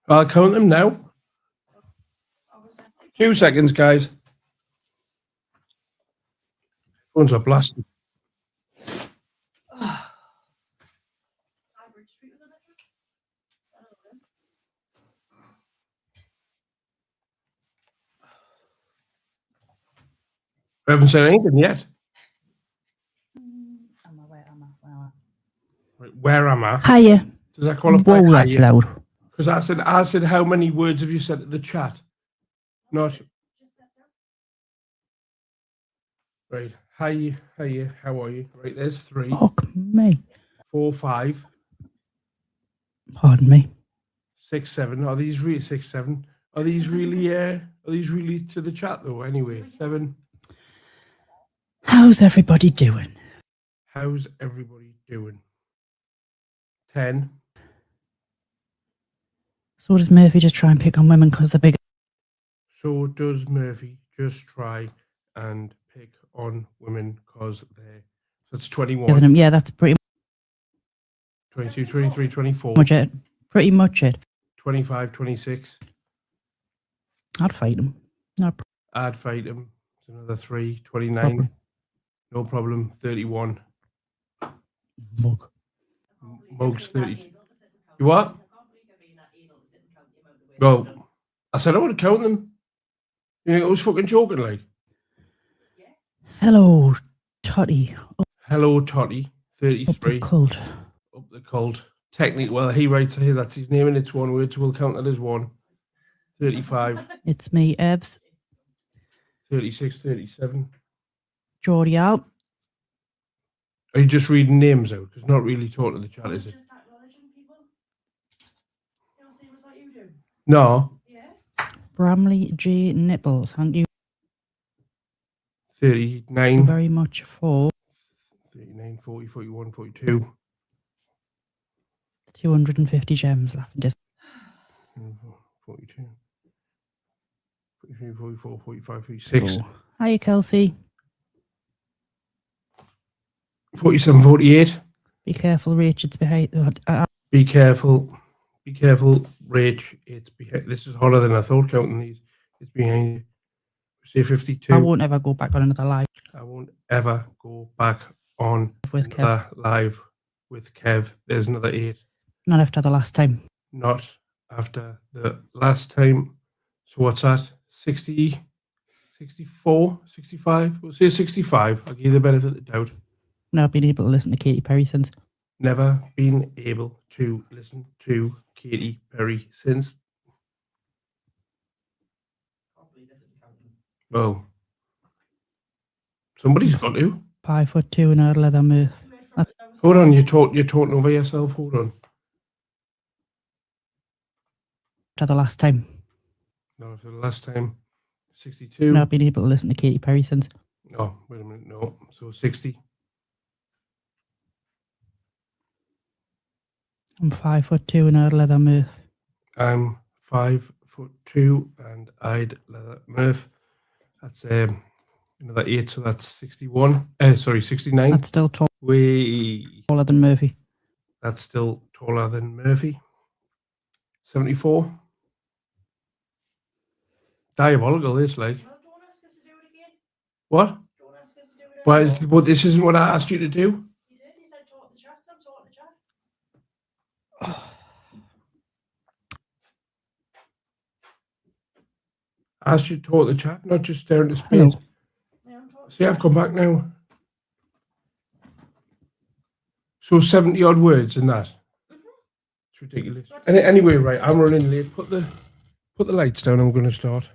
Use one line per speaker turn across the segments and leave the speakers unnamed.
I'll count them now. 2 seconds, guys. Phones are blasted. I haven't said anything yet. Where am I?
Hiya.
Does that qualify?
Whoa, that's loud.
Because I said, how many words have you said at the chat? Not. Right. Hi, how are you? Right, there's 3.
Fuck me.
4, 5.
Pardon me.
6, 7. Are these really 6, 7? Are these really to the chat though? Anyway, 7.
How's everybody doing?
How's everybody doing? 10.
So does Murphy just try and pick on women because they're bigger?
So does Murphy just try and pick on women because they're... That's 21.
Yeah, that's pretty
22, 23, 24.
much it. Pretty much it.
25, 26.
I'd fight him.
I'd fight him. It's another 3. 29. No problem. 31.
Mug.
Mug's 30. You what? Well, I said I would count them. You think I was fucking joking, like?
Hello, Totty.
Hello, Totty. 33.
Up the cult.
Up the cult. Technically, well, he writes here that's his name and it's 1 word, so we'll count that as 1. 35.
It's me, Evs.
36, 37.
Geordie out.
Are you just reading names out? Because not really talking to the chat, is it?
Just acknowledging people. You know, same as what you do.
No.
Yeah.
Bramley J. Nipples. Thank you
39.
very much for
39, 40, 41, 42.
250 gems. Laughing dis.
42. 43, 44, 45, 46.
Oh. Hiya, Kelsey.
47, 48.
Be careful, Rach. It's behind.
Be careful. Be careful, Rach. It's behind. This is harder than I thought counting these. It's behind you. Say 52.
I won't ever go back on another live.
I won't ever go back on
With
another live with Kev. There's another 8.
Not after the last time.
Not after the last time. So what's that? 60, 64, 65? We'll say 65. I'll give you the benefit of the doubt.
Never been able to listen to Katy Perry since.
Never been able to listen to Katy Perry since. Well, somebody's got to.
5'2" and a leather Murph.
Hold on, you're talking over yourself. Hold on.
After the last time.
No, for the last time. 62.
Never been able to listen to Katy Perry since.
Oh, wait a minute. No. So 60.
I'm 5'2" and a leather Murph.
I'm 5'2" and I'd leather Murph. That's another 8, so that's 61. Sorry, 69.
That's still taller than Murphy.
That's still taller than Murphy. 74. Diabolical, this, like.
Well, don't ask us to do it again.
What?
Don't ask us to do it again.
But this isn't what I asked you to do.
You did. You said talk the chat. So I'm talking the chat.
I asked you to talk the chat, not just stare into space.
Hello.
Yeah, I'm talking.
See, I've come back now. So 70 odd words in that. It's ridiculous. Anyway, right, I'm running late. Put the lights down. I'm going to start.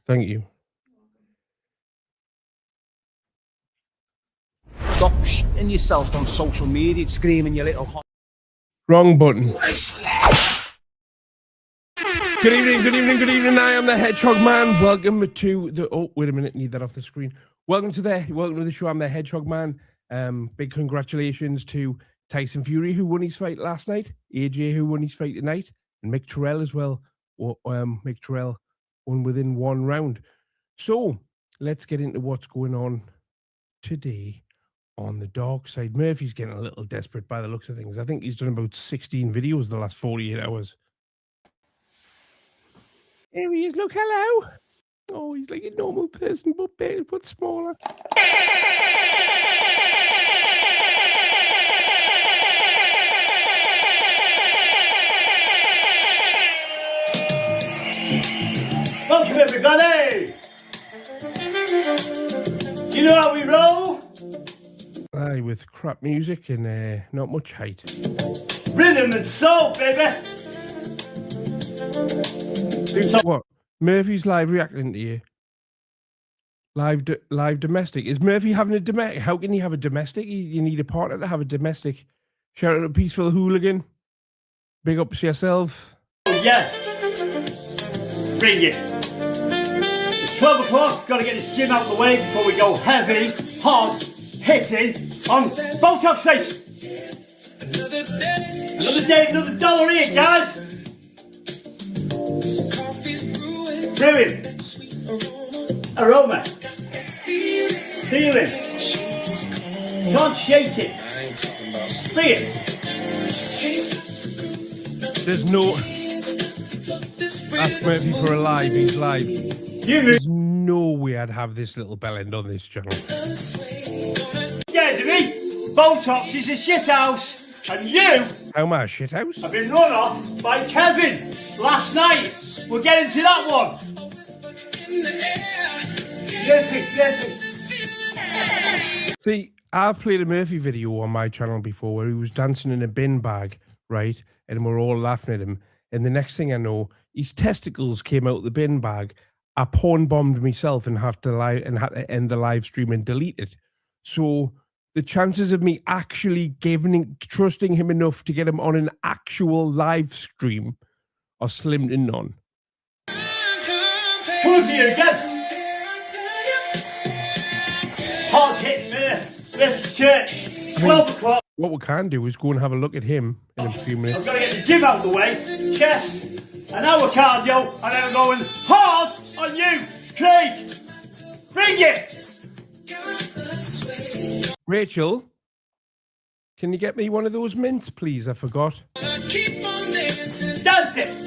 Thank you.
Stop shitting yourself on social media, screaming your little hot.
Wrong button. Good evening. I am the Hedgehog Man. Welcome to the... Oh, wait a minute. Need that off the screen. Welcome to the show. I'm the Hedgehog Man. Big congratulations to Tyson Fury, who won his fight last night. AJ, who won his fight tonight. And Mick Terrell as well. Mick Terrell won within 1 round. So, let's get into what's going on today on the dark side. Murphy's getting a little desperate by the looks of things. I think he's done about 16 videos the last 48 hours. Here he is. Look, hello. Oh, he's like a normal person, but big, but smaller.
Welcome everybody! You know how we roll?
Aye, with crap music and not much height.
Rhythm and soul, baby!
What? Murphy's live reacting to you. Live domestic. Is Murphy having a domestic? How can he have a domestic? You need a partner to have a domestic. Shout out to Peaceful Hooligan. Big up to yourself.
Oh yeah! Bring it! It's 12 o'clock, gotta get this gym out of the way before we go heavy, hard, hitting on Botox Station! Another day, another dollar here, guys! Brewing! Aroma! Feeling! Can't shake it! Bring it!
There's no... Ask Murphy for a live, he's live. There's no way I'd have this little bell end on this channel.
Scared of me? Botox is a shit house, and you
How am I a shit house?
have been run off by Kevin last night. We'll get into that one.
See, I've played a Murphy video on my channel before where he was dancing in a bin bag, right? And we're all laughing at him. And the next thing I know, his testicles came out the bin bag. I porn bombed myself and had to end the live stream and delete it. So the chances of me actually trusting him enough to get him on an actual live stream are slim to none.
Come here again. Hard hit, Murph Church. 12 o'clock.
What we can do is go and have a look at him in a few
I've
minutes.
got to get the gym out of the way. Chest, an hour cardio, and I'm going hard on you, Craig. Bring it.
Rachel, can you get me one of those mints, please? I forgot.
Dance it.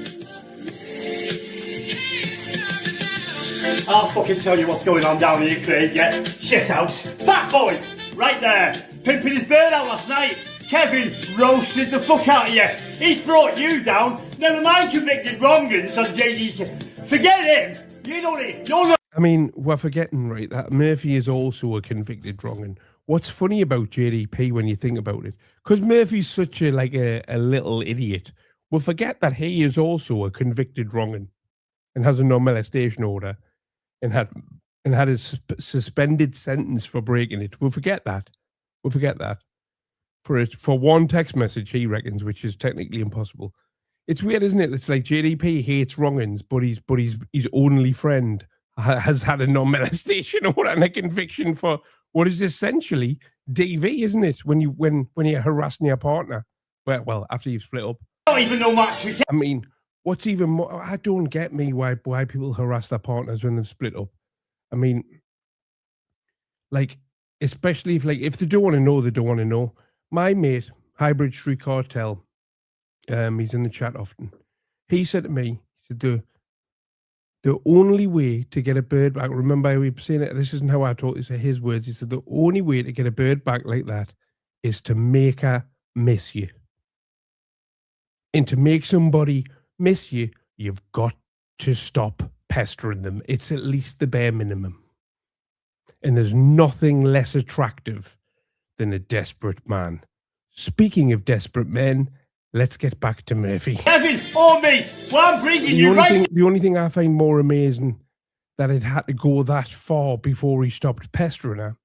I'll fucking tell you what's going on down here, Craig, yeah? Shit house. Fat boy, right there. Pimping his bird out last night. Kevin roasted the fuck out of you. He's brought you down. Never mind convicted wrong'uns on JDP. Forget him. You don't need. You're not.
I mean, we're forgetting, right, that Murphy is also a convicted wrong'un. What's funny about JDP when you think about it, because Murphy's such a little idiot, we'll forget that he is also a convicted wrong'un and has a non-molestation order and had a suspended sentence for breaking it. We'll forget that. We'll forget that. For one text message, he reckons, which is technically impossible. It's weird, isn't it? It's like JDP hates wrong'uns, but his only friend has had a non-molestation order and a conviction for what is essentially DV, isn't it? When you're harassing your partner, well, after you've split up.
Don't even know much.
I mean, what's even more? I don't get me why people harass their partners when they've split up. I mean, like, especially if they don't want to know, they don't want to know. My mate, Hybrid Street Cartel, he's in the chat often. He said to me, he said, the only way to get a bird back, remember we were saying it, this isn't how I taught this, his words. He said, the only way to get a bird back like that is to make her miss you. And to make somebody miss you, you've got to stop pestering them. It's at least the bare minimum. And there's nothing less attractive than a desperate man. Speaking of desperate men, let's get back to Murphy.
Kevin or me, well, I'm bringing you right.
The only thing I find more amazing that it had to go that far before he stopped pestering her,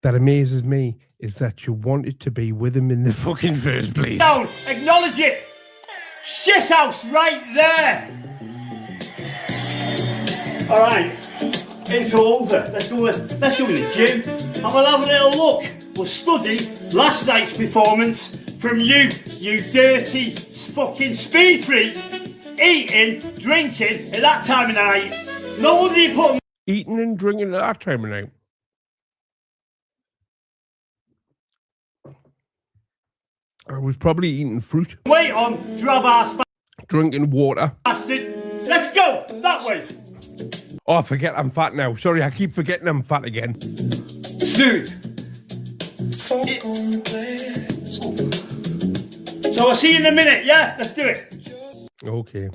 that amazes me, is that you wanted to be with him in the fucking first place.
Down, acknowledge it. Shit house right there. All right, it's over. Let's go in the gym and we'll have a little look. We'll study last night's performance from you dirty fucking speed freak, eating, drinking at that time of night. No wonder you put
Eating and drinking at that time of night. I was probably eating fruit,
Wait on, grab ass
drinking water.
bastard. Let's go, that way.
Oh, I forget I'm fat now. Sorry, I keep forgetting I'm fat again.
Snooze. So I'll see you in a minute, yeah? Let's do it.
Okay.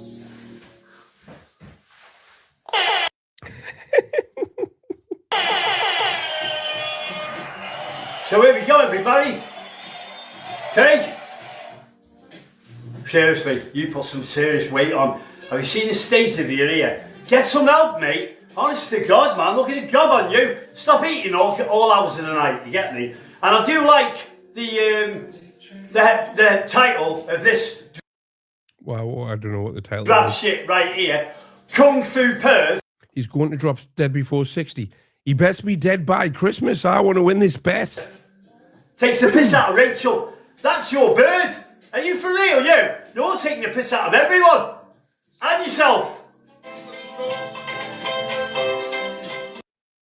So here we go, everybody. Okay? Seriously, you put some serious weight on. Have you seen the state of your ear? Get some help, mate. Honest to God, man, look at the job on you. Stop eating all hours of the night, you get me? And I do like the title of this
Wow, I don't know what the title
rap
is.
shit right here. Kung Fu Perth.
He's going to drop dead before 60. He best be dead by Christmas. I want to win this bet.
Takes the piss out of Rachel. That's your bird. Are you for real, you? You're taking the piss out of everyone. And yourself.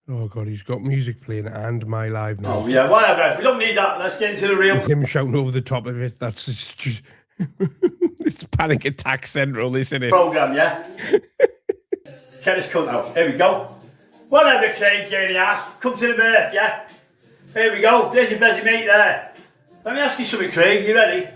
Oh God, he's got music playing and my live now.
Oh yeah, whatever. We don't need that. Let's get into the real
Him shouting over the top of it. That's just it's panic attack central, isn't it?
program, yeah? Check this cunt out. Here we go. Whatever, Craig, you in the ass. Come to the birth, yeah? Here we go. There's your busy mate there. Let me ask you something, Craig. You ready?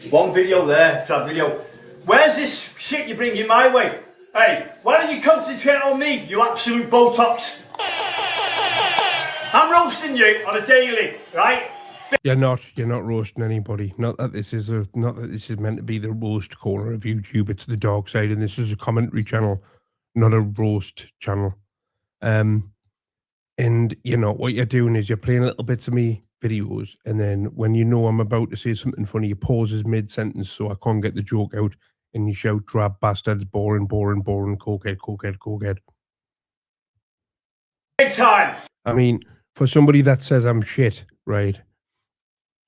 One video there. That video. Where's this shit you're bringing my way? Hey, why don't you concentrate on me, you absolute Botox? I'm roasting you on a daily, right?
You're not roasting anybody. Not that this is meant to be the roast corner of YouTube. It's the dark side, and this is a commentary channel, not a roast channel. And you know what you're doing is you're playing little bits of me videos, and then when you know I'm about to say something funny, you pauses mid-sentence so I can't get the joke out, and you shout, "Drab bastards, boring, boring, boring, cokehead, cokehead, cokehead."
Big time.
I mean, for somebody that says I'm shit, right?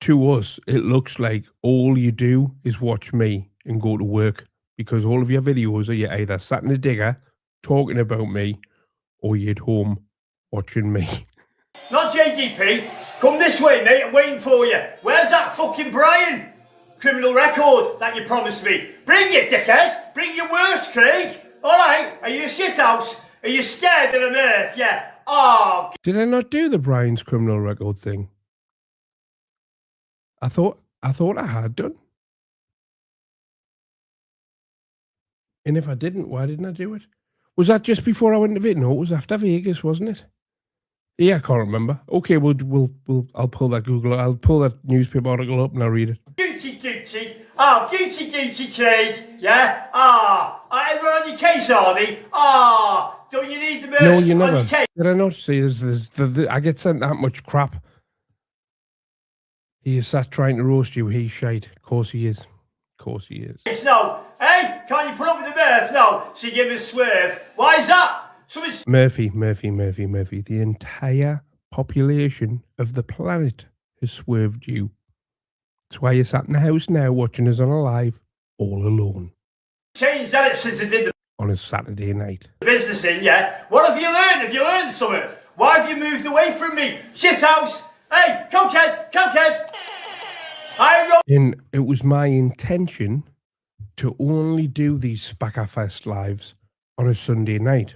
To us, it looks like all you do is watch me and go to work, because all of your videos are you either sat in a digger talking about me or you're at home watching me.
Not JDP. Come this way, mate. I'm waiting for you. Where's that fucking Brian? Criminal record that you promised me. Bring it, dickhead. Bring your worst, Craig. All right. Are you a shithouse? Are you scared of the earth? Yeah. Oh.
Did I not do the Brian's criminal record thing? I thought I had done. And if I didn't, why didn't I do it? Was that just before I went to Vegas? No, it was after Vegas, wasn't it? Yeah, I can't remember. Okay, I'll pull that newspaper article up and I'll read it.
Gucci. Oh, Gucci, Craig. Yeah. Everyone on your case, are they? Don't you need the merch
No, you
on
never.
your case?
Did I not see? I get sent that much crap. He is sat trying to roast you. He's shite. Of course he is. Of course he is.
No. Hey, can't you put up with the mirth? No. So you give me a swerve. Why is that? Somebody's...
Murphy. The entire population of the planet has swerved you. That's why you're sat in the house now watching us on a live, all alone.
changed that since I did the
On a Saturday night.
business in, yeah? What have you learned? Have you learned something? Why have you moved away from me? Shithouse! Hey, cokehead!
And it was my intention to only do these Spackerfest lives on a Sunday night.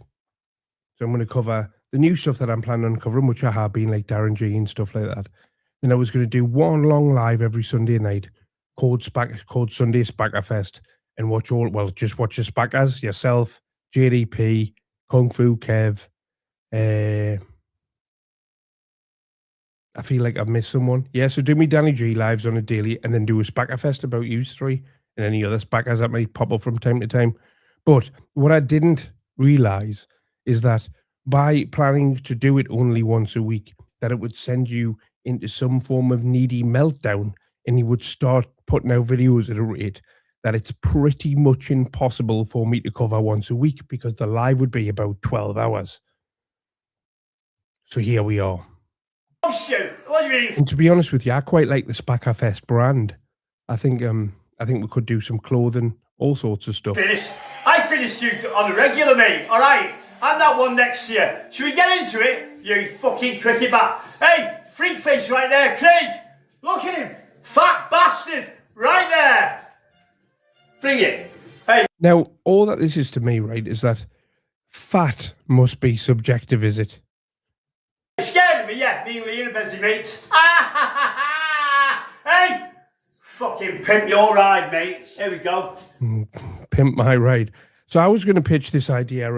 So I'm going to cover the new stuff that I'm planning on covering, which I have been, like Darren G and stuff like that. Then I was going to do one long live every Sunday night called Sunday Spackerfest, and just watch the Spackers, yourself, JDP, Kung Fu Kev. I feel like I've missed someone. Yeah, so do me Danny G lives on a daily, and then do a Spackerfest about you three and any other Spackers that might pop up from time to time. But what I didn't realize is that by planning to do it only once a week, that it would send you into some form of needy meltdown, and you would start putting out videos at a rate that it's pretty much impossible for me to cover once a week, because the live would be about 12 hours. So here we are.
Oh shit! What do you mean?
And to be honest with you, I quite like the Spackerfest brand. I think we could do some clothing, all sorts of stuff.
I finished you on a regular, mate. All right, I'm that one next to you. Should we get into it? You fucking cricket bat. Hey, freak face right there, Craig. Look at him. Bring it. Hey,
Now, all that this is to me, right, is that fat must be subjective, is it?
you scared of me, yeah? Me and Lee are busy mates. Hey! Fucking pimp your ride, mate. Here we go.
Pimp my ride. So I was going to pitch this idea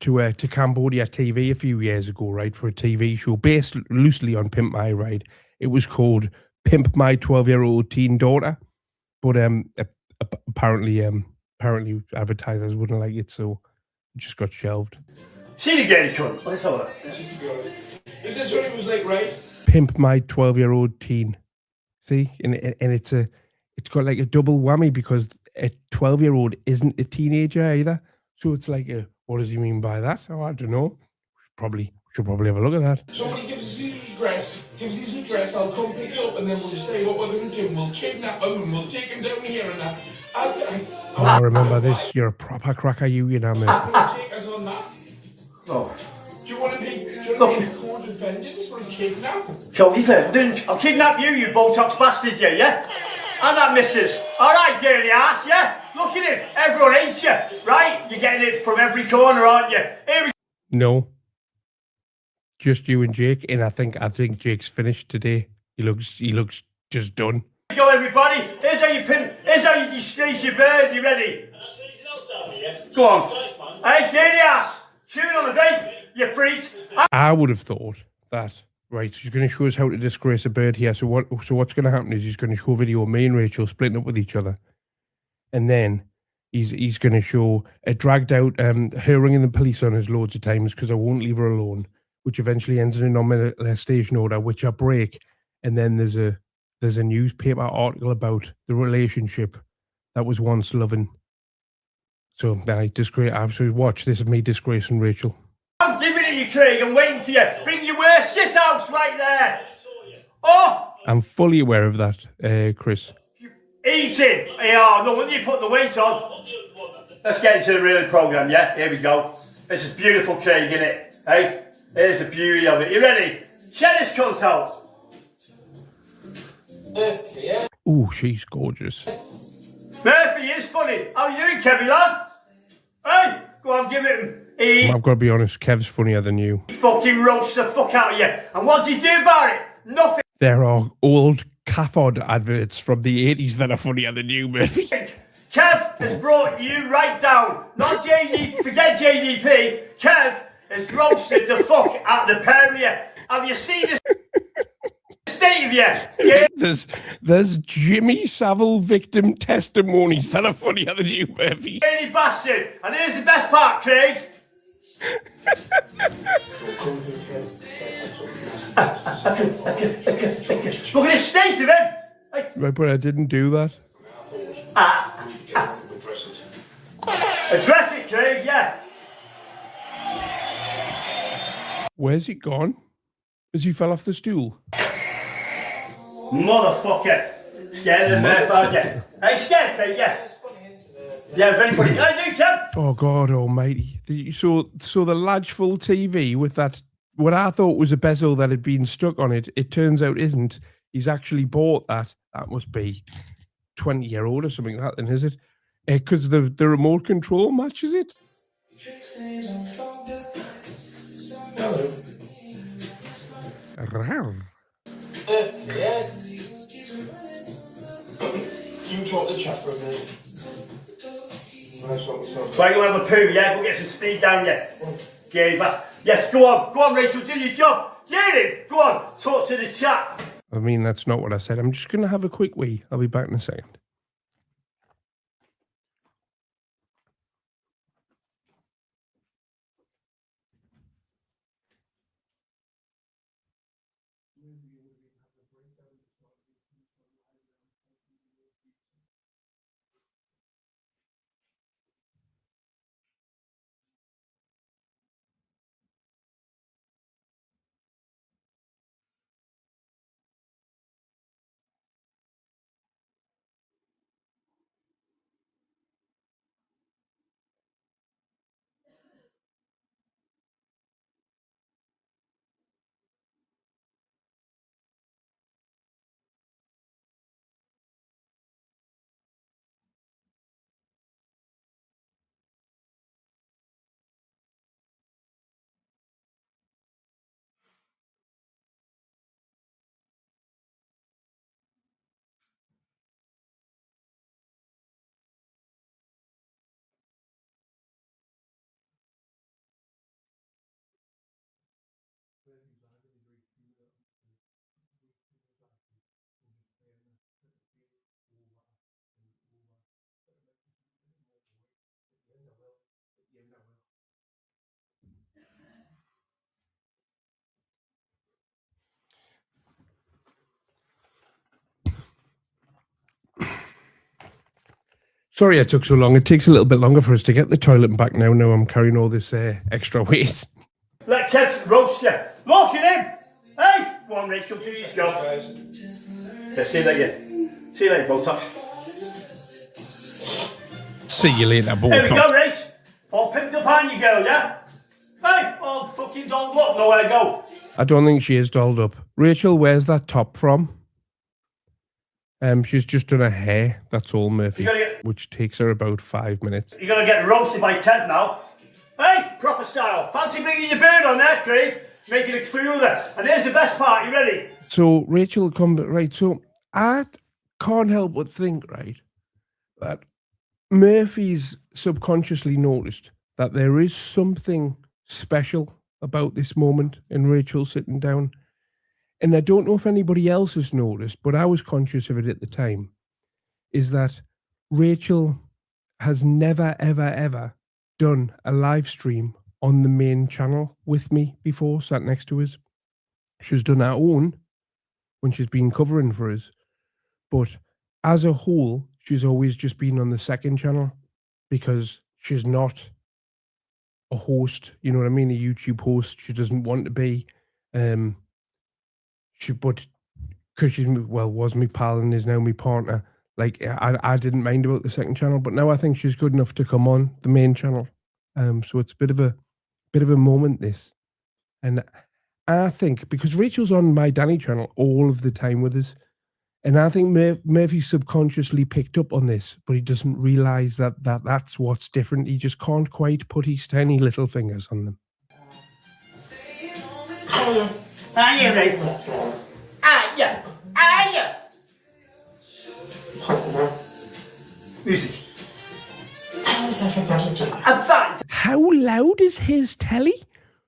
to Cambodia TV a few years ago, right, for a TV show based loosely on Pimp My Ride. It was called Pimp My 12-Year-Old Teen Daughter, but apparently advertisers wouldn't like it, so it just got shelved.
See the gay cunt. Let's have a look.
Is this what it was like, right? Pimp My 12-Year-Old Teen. See, and it's got like a double whammy because a 12-year-old isn't a teenager either. So it's like, what does he mean by that? Oh, I don't know. Should probably have a look at that.
Somebody gives us his address, I'll come pick it up and then we'll say what we're going to do. We'll kidnap him and we'll take him down here and that.
I remember this. You're a proper cracker, you know, mate.
Take us on that.
Oh.
Do you want to be co-defendant for a kidnap?
Co-defendant? I'll kidnap you, you Botox bastard, you, yeah? And that missus. Alright, dirty ass, yeah? Look at him. Everyone hates you, right? You're getting it from every corner, aren't you? Here we
No. Just you and Jake, and I think Jake's finished today. He looks just done.
go, everybody. Here's how you disgrace your bird. You ready? Go on. Hey, dirty ass. Tune on the vape, you freak.
I would have thought that, right, so he's going to show us how to disgrace a bird here. So what's going to happen is he's going to show a video of me and Rachel splitting up with each other. And then he's going to show a dragged out her ringing the police on us loads of times because I won't leave her alone, which eventually ends in a non-molestation order, which I break. And then there's a newspaper article about the relationship that was once loving. So I disgrace. Absolutely, watch this is me disgracing Rachel.
I'm giving it you, Craig. I'm waiting for you. Bring your worst shit out right there. Oh!
I'm fully aware of that, Chris.
Eating. Yeah, no wonder you put the weight on. Let's get into the real programme, yeah? Here we go. This is beautiful, Craig, isn't it? Hey? Here's the beauty of it. You ready? Check this cunt out.
Ooh, she's gorgeous.
Murphy is funny. How you doing, Kevin, lad? Hey, go on, give it him. He
I've got to be honest, Kev's funnier than you.
fucking roasts the fuck out of you. And what do you do about it? Nothing.
There are old cathode adverts from the 80s that are funnier than you, Murphy.
Kev has brought you right down. Not JDP. Forget JDP. Kev has roasted the fuck out of the pair of you. Have you seen the state of you? Yeah.
There's Jimmy Savile victim testimonies that are funnier than you, Murphy.
Dirty bastard. And here's the best part, Craig. Look at the state of him. Hey.
Right, but I didn't do that.
Address it, Craig, yeah.
Where's he gone? Has he fell off the stool?
Motherfucker. Scared of the Murph, aren't you? Hey, scared, Craig, yeah. Yeah, very funny. Hey, do, Kev.
Oh God Almighty! So the Ladgeful TV with that, what I thought was a bezel that had been stuck on it, it turns out isn't. He's actually bought that. That must be 20-year-old or something. That then is it? Because the remote control matches it. Rawr.
You talk the chat for a minute.
Right, you want to have a poo, yeah? Go get some speed down, yeah. Gay bastard. Yes, go on, Rachel, do your job. Get it, go on, talk to the chat.
I mean, that's not what I said. I'm just going to have a quick wee. I'll be back in a second. Sorry it took so long. It takes a little bit longer for us to get the toilet back now. Now I'm carrying all this extra weight.
Let Kev roast you. Lock it in. Hey, go on, Rachel, do your job. Yeah, see you later. See you later, Botox.
See you later,
Here we go,
Botox.
Rach. All pimped up on you, girl, yeah? Hey, all fucking dolled up, nowhere to go.
I don't think she is dolled up. Rachel, where's that top from? She's just done her hair. That's all, Murphy. Which takes her about 5 minutes.
You're gonna get roasted by Kev now. Hey, proper style. Fancy bringing your bird on there, Craig? Making a fool of it. And here's the best part, you ready?
So Rachel right. So I can't help but think, right, that Murphy's subconsciously noticed that there is something special about this moment in Rachel sitting down. And I don't know if anybody else has noticed, but I was conscious of it at the time, is that Rachel has never, ever, ever done a live stream on the main channel with me before, sat next to us. She's done her own when she's been covering for us. But as a whole, she's always just been on the second channel because she's not a host, you know what I mean? A YouTube host. She doesn't want to be. But because she's, well, was my pal and is now my partner, like, I didn't mind about the second channel, but now I think she's good enough to come on the main channel. So it's a bit of a moment, this. And I think, because Rachel's on my Danny channel all of the time with us, and I think Murphy subconsciously picked up on this, but he doesn't realise that's what's different. He just can't quite put his tiny little fingers on them.
Hiya, Rachel. Hiya. Music.
How's everybody doing?
I'm fine.
How loud is his telly?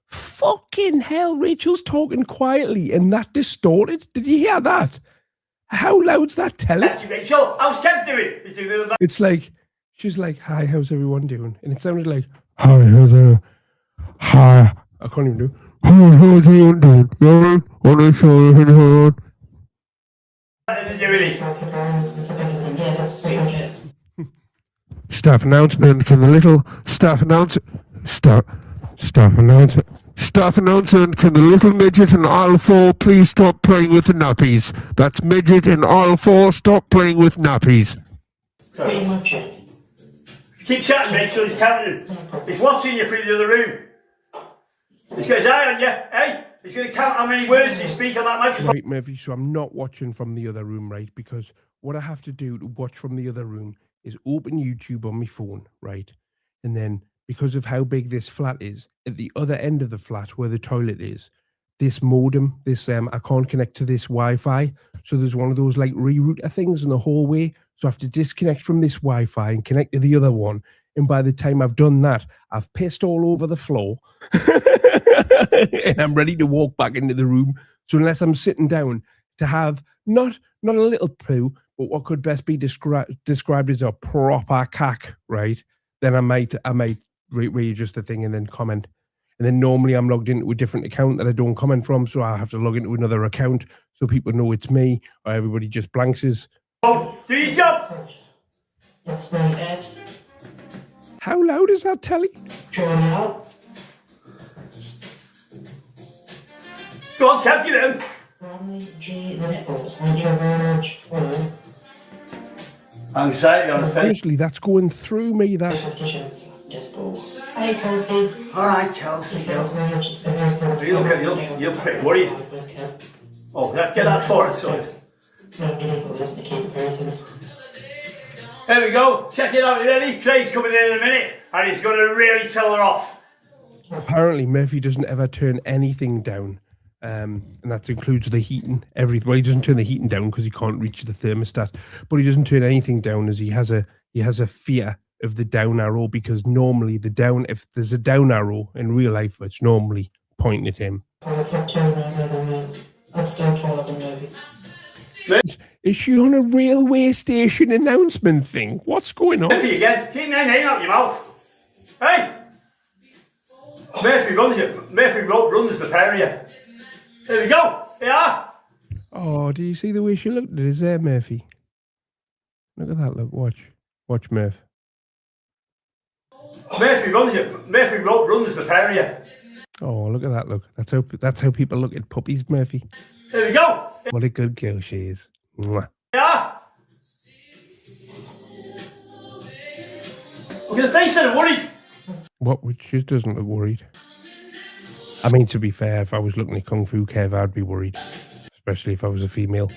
Fucking hell, Rachel's talking quietly and that distorted. Did you hear that? How loud's that telly?
Thank you, Rachel. How's Kev doing? He's doing a
It's like, she's like, hi, how's everyone doing? And it sounded like, hi, how's everyone? Hi. I can't even do. Hi, how's everyone doing? You want to show you Staff announcement. Can the little staff announcement? Staff announcement. Can the little midget in aisle 4 please stop playing with the nappies? That's midget in aisle 4. Stop playing with nappies.
Pretty much it.
Keep chatting, Rachel. He's counting. He's watching you through the other room. He's got his eye on you, eh? He's going to count how many words you speak on that microphone.
Right, Murphy, so I'm not watching from the other room, right? Because what I have to do to watch from the other room is open YouTube on my phone, right? And then, because of how big this flat is, at the other end of the flat where the toilet is, this modem, I can't connect to this Wi-Fi. So there's one of those like rerouter things in the hallway. So I have to disconnect from this Wi-Fi and connect to the other one. And by the time I've done that, I've pissed all over the floor and I'm ready to walk back into the room. So unless I'm sitting down to have not a little poo, but what could best be described as a proper cack, right? Then I might readjust the thing and then comment. And then normally I'm logged into a different account that I don't comment from, so I have to log into another account so people know it's me, or everybody just blanks us.
Oh, do your job.
That's my bed.
How loud is that telly?
Drawn out.
Go on, Kev, get in.
Normally, G, the nipples, and your large one.
Anxiety on the face.
Honestly, that's going through me, that.
Just go. Hi, Kelsey.
All right, Kelsey. You look at you're pretty worried. Oh, get that forward side. There we go. Check it out, ready? Craig's coming in a minute, and he's going to really tell her off.
Apparently, Murphy doesn't ever turn anything down, and that includes the heating. Well, he doesn't turn the heating down because he can't reach the thermostat, but he doesn't turn anything down as he has a fear of the down arrow, because normally if there's a down arrow in real life, it's normally pointing at him.
I'm still taller than Murphy.
Is she on a railway station announcement thing? What's going on?
Murphy again. Keep that name out your mouth. Hey! Murphy runs the pair of you. There we go. Yeah.
Oh, do you see the way she looked at us there, Murphy? Look at that, look, watch. Watch Murph.
Murphy runs it. Murphy runs the pair of you.
Oh, look at that! Look, that's how people look at puppies, Murphy.
There we go.
What a good girl she is. Mwah.
Yeah. Look at the face of her, worried.
What? She doesn't look worried. I mean, to be fair, if I was looking at Kung Fu Kev, I'd be worried, especially if I was a female.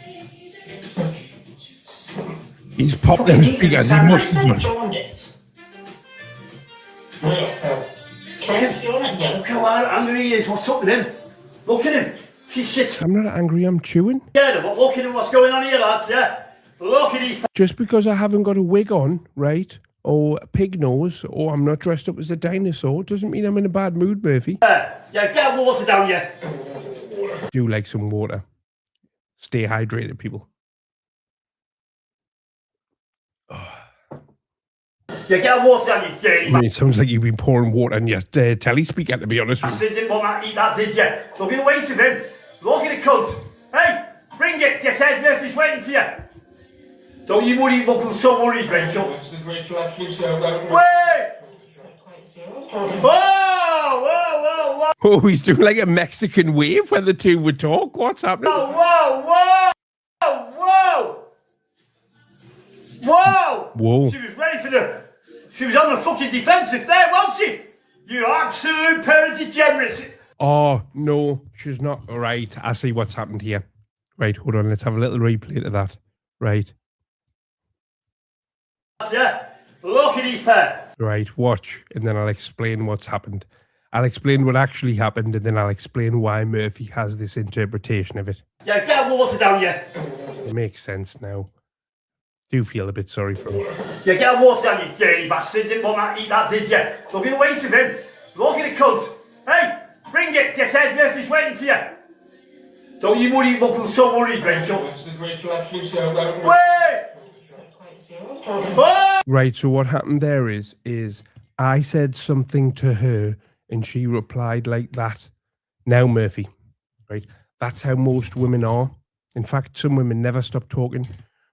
He's popped them speakers. He must have done.
Look how angry he is. What's up with him? Look at him. She sits
I'm not angry. I'm chewing.
scared of it. Look at him. What's going on here, lads? Yeah. Look at his.
Just because I haven't got a wig on, right, or a pig nose, or I'm not dressed up as a dinosaur, doesn't mean I'm in a bad mood, Murphy.
Yeah, get water down you.
Do like some water. Stay hydrated, people.
Yeah, get water down, you dirty
I mean, it sounds like you've been pouring water in your telly speaker, to be honest with you.
bastard. Didn't want to eat that, did you? Look at the weight of him. Look at the cunt. Hey, bring it, dickhead. Murphy's waiting for you. Don't you worry, look so worried, Rachel.
Rachel actually served out.
Wait! Whoa!
Oh, he's doing like a Mexican wave when the two would talk. What's happening?
Whoa!
Whoa.
She was ready for the... She was on the fucking defensive there, wasn't she? You absolute pair of degenerates.
Oh, no, she's not. All right, I see what's happened here. Right, hold on. Let's have a little replay to that. Right.
Yeah, look at his pair.
Right, watch, and then I'll explain what's happened. I'll explain what actually happened, and then I'll explain why Murphy has this interpretation of it.
Yeah, get water down you.
It makes sense now. Do feel a bit sorry for him.
Yeah, get water down, you dirty bastard. Didn't want to eat that, did you? Look at the weight of him. Look at the cunt. Hey, bring it, dickhead. Murphy's waiting for you. Don't you worry, look so worried, Rachel.
Rachel actually served out.
Wait!
Right, so what happened there is I said something to her and she replied like that. Now, Murphy, right? That's how most women are. In fact, some women never stop talking.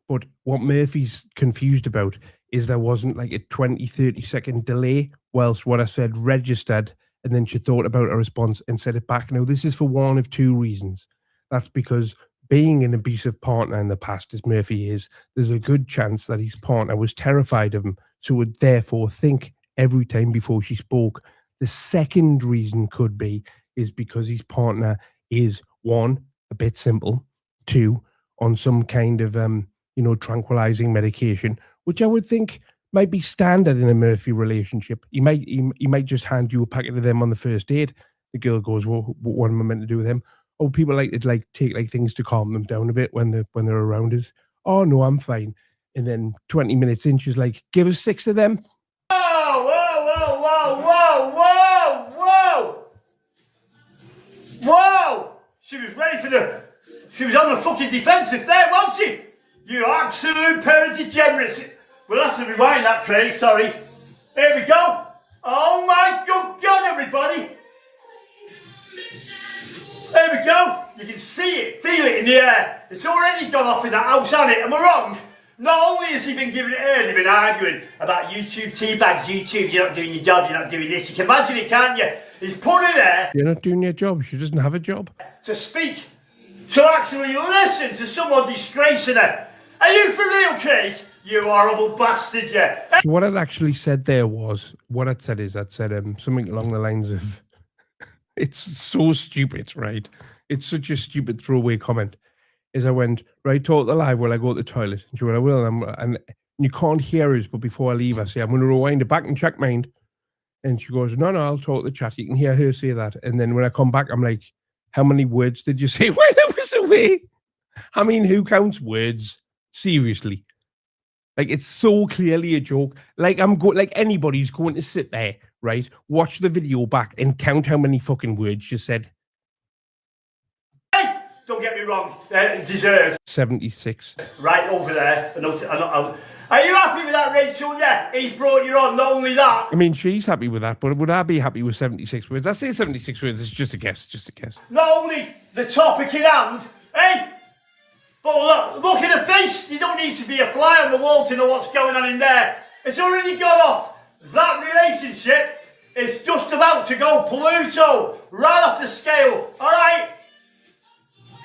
But what Murphy's confused about is there wasn't like a 20, 30-second delay whilst what I said registered, and then she thought about a response and said it back. Now, this is for one of two reasons. That's because being an abusive partner in the past, as Murphy is, there's a good chance that his partner was terrified of him, so would therefore think every time before she spoke. The second reason could be is because his partner is, one, a bit simple, two, on some kind of tranquilizing medication, which I would think might be standard in a Murphy relationship. He might just hand you a packet of them on the first date. The girl goes, "Well, what am I meant to do with them?" Oh, people like to take things to calm them down a bit when they're around us. Oh no, I'm fine. And then 20 minutes in, she's like, "Give us 6 of them."
Whoa! She was ready for the... She was on the fucking defensive there, wasn't she? You absolute pair of degenerates. We'll have to rewind that, Craig, sorry. Here we go. Oh my good God, everybody. There we go. You can see it, feel it in the air. It's already gone off in that house, hasn't it? Am I wrong? Not only has he been giving it air, they've been arguing about YouTube teabags, YouTube, you're not doing your job, you're not doing this. You can imagine it, can't you? He's put her there.
You're not doing your job. She doesn't have a job.
To speak, to actually listen to someone disgracing her. Are you for real, Craig? You horrible bastard, yeah.
So what I'd actually said there was, I'd said something along the lines of, it's so stupid, right? It's such a stupid throwaway comment. Is I went, right, talk the live while I go to the toilet. And she went, I will. And you can't hear us, but before I leave, I say, I'm going to rewind it back and check mind. And she goes, no, I'll talk the chat. You can hear her say that. And then when I come back, I'm like, how many words did you say when I was away? I mean, who counts words? Seriously. Like, it's so clearly a joke. Like, anybody's going to sit there, right, watch the video back and count how many fucking words you said.
Hey, don't get me wrong, deserved.
76.
Right over there. Are you happy with that, Rachel? Yeah, he's brought you on, not only that.
I mean, she's happy with that, but would I be happy with 76 words? I say 76 words, it's just a guess,
Not only the topic in hand, hey, but look at the face. You don't need to be a fly on the wall to know what's going on in there. It's already gone off. That relationship is just about to go Pluto, right off the scale, alright?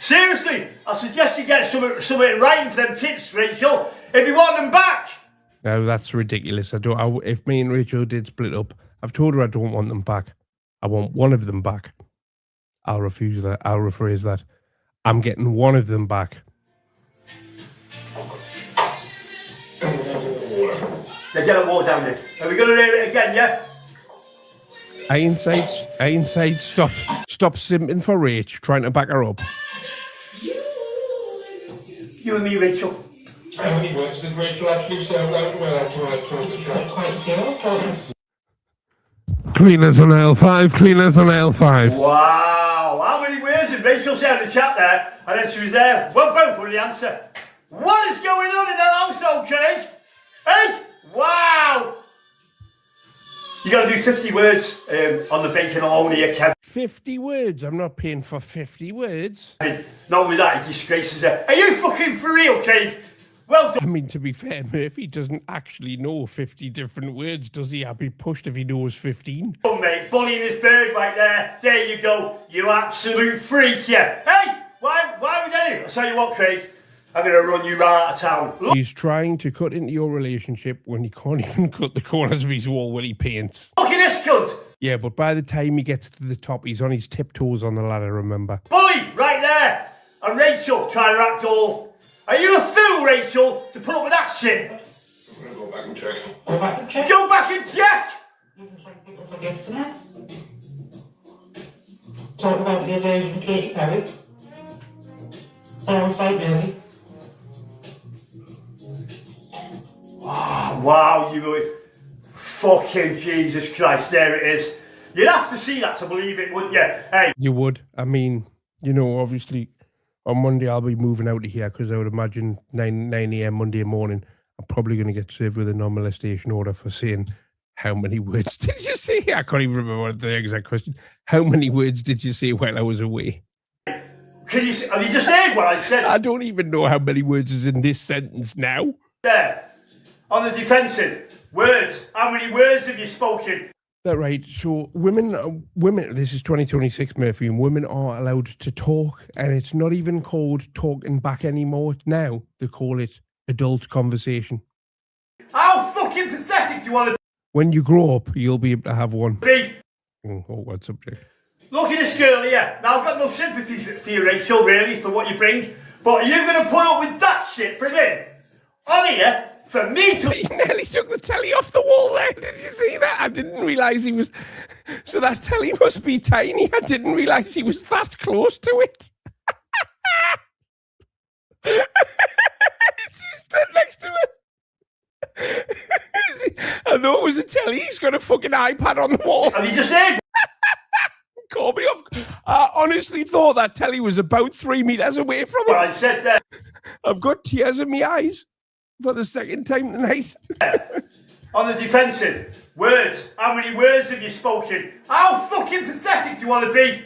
Seriously, I suggest you get something in writing for them tits, Rachel, if you want them back.
No, that's ridiculous. If me and Rachel did split up, I've told her I don't want them back. I want one of them back. I'll refuse that. I'll rephrase that. I'm getting one of them back.
Now get a water down there. Are we going to hear it again, yeah?
Ironside, stop simping for Rach, trying to back her up.
You and me, Rachel.
How many words did Rachel actually say about
Cleaners on L5, cleaners on L5.
Wow, how many words did Rachel say in the chat there? And then she was there. Well, both for the answer. What is going on in that household, Craig? Hey? Wow! You got to do 50 words on the bacon alone here, Kevin.
50 words? I'm not paying for 50 words.
Not only that, it disgraces her. Are you fucking for real, Craig? Well done.
I mean, to be fair, Murphy doesn't actually know 50 different words, does he? I'd be pushed if he knows 15.
Oh, mate, bullying his bird right there. There you go. You absolute freak, yeah. Hey, why would you? I'll tell you what, Craig. I'm going to run you right out of town. Look,
He's trying to cut into your relationship when he can't even cut the corners of his wall when he paints.
look at this cunt.
Yeah, but by the time he gets to the top, he's on his tiptoes on the ladder, remember?
Bully, right there. And Rachel trying to act all. Are you a fool, Rachel, to put up with that shit?
I'm going to go back and check.
Go back and check.
Go back and check.
You can thank people for gifting it. Talk about the days from Katy Perry. Fight really.
Wow, you know, fucking Jesus Christ, there it is. You'd have to see that to believe it, wouldn't you? Hey.
You would. I mean, you know, obviously, on Monday I'll be moving out of here because I would imagine 9 a.m. Monday morning, I'm probably going to get served with a non-molestation order for saying, how many words did you say? I can't even remember the exact question. How many words did you say while I was away?
Have you just heard what I said?
I don't even know how many words is in this sentence now.
There. On the defensive. Words. How many words have you spoken?
That right. So women, this is 2026, Murphy, and women are allowed to talk, and it's not even called talking back anymore. Now they call it adult conversation.
How fucking pathetic do you want to
When you grow up, you'll be able to have one.
be?
Oh, what subject?
Look at this girl here. Now, I've got no sympathy for you, Rachel, really, for what you bring. But are you going to put up with that shit for them? On here, for me to...
He nearly took the telly off the wall there. Did you see that? I didn't realise he was... So that telly must be tiny. I didn't realise he was that close to it. He's stood next to it. I thought it was a telly. He's got a fucking iPad on the wall.
Have you just heard?
Call me up. I honestly thought that telly was about 3 meters away from
What
him.
I said there.
I've got tears in my eyes for the second time tonight.
On the defensive. Words. How many words have you spoken? How fucking pathetic do you want to be?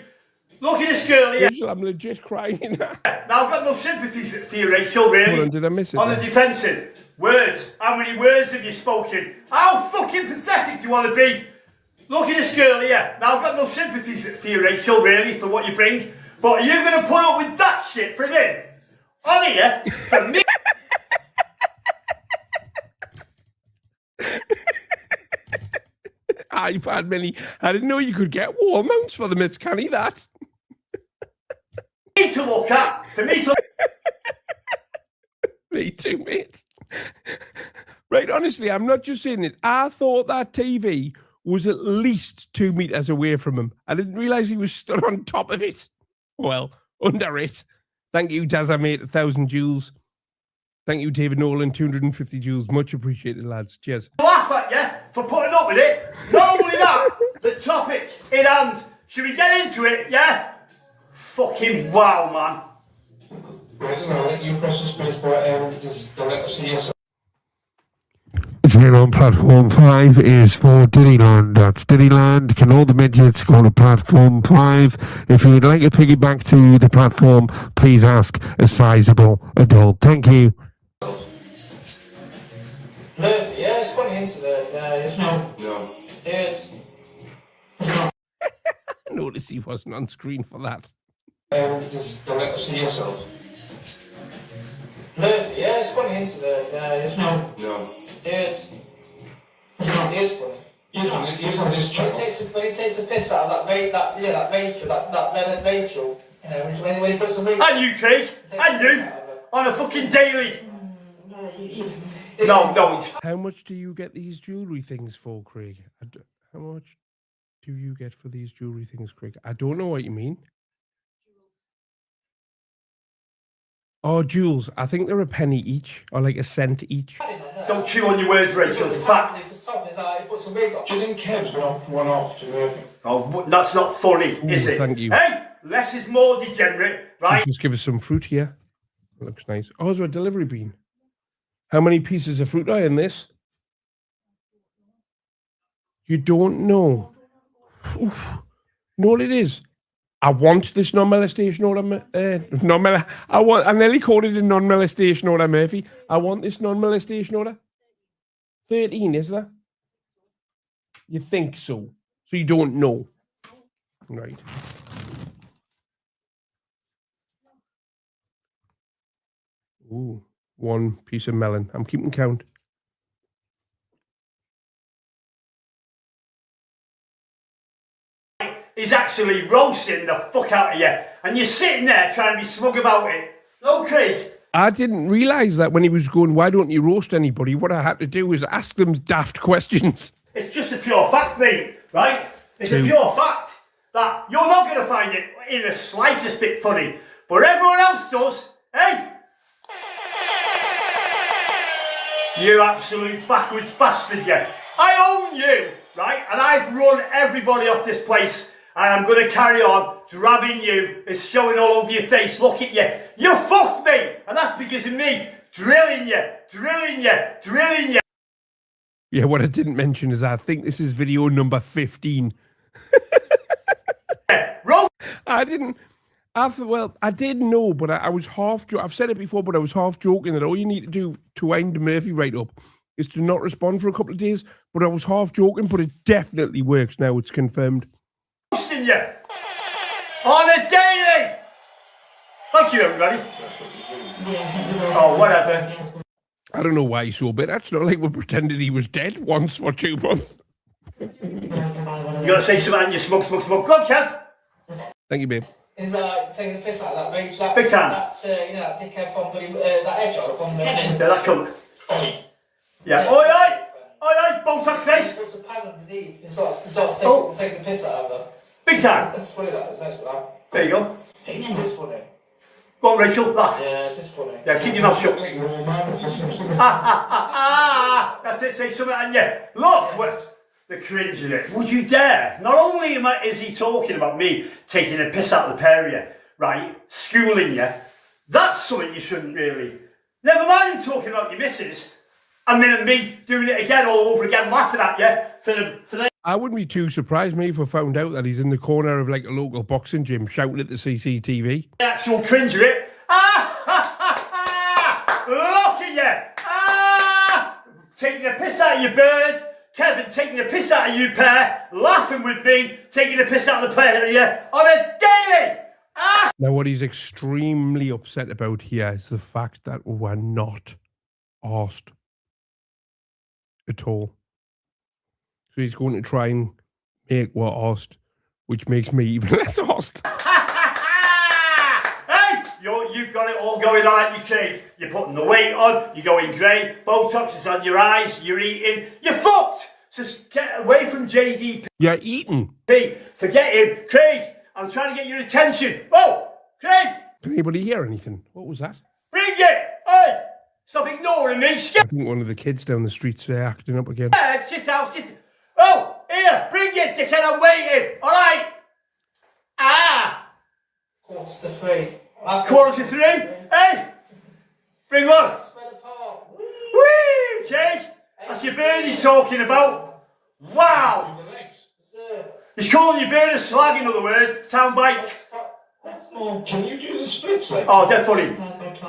Look at this girl here.
Rachel, I'm legit crying.
Now, I've got no sympathy for you, Rachel, really.
Hold on, did I miss it?
On the
then?
defensive. Words. How many words have you spoken? How fucking pathetic do you want to be? Look at this girl here. Now, I've got no sympathy for you, Rachel, really, for what you bring. But are you going to put up with that shit for them? On here, for me...
iPad mini. I didn't know you could get wall mounts for them. It's canny that.
to look at, for me to...
Me too, mate. Right, honestly, I'm not just saying it. I thought that TV was at least 2 meters away from him. I didn't realise he was stood on top of it. Well, under it. Thank you, Dazza, mate, 1,000 joules. Thank you, David Nolan, 250 joules. Much appreciated, lads. Cheers.
laugh at you for putting up with it. Not only that, the topic in hand. Should we get into it, yeah? Fucking wow, man.
Right, I'll let you press the space bar just to let us see yourself.
Then on platform 5 is for Diddyland. That's Diddyland. Can all the midgets go to platform 5? If you would like a piggyback to the platform, please ask a sizable adult. Thank you.
Yeah, it's funny. No.
Yes.
I noticed he wasn't on screen for that.
Just don't let us see yourself.
Murphy, yeah, it's funny, isn't it? Yeah, it's
No.
Yes. It is funny.
He's on this channel.
When he takes a piss out of that Rachel, that Rachel, you know, when he puts some ring.
And you, Craig. And you. On a fucking daily. No.
How much do you get these jewellery things for, Craig? How much do you get for these jewellery things, Craig? I don't know what you mean. Oh, jewels. I think they're a penny each, or like a cent each.
Don't chew on your words, Rachel. It's a fact.
Do you think Kev's knocked one off to Murphy?
Oh, that's not funny, is
Ooh,
it?
thank you.
Hey, less is more, degenerate, right?
Just give us some fruit here. It looks nice. Oh, is there a delivery bean? How many pieces of fruit are in this? You don't know. Oof. You know what it is? I want this non-molestation order. I nearly called it a non-molestation order, Murphy. I want this non-molestation order. 13, is there? You think so? So you don't know, right? Ooh, one piece of melon. I'm keeping count.
He's actually roasting the fuck out of you, and you're sitting there trying to be smug about it. No, Craig.
I didn't realise that when he was going, why don't you roast anybody? What I had to do was ask them daft questions.
It's just a pure fact, mate, right? It's a pure fact that you're not going to find it in the slightest bit funny, but everyone else does, eh? You absolute backwards bastard, you. I own you, right? And I've run everybody off this place. And I'm going to carry on drabbing you. It's showing all over your face. Look at you. You fucked me. And that's because of me drilling you.
Yeah, what I didn't mention is I think this is video number 15. I did know, but I was half I've said it before, but I was half joking that all you need to do to wind Murphy right up is to not respond for a couple of days. But I was half joking, but it definitely works now. It's confirmed.
You on a daily. Thank you, everybody. Oh, whatever.
I don't know why he's so bitter. It's not like we pretended he was dead once for 2 months.
You gotta say something and you smoke. Go on, Kev.
Thank you, babe.
Is taking the piss out of that Rachel?
Big time.
You know, that dickhead from that Hedgehog from
Yeah, that cunt.
Oi.
Yeah. Oi, Botox face.
Puts a pad underneath and starts to take the piss out of her.
Big time.
That's funny, that is. Nice for that.
There you go.
It is funny.
Go on, Rachel, laugh.
Yeah, it is funny.
Yeah, keep your mouth shut.
Like romance or something.
That's it, say something and yeah. Look, what the cringe in it. Would you dare? Not only is he talking about me taking a piss out of the pair of you, right, schooling you, that's something you shouldn't really. Never mind him talking about your missus, and then me doing it again all over again, laughing at you for the
I wouldn't be too surprised, me, if I found out that he's in the corner of like a local boxing gym shouting at the CCTV.
actual cringe of it. Look at you. Taking a piss out of your bird. Kevin taking a piss out of you pair. Laughing with me. Taking a piss out of the pair of you on a daily.
Now, what he's extremely upset about here is the fact that we're not arsed at all. So he's going to try and make what arsed, which makes me even less arsed.
Hey, you've got it all going on at your cake. You're putting the weight on, you're going grey, Botox is on your eyes, you're eating, you're fucked! So get away from JDP.
You're eating.
Forget him. Craig, I'm trying to get your attention. Oh, Craig!
Can anybody hear anything? What was that?
Bring it! Hey! Stop ignoring me.
I think one of the kids down the street's acting up again.
Sit out. Oh, here, bring it, dickhead, I'm waiting. All right.
2:45.
2:45. Hey, bring one.
Spread apart.
Whee, Jake. That's your bird he's talking about. Wow. He's calling your bird a slag, in other words. Town bike.
Can you do the splits like?
Oh, dead funny.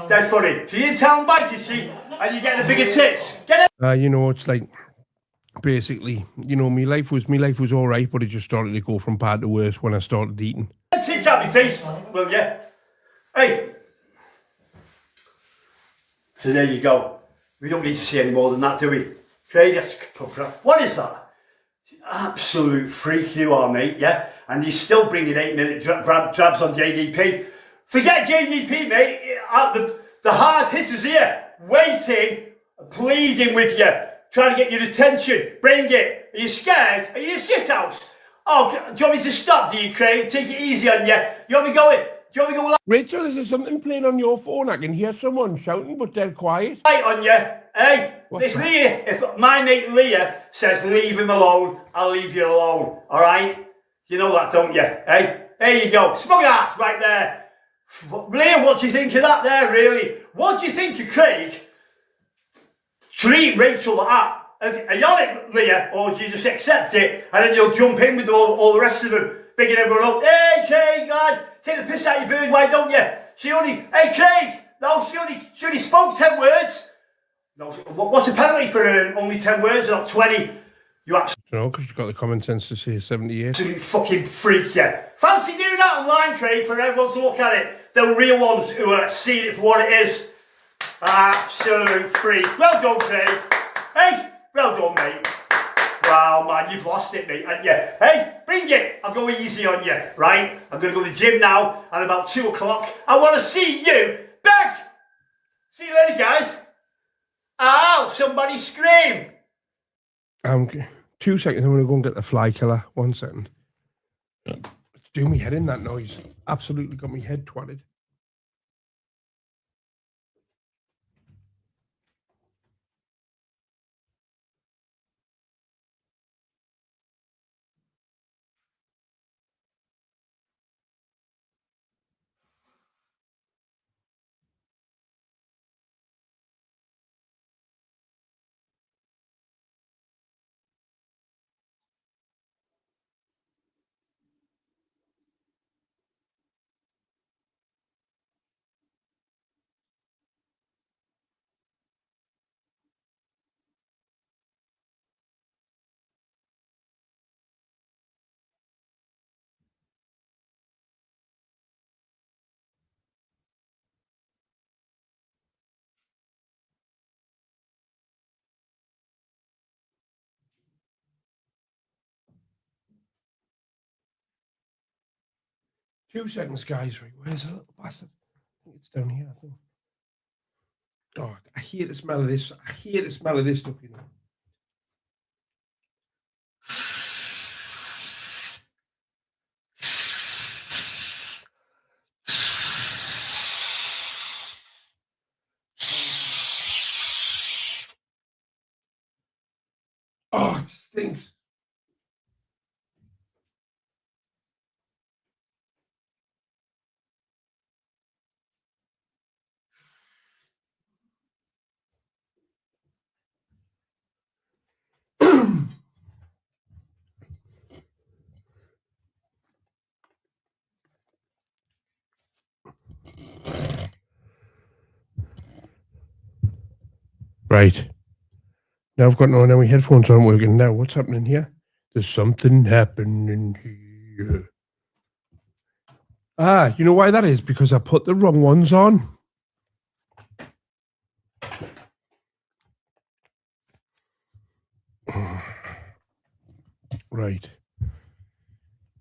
Dead funny. So you're in town bike, you see, and you're getting the bigger tits. Get it.
You know, it's like basically, you know, my life was all right, but it just started to go from bad to worse when I started eating.
Tits out my face, will you? Hey. So there you go. We don't need to see any more than that, do we? Craig, what is that? Absolute freak you are, mate, yeah? And you're still bringing 8-minute drabs on JDP. Forget JDP, mate. The hard hitters here, waiting, pleading with you, trying to get your attention. Bring it. Are you scared? Are you a shithouse? Oh, do you want me to stop, do you, Craig? Take it easy on you. You want me going? Do you want me to go
Rachel, is there something playing on your phone? I can hear someone shouting, but they're quiet.
light on you? Hey,
What's that?
Leah, if my mate Leah says leave him alone, I'll leave you alone, alright? You know that, don't you? Hey, there you go. Smug ass right there. Leah, what do you think of that there, really? What do you think of Craig treat Rachel like that? Are you on it, Leah, or do you just accept it and then you'll jump in with all the rest of them, bigging everyone up? Hey, Craig, lad, take the piss out of your bird, why don't you? Hey, Craig, no, she only spoke 10 words. No, what's the penalty for only 10 words and not 20? You absolute
No, because you've got the common sense to say 78.
fucking freak, yeah. Fancy doing that online, Craig, for everyone to look at it. The real ones who are seeing it for what it is. Absolute freak. Well done, Craig. Hey, well done, mate. Wow, man, you've lost it, mate, haven't you? Hey, bring it. I'll go easy on you, right? I'm going to go to the gym now, and about 2 o'clock, I want to see you back. See you later, guys. Ow, somebody scream.
2 seconds, I'm going to go and get the fly killer. 1 second. It's doing me head in, that noise. Absolutely got me head twatted. Two seconds, guys. Right, where's the little bastard? I think it's down here, I think. God, I hate the smell of this. I hate the smell of this stuff, you know. Oh, it stinks. Right. Now I've got no my headphones aren't working now. What's happening here? There's something happening here. Ah, you know why that is? Because I put the wrong ones on. Right.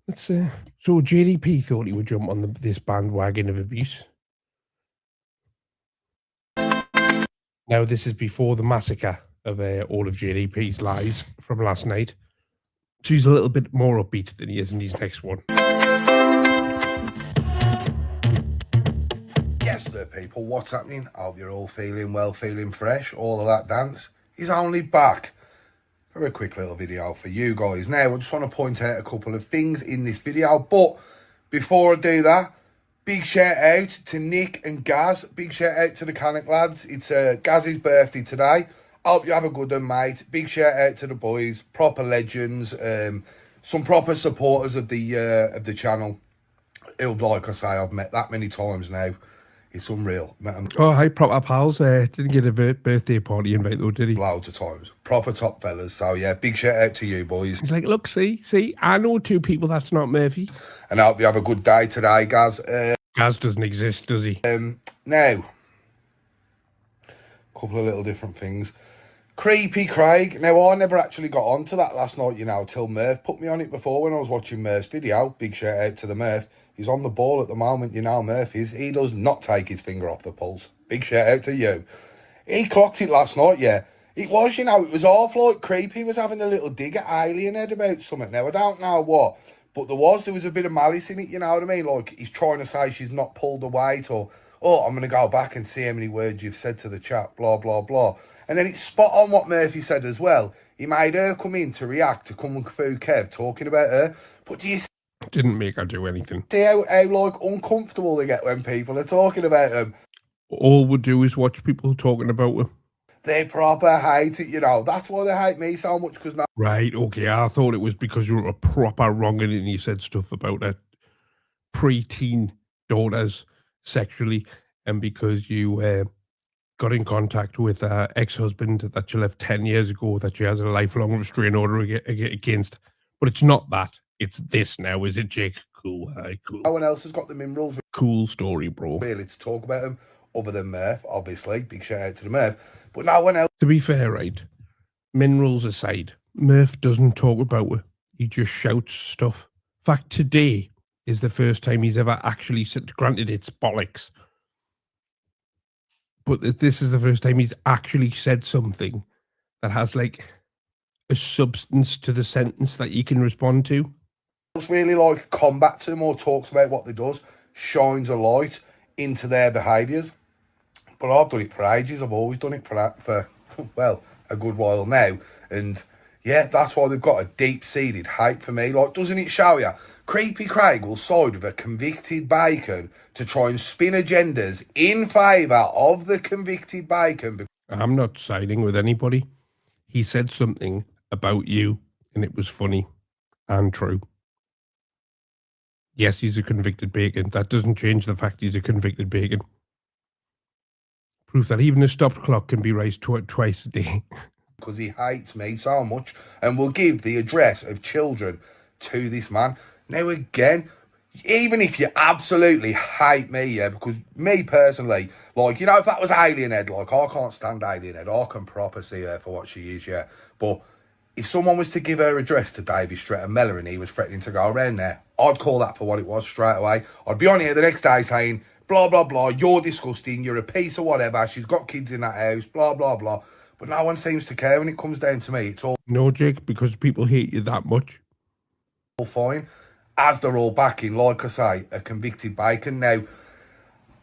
Let's see. So JDP thought he would jump on this bandwagon of abuse. Now this is before the massacre of all of JDP's lies from last night. So he's a little bit more upbeat than he is in his next one.
Yes there people, what's happening? I hope you're all feeling well, feeling fresh, all of that dance. He's only back for a quick little video for you guys. Now I just want to point out a couple of things in this video, but before I do that, big shout out to Nick and Gaz. Big shout out to the Canic lads. It's Gaz's birthday today. Hope you have a good one, mate. Big shout out to the boys, proper legends, some proper supporters of the channel. Who, like I say, I've met that many times now. It's unreal. Met him
Oh, hi, proper pals. Didn't get a birthday party invite though, did he?
loads of times. Proper top fellas. So yeah, big shout out to you boys.
He's like, look, see, I know two people that's not Murphy.
And I hope you have a good day today, guys.
Gaz doesn't exist, does he?
Now, a couple of little different things. Creepy Craig. Now, I never actually got onto that last night, you know, till Murph put me on it before when I was watching Murph's video. Big shout out to the Murph. He's on the ball at the moment, you know, Murph is. He does not take his finger off the pulse. Big shout out to you. He clocked it last night, yeah. It was, you know, it was awful, like Creepy was having a little dig at Alien Head about something. Now, I don't know what, but there was a bit of malice in it, you know what I mean? Like, he's trying to say she's not pulled the weight, or, oh, I'm going to go back and see how many words you've said to the chat, blah, blah, blah. And then it's spot on what Murphy said as well. He made her come in to react to Kung Fu Kev talking about her. But do you
Didn't make her do anything.
see how like, uncomfortable they get when people are talking about them?
All we do is watch people talking about her.
They proper hate it, you know. That's why they hate me so much, because now
Right, okay, I thought it was because you were a proper wronging and you said stuff about her pre-teen daughters sexually, and because you got in contact with her ex-husband that you left 10 years ago that she has a lifelong restraining order against. But it's not that. It's this now, is it, Jake? Cool, hi, cool.
no one else has got the minerals
Cool story, bro.
really to talk about them, other than Murph, obviously. Big shout out to the Murph. But no one else.
To be fair, right, minerals aside, Murph doesn't talk about her. He just shouts stuff. In fact, today is the first time he's ever actually said, granted it's bollocks, but this is the first time he's actually said something that has like a substance to the sentence that you can respond to.
Really like combats them or talks about what they does, shines a light into their behaviours. But I've done it for ages. I've always done it for well, a good while now. And yeah, that's why they've got a deep-seated hate for me. Like, doesn't it show you? Creepy Craig will side with a convicted bacon to try and spin agendas in favour of the convicted bacon.
I'm not siding with anybody. He said something about you and it was funny and true. Yes, he's a convicted bacon. That doesn't change the fact he's a convicted bacon. Proof that even a stopped clock can be raised twice a day.
Because he hates me so much and will give the address of children to this man. Now again, even if you absolutely hate me, yeah, because me personally, like, you know, if that was Alien Head, like, I can't stand Alien Head. I can proper see her for what she is, yeah. But if someone was to give her address to Davy Stretton Mellor and he was threatening to go around there, I'd call that for what it was straight away. I'd be on here the next day saying, blah, blah, blah, you're disgusting, you're a piece of whatever, she's got kids in that house, blah, blah, blah. But no one seems to care when it comes down to me. It's all
No, Jake, because people hate you that much.
fine, as they're all backing, like I say, a convicted bacon. Now,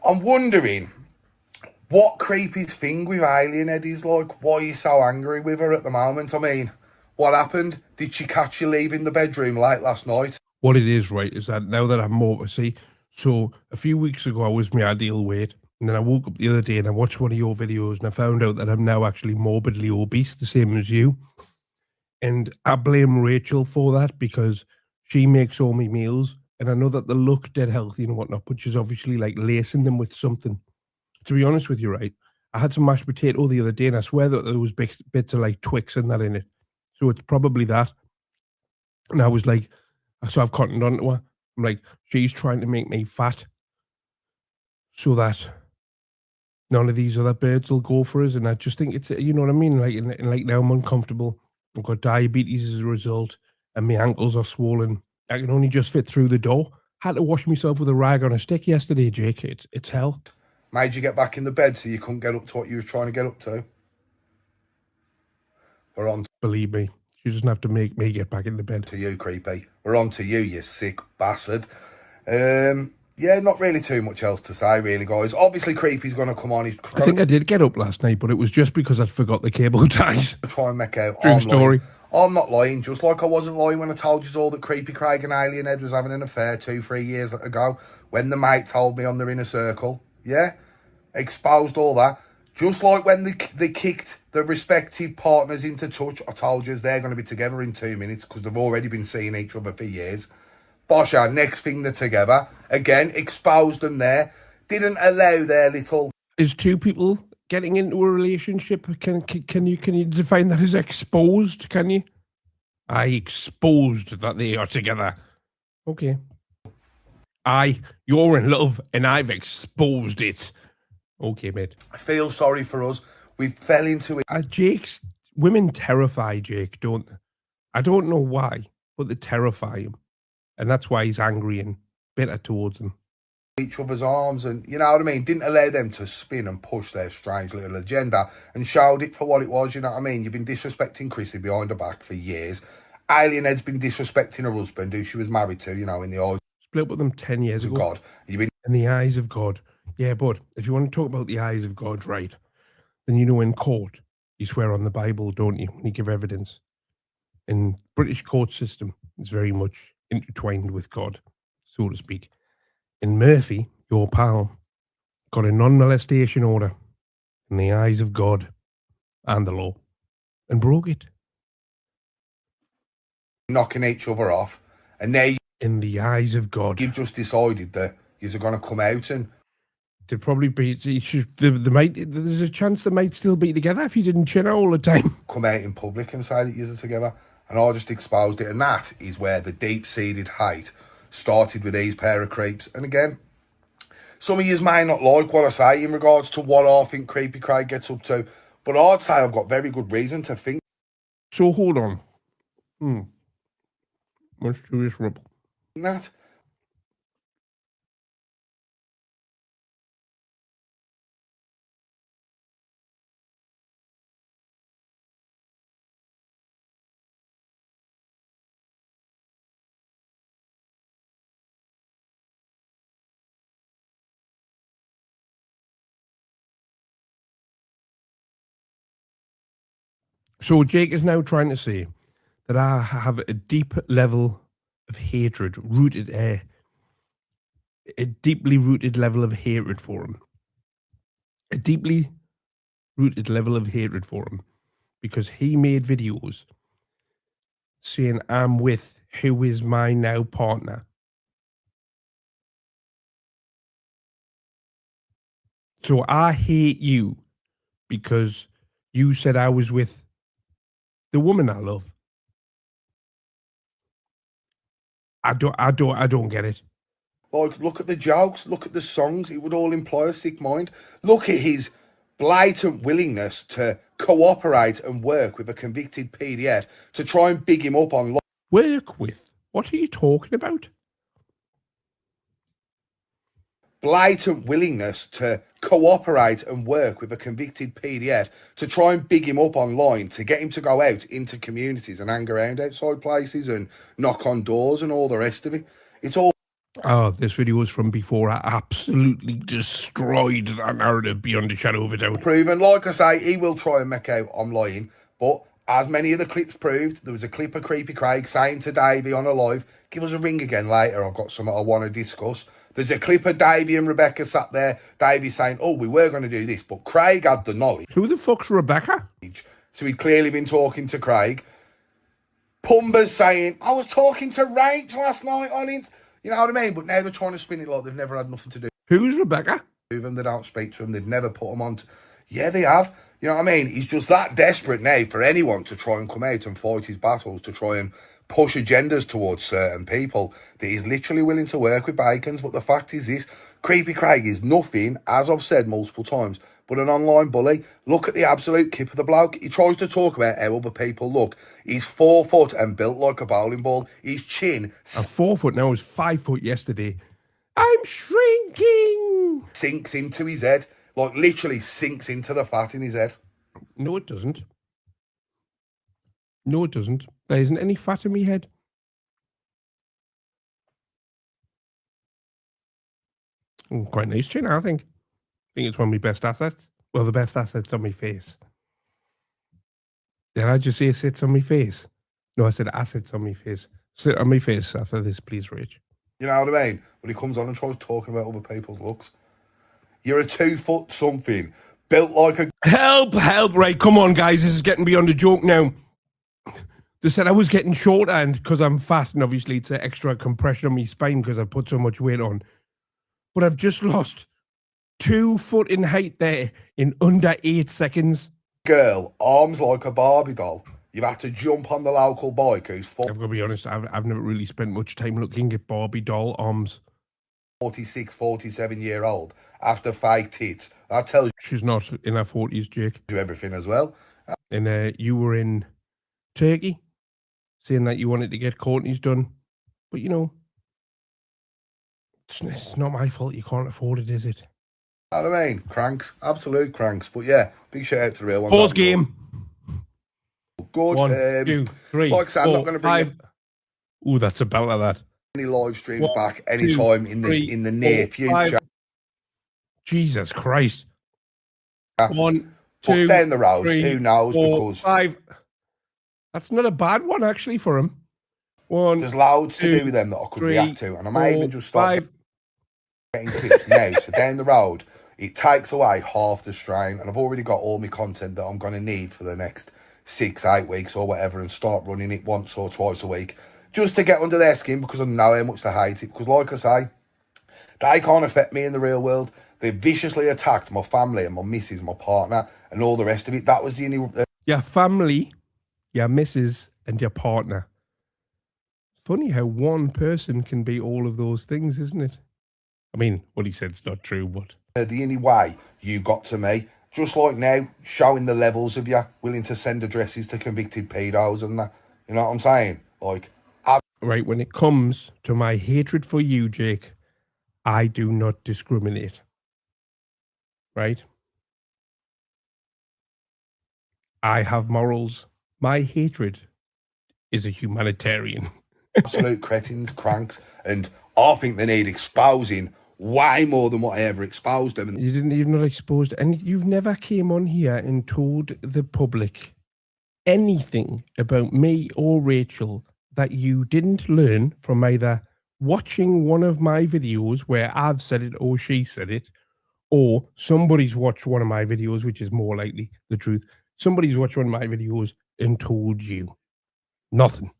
I'm wondering what Creepy's thing with Alien Head is like. Why are you so angry with her at the moment? I mean, what happened? Did she catch you leaving the bedroom late last night?
What it is, right, is that now that I'm more, see, so a few weeks ago I was my ideal weight, and then I woke up the other day and I watched one of your videos and I found out that I'm now actually morbidly obese, the same as you. And I blame Rachel for that because she makes all my meals, and I know that they look dead healthy and whatnot, but she's obviously like lacing them with something. To be honest with you, right, I had some mashed potato the other day and I swear that there was bits of like Twix and that in it. So it's probably that. And I was like, so I've cottoned on to her. I'm like, she's trying to make me fat so that none of these other birds will go for us. And I just think it's, you know what I mean? Like, and like now I'm uncomfortable. I've got diabetes as a result, and my ankles are swollen. I can only just fit through the door. Had to wash myself with a rag on a stick yesterday, Jake. It's hell.
Made you get back in the bed so you couldn't get up to what you was trying to get up to? We're on
Believe me, she doesn't have to make me get back in the bed.
to you, Creepy. We're on to you, you sick bastard. Yeah, not really too much else to say, really, guys. Obviously, Creepy's going to come on. He's
I think I did get up last night, but it was just because I'd forgot the cable ties.
try and make out.
True
I'm
story.
lying. I'm not lying, just like I wasn't lying when I told you all that Creepy Craig and Alien Head was having an affair 2-3 years ago, when the mate told me on their inner circle. Yeah? Exposed all that. Just like when they kicked the respective partners into touch, I told you they're going to be together in 2 minutes because they've already been seeing each other for years. Bosha, next thing they're together. Again, exposed them there. didn't allow their little
Is two people getting into a relationship? Can you define that as exposed? Can you? I exposed that they are together. Okay. You're in love and I've exposed it. Okay, mate.
I feel sorry for us. We fell into it.
Women terrify Jake, don't they? I don't know why, but they terrify him. And that's why he's angry and bitter towards them.
Each other's arms, and you know what I mean, didn't allow them to spin and push their strange little agenda and showed it for what it was. You know what I mean? You've been disrespecting Chrissy behind her back for years. Alienhead's been disrespecting her husband, who she was married to, you know, in the eyes
Split up with them 10 years
of
ago.
God. You've been
In the eyes of God. Yeah, but if you want to talk about the eyes of God, right, then you know in court, you swear on the Bible, don't you, when you give evidence. In British court system, it's very much intertwined with God, so to speak. In Murphy, your pal, got a non-molestation order in the eyes of God and the law and broke it.
knocking each other off, and now
In the eyes of God.
you've just decided that you're going to come out and
They'd probably be, there's a chance they might still be together if you didn't chin her all the time.
come out in public and say that you're together. And I just exposed it, and that is where the deep-seated hate started with these pair of creeps. And again, some of you may not like what I say in regards to what I think Creepy Craig gets up to, but I'd say I've got very good reason to think
So hold on. Let's do this rubble.
that.
So Jake is now trying to say that I have a deep level of hatred, a deeply rooted level of hatred for him. A deeply rooted level of hatred for him because he made videos saying I'm with who is my now partner. So I hate you because you said I was with the woman I love. I don't get it.
Like, look at the jokes, look at the songs. It would all imply a sick mind. Look at his blatant willingness to cooperate and work with a convicted PDF to try and big him up online.
Work with? What are you talking about?
Blatant willingness to cooperate and work with a convicted PDF to try and big him up online to get him to go out into communities and hang around outside places and knock on doors and all the rest of it. It's all
Oh, this video is from before I absolutely destroyed that narrative beyond a shadow of a doubt.
proven. Like I say, he will try and make out I'm lying, but as many of the clips proved, there was a clip of Creepy Craig saying to Davey on a live, give us a ring again later, I've got something I want to discuss. There's a clip of Davey and Rebecca sat there, Davey saying, oh, we were going to do this, but Craig had the knowledge.
Who the fuck's Rebecca?
So he'd clearly been talking to Craig. Pumba's saying, I was talking to Rach last night on it. You know what I mean? But now they're trying to spin it like they've never had nothing to do
Who's Rebecca?
with him. They don't speak to him. They've never put him on. Yeah, they have. You know what I mean? He's just that desperate now for anyone to try and come out and fight his battles, to try and push agendas towards certain people, that he's literally willing to work with Bacons. But the fact is this, Creepy Craig is nothing, as I've said multiple times, but an online bully. Look at the absolute kip of the bloke. He tries to talk about how other people look. He's 4 foot and built like a bowling ball. His chin
I'm 4 foot now. I was 5 foot yesterday. I'm shrinking.
sinks into his head. Like, literally sinks into the fat in his head.
No, it doesn't. No, it doesn't. There isn't any fat in my head. Quite nice chin, I think. I think it's one of my best assets. Well, the best assets on my face. Did I just say sits on my face? No, I said assets on my face. Sit on my face after this, please, Rich.
You know what I mean? But he comes on and tries talking about other people's looks. You're a 2 foot something, built like a...
Help, help. Right, come on, guys. This is getting beyond a joke now. They said I was getting shorter and because I'm fat, and obviously it's an extra compression on my spine because I put so much weight on. But I've just lost 2 foot in height there in under 8 seconds.
Girl, arms like a Barbie doll. You've had to jump on the local bike who's
I've got to be honest, I've never really spent much time looking at Barbie doll arms.
46, 47-year-old after fake tits. That tells
She's not in her 40s, Jake.
you everything as well.
And you were in Turkey saying that you wanted to get Courtney's done. But, you know, it's not my fault you can't afford it, is it?
You know what I mean? Cranks. Absolute cranks. But yeah, big shout out to the real one.
Pause game.
Good.
1, 2, 3,
like I said, I'm
4,
not going to bring
5. Ooh, that's a belt of that.
any live streams
1,
back anytime in the near
4,
future.
5. Jesus Christ.
Yeah.
1,
But
2,
down the road,
3,
who knows?
4,
Because
5. That's not a bad one, actually, for him. 1,
there's loads to
2,
do with them that I could
3,
react to, and I may
4,
even just stop
5.
getting tips now. So down the road, it takes away half the strain, and I've already got all my content that I'm going to need for the next 6, 8 weeks or whatever, and start running it once or twice a week just to get under their skin, because I know how much they hate it. Because like I say, they can't affect me in the real world. They viciously attacked my family and my missus, my partner, and all the rest of it. That was the only
Your family, your missus, and your partner. Funny how one person can be all of those things, isn't it? I mean, what he said's not true, but
the only way you got to me. Just like now, showing the levels of you, willing to send addresses to convicted pedos and that. You know what I'm saying? Like,
right, when it comes to my hatred for you, Jake, I do not discriminate. Right? I have morals. My hatred is a humanitarian.
absolute cretins, cranks, and I think they need exposing way more than what I ever exposed them. And
You've not exposed any. You've never came on here and told the public anything about me or Rachel that you didn't learn from either watching one of my videos where I've said it or she said it, or somebody's watched one of my videos, which is more likely the truth. Somebody's watched one of my videos and told you. Nothing.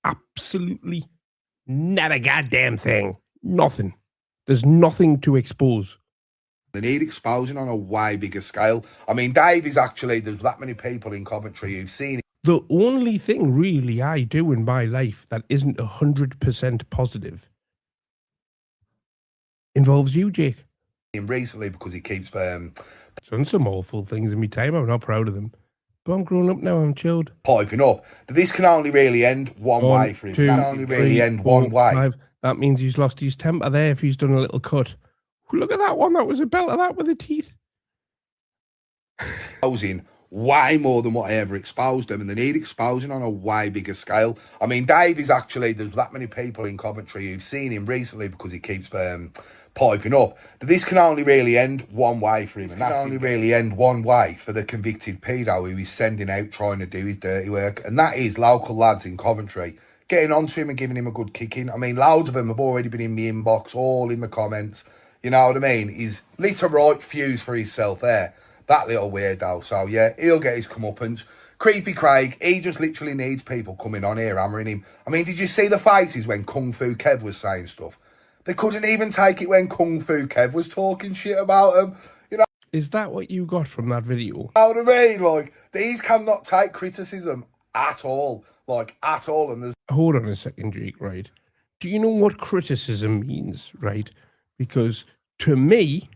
Absolutely not a goddamn thing. Nothing. There's nothing to expose.
they need exposing on a way bigger scale. I mean, Dave is actually, there's that many people in Coventry who've seen it.
The only thing really I do in my life that isn't 100% positive involves you, Jake.
Recently because he keeps
Done some awful things in my time. I'm not proud of them. But I'm grown up now. I'm chilled.
piping up. This can only really end one way for him.
Two,
It can only really
three,
end
four,
one way.
5. That means he's lost his temper there if he's done a little cut. Look at that one. That was a belt of that with the teeth.
Exposing way more than what I ever exposed them, and they need exposing on a way bigger scale. I mean, Dave is actually, there's that many people in Coventry who've seen him recently because he keeps piping up. This can only really end one way for him, and that can only really end one way for the convicted pedo who he's sending out trying to do his dirty work, and that is local lads in Coventry getting onto him and giving him a good kicking. I mean, loads of them have already been in my inbox, all in the comments. You know what I mean? He's lit a right fuse for himself there. That little weirdo. So, yeah, he'll get his comeuppance. Creepy Craig, he just literally needs people coming on here hammering him. I mean, did you see the faces when Kung Fu Kev was saying stuff? They couldn't even take it when Kung Fu Kev was talking shit about him. You know?
Is that what you got from that video?
You know what I mean? Like, these cannot take criticism at all. Like, at all. And there's...
Hold on a second, Jake, right? Do you know what criticism means, right? Because to me,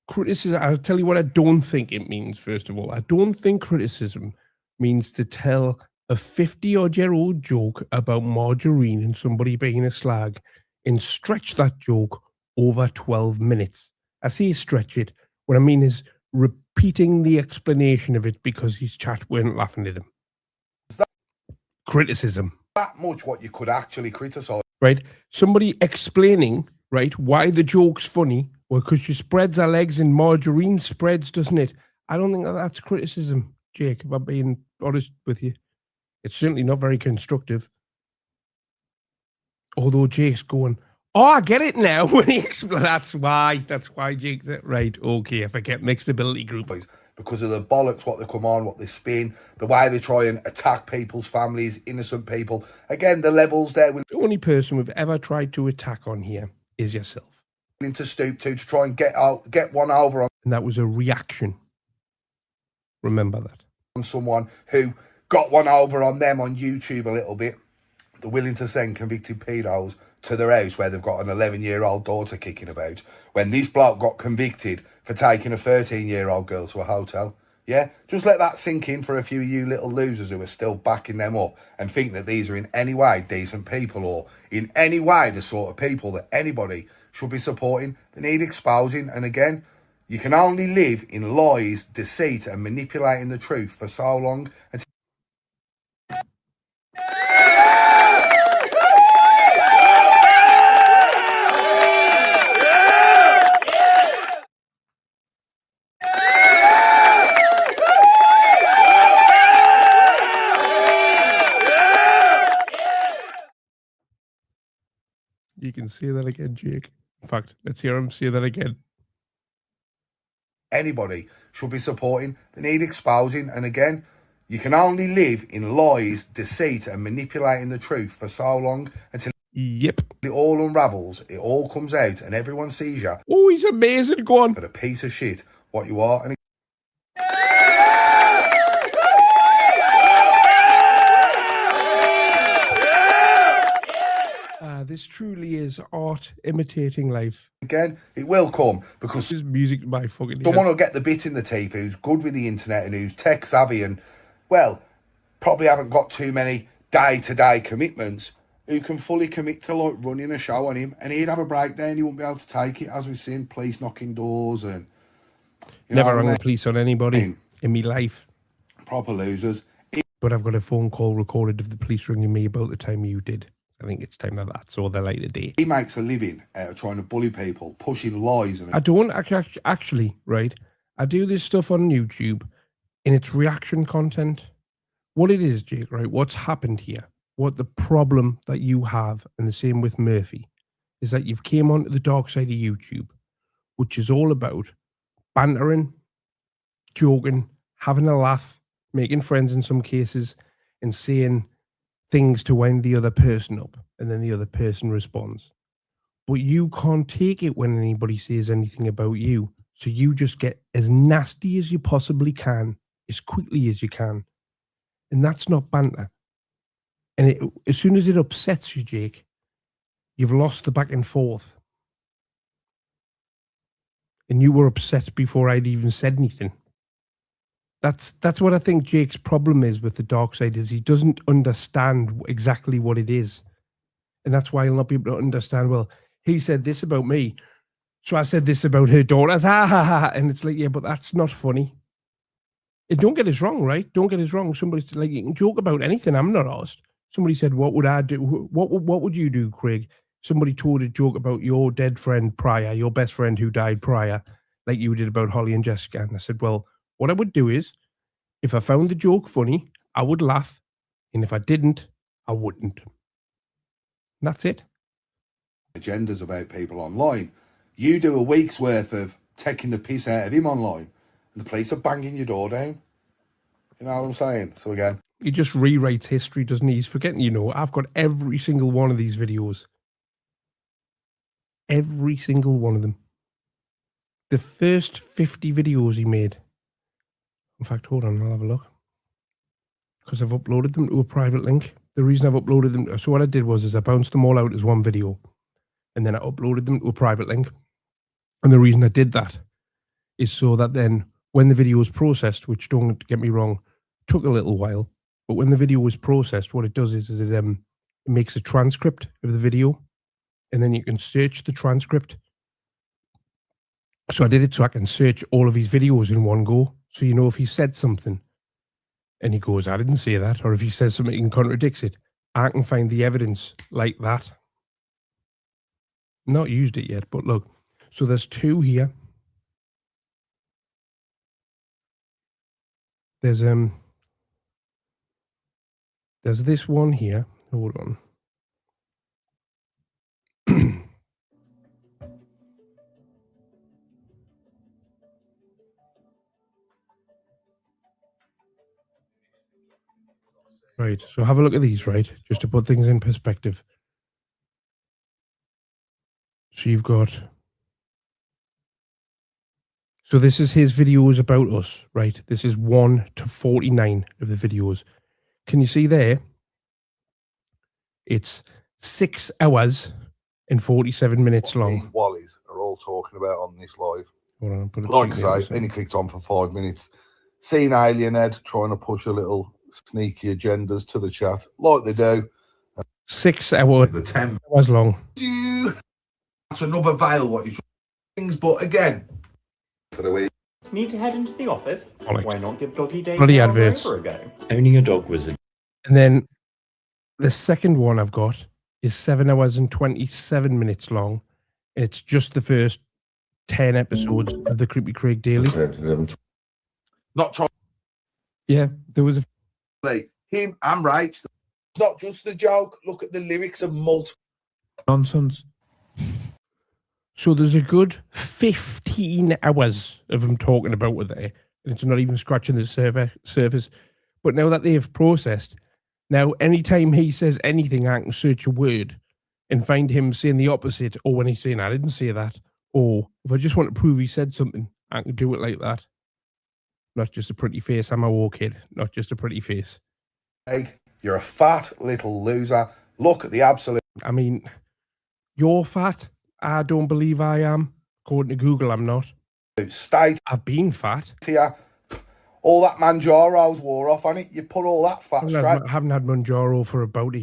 criticism, I'll tell you what I don't think it means, first of all. I don't think criticism means to tell a 50-odd-year-old joke about margarine and somebody being a slag and stretch that joke over 12 minutes. I say stretch it. What I mean is repeating the explanation of it because his chat weren't laughing at him. Criticism.
that much what you could actually criticise.
Right? Somebody explaining, right, why the joke's funny, well, because she spreads her legs and margarine spreads, doesn't it? I don't think that's criticism, Jake, if I'm being honest with you. It's certainly not very constructive. Although Jake's going, oh, I get it now. When he explains, that's why Jake's it. Right, okay, I forget mixed ability group.
Because of the bollocks, what they come on, what they spin, the way they try and attack people's families, innocent people. Again, the levels there.
The only person we've ever tried to attack on here is yourself.
to stoop to try and get one over on
And that was a reaction. Remember that.
someone who got one over on them on YouTube a little bit. They're willing to send convicted pedos to their house where they've got an 11-year-old daughter kicking about. When this bloke got convicted for taking a 13-year-old girl to a hotel. Yeah, just let that sink in for a few of you little losers who are still backing them up and think that these are in any way decent people or in any way the sort of people that anybody should be supporting. They need exposing. And again, you can only live in lies, deceit and manipulating the truth for so long until
You can say that again, Jake. In fact, let's hear him say that again.
anybody should be supporting. They need exposing. And again, you can only live in lies, deceit and manipulating the truth for so long until
Yep.
it all unravels, it all comes out and everyone sees you
Oh, he's amazing. Go on.
for a piece of shit what you are. And
This truly is art imitating life.
again, it will come because
This is music to my fucking
someone
ears.
will get the bit in the teeth who's good with the internet and who's tech savvy and, well, probably haven't got too many day-to-day commitments, who can fully commit to like running a show on him, and he'd have a breakdown. He won't be able to take it, as we've seen police knocking doors and you
Never
know
rang
what I
the police on anybody
mean?
in my life.
Proper losers.
But I've got a phone call recorded of the police ringing me about the time you did. I think it's time that that's all the later day.
He makes a living out of trying to bully people, pushing lies and
I don't actually, right? I do this stuff on YouTube and it's reaction content. What it is, Jake, right? What's happened here? What the problem that you have, and the same with Murphy, is that you've came onto the dark side of YouTube, which is all about bantering, joking, having a laugh, making friends in some cases, and saying things to wind the other person up, and then the other person responds. But you can't take it when anybody says anything about you, so you just get as nasty as you possibly can, as quickly as you can, and that's not banter. And as soon as it upsets you, Jake, you've lost the back and forth. And you were upset before I'd even said anything. That's what I think Jake's problem is with the dark side, is he doesn't understand exactly what it is. And that's why he'll not be able to understand, well, he said this about me, so I said this about her daughters, ha ha ha. And it's like, yeah, but that's not funny. And don't get us wrong, right? Don't get us wrong. Somebody's like, you can joke about anything. I'm not asked. Somebody said, what would I do? What would you do, Craig? Somebody told a joke about your dead friend prior, your best friend who died prior, like you did about Holly and Jessica. And I said, well, what I would do is, if I found the joke funny, I would laugh. And if I didn't, I wouldn't. And that's it.
agendas about people online. You do a week's worth of taking the piss out of him online, and the police are banging your door down. You know what I'm saying? So again,
He just rewrites history, doesn't he? He's forgetting, I've got every single one of these videos. Every single one of them. The first 50 videos he made. In fact, hold on, I'll have a look. Because I've uploaded them to a private link. The reason I've uploaded them, so what I did was I bounced them all out as one video. And then I uploaded them to a private link. And the reason I did that is so that then when the video was processed, which don't get me wrong, took a little while, but when the video was processed, what it does is it makes a transcript of the video, and then you can search the transcript. So I did it so I can search all of his videos in one go. So if he said something and he goes, I didn't say that, or if he says something and contradicts it, I can find the evidence like that. Not used it yet, but look. So there's two here. There's this one here. Hold on. Right, so have a look at these, right? Just to put things in perspective. So you've got So this is his videos about us, right? This is 1 to 49 of the videos. Can you see there? It's 6 hours and 47 minutes long.
Wallies are all talking about on this live.
Hold on, put it
Like
straight
I
there
say,
for a
only
second.
clicked on for 5 minutes. Seen Alien Ed trying to push a little sneaky agendas to the chat, like they do.
6 hours,
The 10
hours long.
That's another veil what he's things, but again, for the week.
Need to head into the office?
Bollocks.
Why not give Doggy Day
Bloody
a
adverts.
go?
Owning a dog was a
And then the second one I've got is 7 hours and 27 minutes long. And it's just the first 10 episodes of the Creepy Craig Daily.
Not trying
Yeah, there was a...
to play him and Rach. It's not just the joke. Look at the lyrics of multiple
Nonsense. So there's a good 15 hours of him talking about it there. And it's not even scratching the surface. But now that they've processed, now anytime he says anything, I can search a word and find him saying the opposite, or when he's saying, I didn't say that. Or if I just want to prove he said something, I can do it like that. Not just a pretty face. I'm a war kid. Not just a pretty face.
You're a fat little loser. Look at the absolute
I mean, you're fat. I don't believe I am. According to Google, I'm not.
state
I've been fat.
here. All that Manjaro's wore off on it. You put all that fat straight
I haven't had Manjaro for about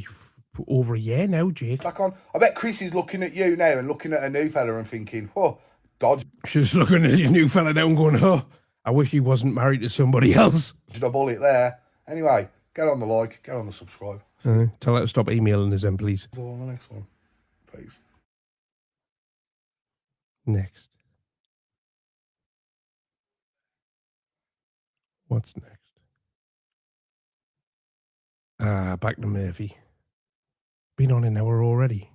over a year now, Jake.
back on. I bet Chris is looking at you now and looking at a new fella and thinking, oh, dodged
She's looking at your new fella now and going, oh, I wish he wasn't married to somebody else.
a bullet there. Anyway, get on the like, get on the subscribe.
Tell her to stop emailing us then, please.
See you on the next one. Peace.
Next. What's next? Back to Murphy. Been on an hour already.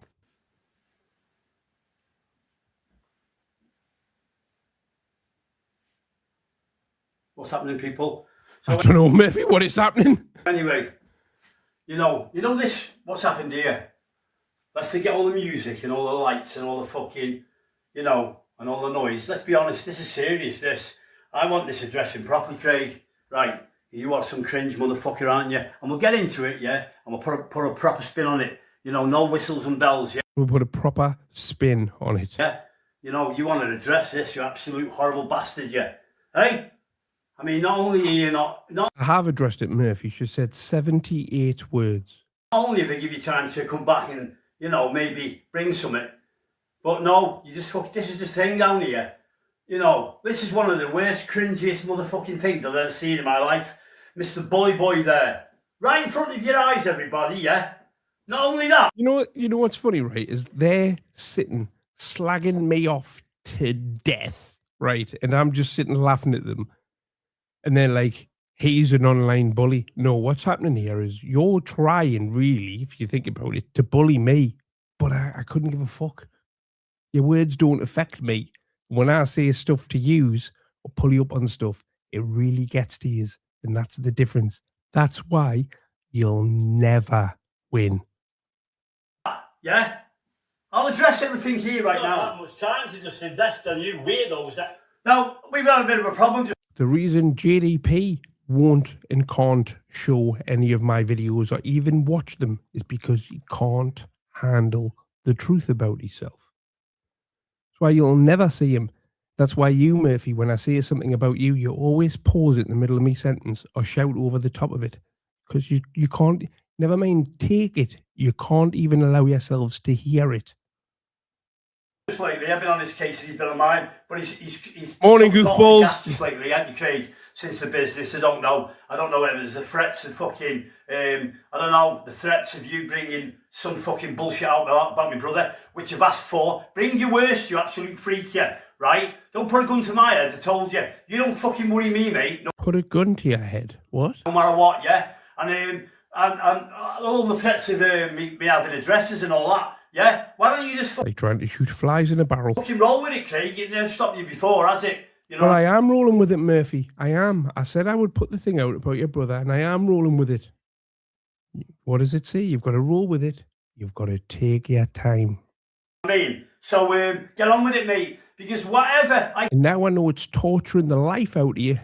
What's happening, people?
I don't know, Murphy, what is happening?
Anyway, you know this, what's happened here? Let's forget all the music and all the lights and all the fucking, and all the noise. Let's be honest, this is serious, this. I want this addressing properly, Craig. Right, you are some cringe motherfucker, aren't you? And we'll get into it, yeah? And we'll put a proper spin on it. No whistles and bells, yeah?
We'll put a proper spin on it.
Yeah? You want to address this, you absolute horrible bastard, yeah? Hey? I mean, not only are you not
I have addressed it, Murphy. She said 78 words.
only if they give you time to come back and, maybe bring something. But no, you just this is the thing down here. This is one of the worst, cringiest motherfucking things I've ever seen in my life. Mr. Bully Boy there. Right in front of your eyes, everybody, yeah? Not only that.
You know what's funny, right? Is they're sitting slagging me off to death, right? And I'm just sitting laughing at them. And they're like, he's an online bully. No, what's happening here is you're trying, really, if you think about it, to bully me. But I couldn't give a fuck. Your words don't affect me. When I say stuff to use or pull you up on stuff, it really gets to you. And that's the difference. That's why you'll never win.
Yeah? I'll address everything here right now. Not that much time to just invest on you weirdos. Now, we've had a bit of a problem.
The reason JDP won't and can't show any of my videos or even watch them is because he can't handle the truth about himself. That's why you'll never see him. That's why you, Murphy, when I say something about you, you always pause it in the middle of my sentence or shout over the top of it. Because you can't, never mind take it, you can't even allow yourselves to hear it.
Just lately, I've been on this case and he's been on mine, but he's
Morning, goofballs.
Just lately, hasn't he, Craig? Since the business, I don't know whether there's the threats of fucking, I don't know, the threats of you bringing some fucking bullshit out about my brother, which you've asked for. Bring your worst, you absolute freak, yeah, right? Don't put a gun to my head, I told you. You don't fucking worry me, mate. No,
Put a gun to your head. What?
no matter what, yeah? And all the threats of me having addresses and all that, yeah? Why don't you just
Like trying to shoot flies in a barrel.
fucking roll with it, Craig? It never stopped you before, has it?
Well, I am rolling with it, Murphy. I am. I said I would put the thing out about your brother, and I am rolling with it. What does it say? You've got to roll with it. You've got to take your time.
I mean, so get on with it, mate. Because whatever I
And now I know it's torturing the life out of you.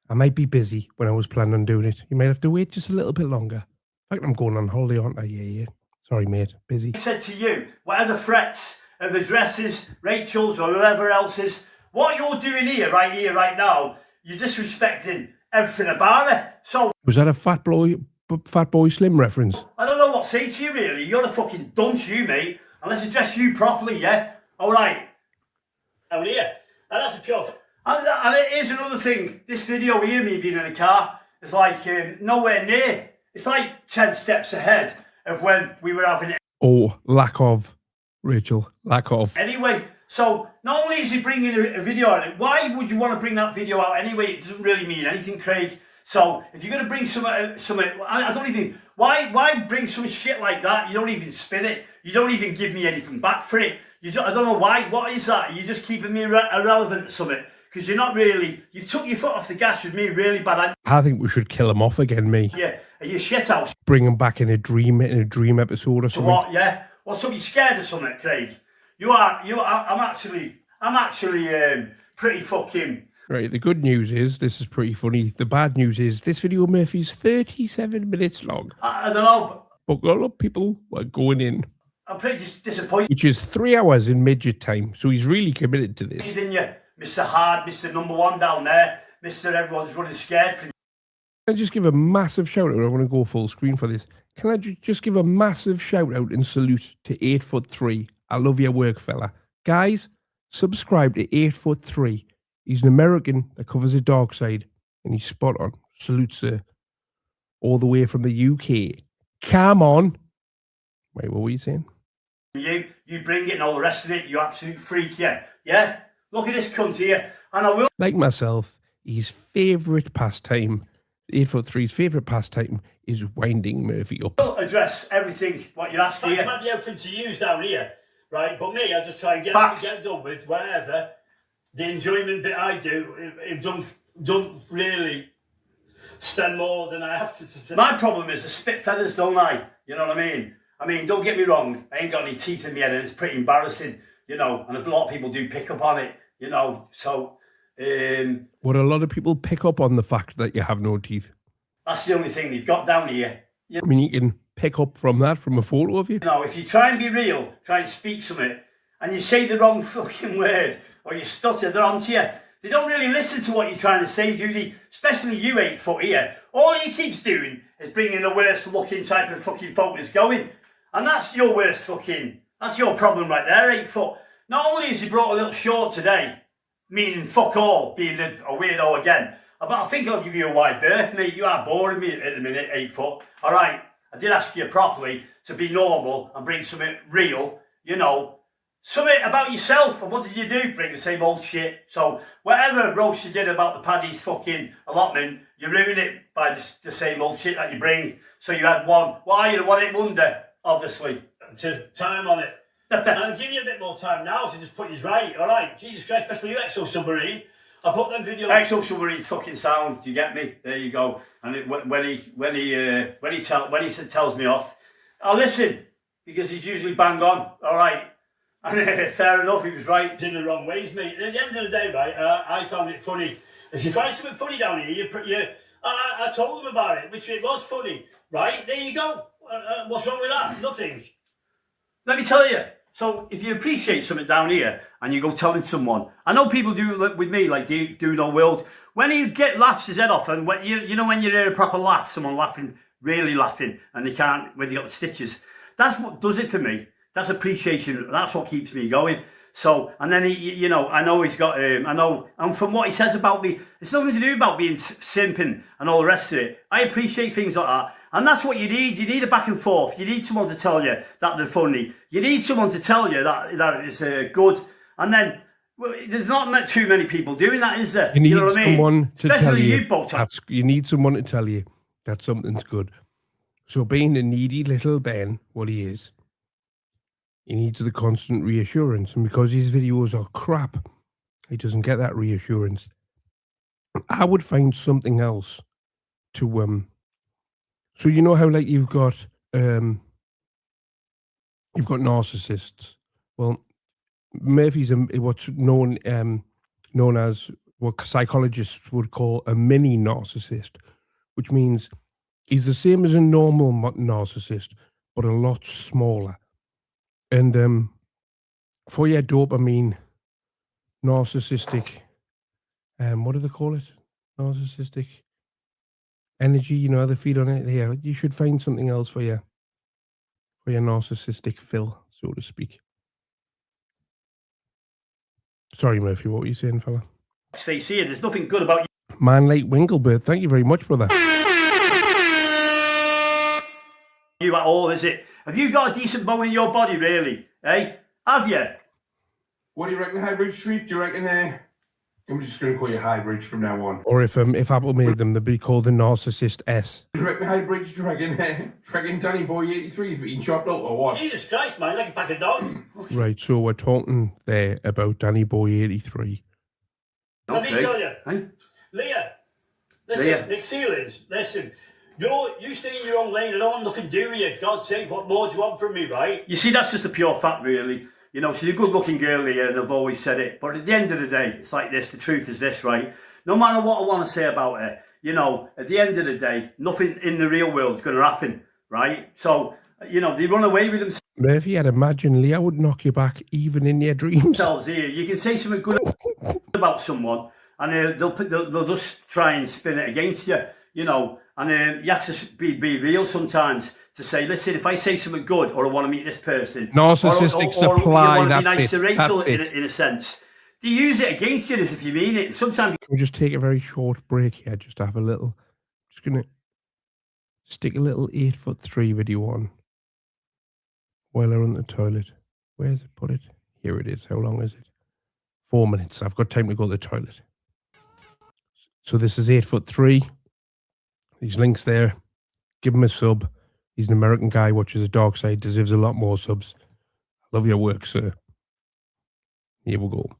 I might be busy when I was planning on doing it. You might have to wait just a little bit longer. In fact, I'm going on holiday, aren't I? Yeah. Sorry, mate. Busy.
said to you, whatever threats of addresses, Rachel's or whoever else's, what you're doing here, right now, you're disrespecting everything about it. So
Was that a Fat Boy Slim reference?
I don't know what to say to you really. You're a fucking dunce, you mate. And let's address you properly, yeah? Alright. Out here. And that's a pure... And it is another thing. This video here, me being in a car, is like nowhere near. It's like 10 steps ahead of when we were having it.
Oh, lack of, Rachel. Lack of.
Anyway, so not only is he bringing a video out, why would you want to bring that video out anyway? It doesn't really mean anything, Craig. So if you're going to bring some I don't even, why bring some shit like that? You don't even spin it. You don't even give me anything back for it. I don't know why. What is that? You're just keeping me irrelevant to something. Because you're not really, you took your foot off the gas with me really bad.
I think we should kill him off again, me.
Yeah, are you shit house?
Bring him back in a dream episode or something.
What, yeah? What's up, you scared of something, Craig? I'm actually pretty fucking...
Right, the good news is, this is pretty funny. The bad news is, this video, Murphy's 37 minutes long.
I don't know,
but a lot of people were going in.
I'm pretty disappointed.
Which is 3 hours in midget time, so he's really committed to this.
Didn't you? Mr. Hard, Mr. Number One down there, Mr. Everyone's running scared from.
Can I just give a massive shout out? I want to go full screen for this. Can I just give a massive shout out and salute to 8'3"? I love your work, fella. Guys, subscribe to 8'3". He's an American that covers the dark side, and he's spot on. Salute, sir. All the way from the UK. Come on. Wait, what were you saying?
You bring it and all the rest of it, you absolute freak, yeah? Yeah? Look at this cunt here, and I will...
Like myself, his favourite pastime, 8'3"'s favourite pastime, is winding Murphy up.
I'll address everything, what you're asking here. It might be everything to use down here, right? But me, I just try and get done with, whatever. The enjoyment bit I do, it don't really spend more than I have to. My problem is I spit feathers, don't I? You know what I mean? I mean, don't get me wrong, I ain't got any teeth in me head and it's pretty embarrassing, you know, and a lot of people do pick up on it, you know, so...
Would a lot of people pick up on the fact that you have no teeth?
That's the only thing they've got down here.
I mean, you can pick up from that, from a photo of you.
You know, if you try and be real, try and speak something, and you say the wrong fucking word, or you stutter, they're onto you. They don't really listen to what you're trying to say, do they? Especially you 8 foot here. All he keeps doing is bringing the worst looking type of fucking focus going. And that's your worst fucking, that's your problem right there, 8 foot. Not only has he brought a little short today, meaning fuck all, being a weirdo again, but I think I'll give you a wide berth, mate. You are boring me at the minute, 8 foot. All right, I did ask you properly to be normal and bring something real, you know, something about yourself. And what did you do? Bring the same old shit. So whatever roast you did about the Paddy's fucking allotment, you ruined it by the same old shit that you bring. So you had one. Why you the one-hit wonder, obviously. To time on it. I'll give you a bit more time now to just put you right. All right, Jesus Christ, especially you, Exo Submarine. I put them videos. Exo Submarine's fucking sound. Do you get me? There you go. And when he tells me off, I'll listen because he's usually bang on. All right. And fair enough, he was right in the wrong ways, mate. At the end of the day, right, I found it funny. If you find something funny down here, I told them about it, which it was funny, right? There you go. What's wrong with that? Nothing. Let me tell you. So if you appreciate something down here and you go telling someone, I know people do it with me, like do no world. When he laughs his head off, and when you know when you hear a proper laugh, someone laughing, really laughing, and they can't, when they got the stitches, that's what does it for me. That's appreciation. That's what keeps me going. So, and then you know, I know he's got, I know, and from what he says about me, it's nothing to do about being simping and all the rest of it. I appreciate things like that. And that's what you need. You need a back and forth. You need someone to tell you that they're funny. You need someone to tell you that it's good. And then, well, there's not too many people doing that, is there?
You need
know what
someone
I mean?
to tell you. You need someone to tell you that something's good. So being a needy little Ben, what he is, he needs the constant reassurance. And because his videos are crap, he doesn't get that reassurance. I would find something else to so you know how like you've got narcissists. Well, Murphy's what's known as what psychologists would call a mini narcissist, which means he's the same as a normal narcissist, but a lot smaller. And for your dopamine, narcissistic, what do they call it? Narcissistic energy. You know how they feed on it. Here, you should find something else for your narcissistic fill, so to speak. Sorry, Murphy, what were you saying, fella?
Face here, there's nothing good about
Man like Winklebird, thank you very much, brother.
you at all, is it? Have you got a decent bone in your body, really? Eh? Have you?
What do you reckon, Highbridge Street? Do you reckon I'm just going to call you Highbridge from now on.
Or if Apple made them, they'd be called the Narcissist S.
Do you reckon Highbridge? Do you reckon Danny Boy 83's being chopped up or what?
Jesus Christ, man, like a pack of dogs.
Right, so we're talking there about Danny Boy 83.
Let me tell you,
Eh?
Leah, listen,
Leah.
mixed feelings, listen. You stay in your own lane, I don't want nothing to do with you. God's sake, what more do you want from me, right? You see, that's just a pure fact, really. You know, she's a good-looking girl, Leah, and I've always said it. But at the end of the day, it's like this, the truth is this, right? No matter what I want to say about her, you know, at the end of the day, nothing in the real world is going to happen, right? So, you know, they run away with themselves.
Murphy, I'd imagine Leah would knock you back even in your dreams.
Here. You can say something good about someone, and they'll just try and spin it against you, you know. And you have to be real sometimes to say, listen, if I say something good, or I want to meet this person,
Narcissistic supply,
or
that's
be nice
it.
to Rachel
That's it.
in a sense, they use it against you as if you mean it. Sometimes
Can we just take a very short break here, just to have a little, just going to stick a little 8'3" video on while they're on the toilet. Where's it put it? Here it is. How long is it? 4 minutes. I've got time to go to the toilet. So this is 8'3". These links there. Give him a sub. He's an American guy, watches a dark side, deserves a lot more subs. Love your work, sir. Here we go.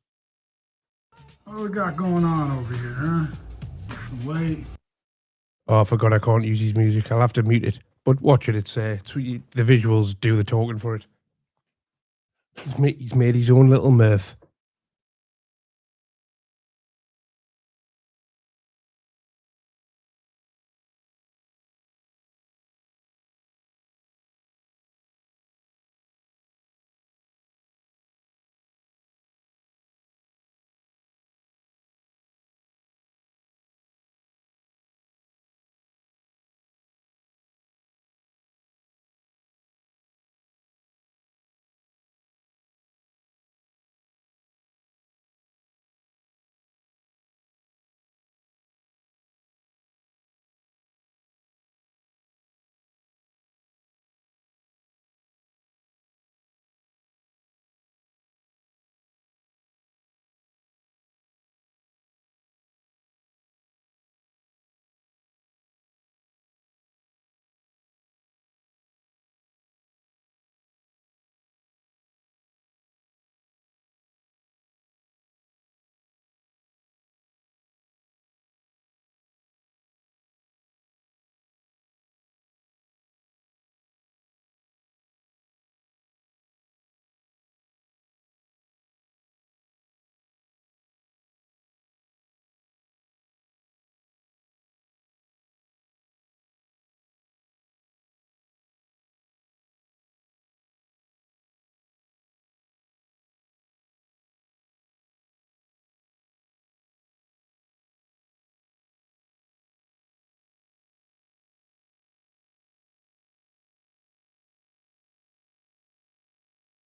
What we got going on over here, huh? Some weight.
Oh, I forgot I can't use his music. I'll have to mute it. But watch it. It's the visuals do the talking for it. He's made his own little Murph.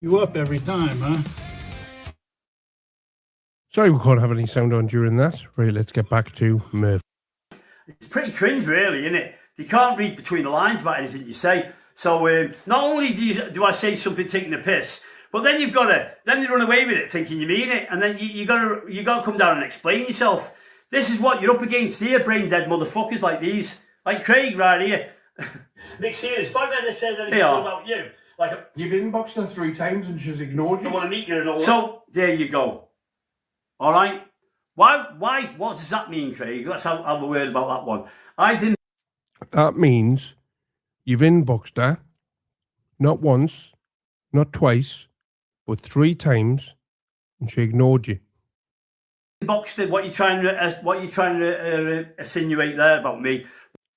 You up every time, huh?
Sorry we can't have any sound on during that. Right, let's get back to Murph.
it's pretty cringe, really, isn't it? They can't read between the lines about anything you say. So not only do I say something taking the piss, but then then they run away with it thinking you mean it, and then you gotta come down and explain yourself. This is what you're up against here, brain dead motherfuckers like these, like Craig right here. Nick Sears, if I've ever said anything about you, like
You've inboxed her 3 times and she's ignored you.
I want to meet you and all. So there you go. All right. Why? What does that mean, Craig? Let's have a word about that one. I didn't.
That means you've inboxed her, not once, not twice, but 3 times, And she ignored you.
Boxed it. What are you trying to insinuate there about me?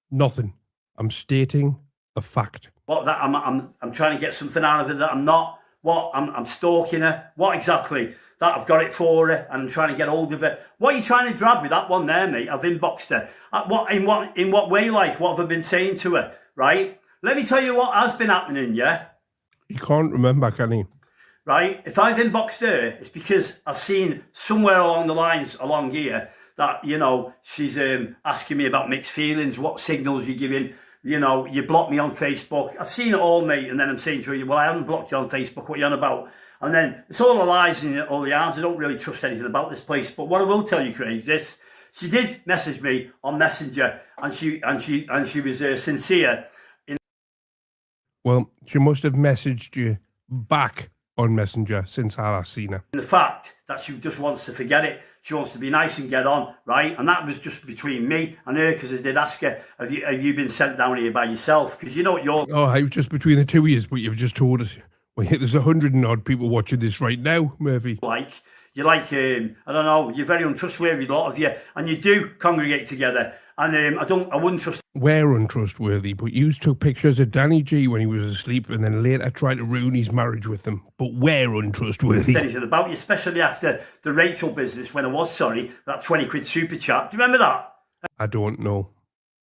Nothing. I'm stating a fact.
What, that I'm trying to get something out of her that I'm not? What, I'm stalking her? What exactly? That I've got it for her and I'm trying to get hold of her. What are you trying to drag with that one there, mate? I've inboxed her. In what way, like? What have I been saying to her, right? Let me tell you what has been happening, yeah?
You can't remember, can you?
Right? If I've inboxed her, it's because I've seen somewhere along the lines along here that, you know, she's asking me about mixed feelings, what signals you're giving. You know, you blocked me on Facebook. I've seen it all, mate. And then I'm saying to her, well, I haven't blocked you on Facebook. What are you on about? And then it's all the lies and all the yarns. I don't really trust anything about this place. But what I will tell you, Craig, is this. She did message me on Messenger and she was sincere.
Well, she must have messaged you back on Messenger since I last seen her.
The fact that she just wants to forget it. She wants to be nice and get on, right? And that was just between me and her, because I did ask her, have you been sent down here by yourself? Because you know what you're...
Oh, I was just between the two of you, but you've just told us. Well, there's 100 and odd people watching this right now, Murphy.
You're like, I don't know, you're very untrustworthy, a lot of you, and you do congregate together. And I wouldn't trust...
We're untrustworthy, but you took pictures of Danny G when he was asleep and then later tried to ruin his marriage with them. But we're untrustworthy.
Anything about you, especially after the Rachel business when I was sorry, that 20 quid super chat. Do you remember that?
I don't know,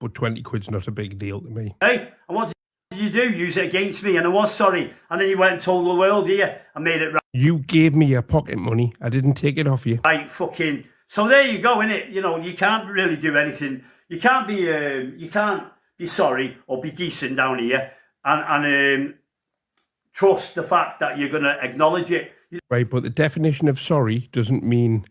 but 20 quid's not a big deal to me.
Hey, and what did you do? Use it against me, and I was sorry. And then you went and told the world here and made it right.
You gave me your pocket money. I didn't take it off you.
Right, fucking... So there you go, innit? You know, you can't really do anything. You can't be sorry or be decent down here and trust the fact that you're going to acknowledge it.
Right, but the definition of sorry doesn't mean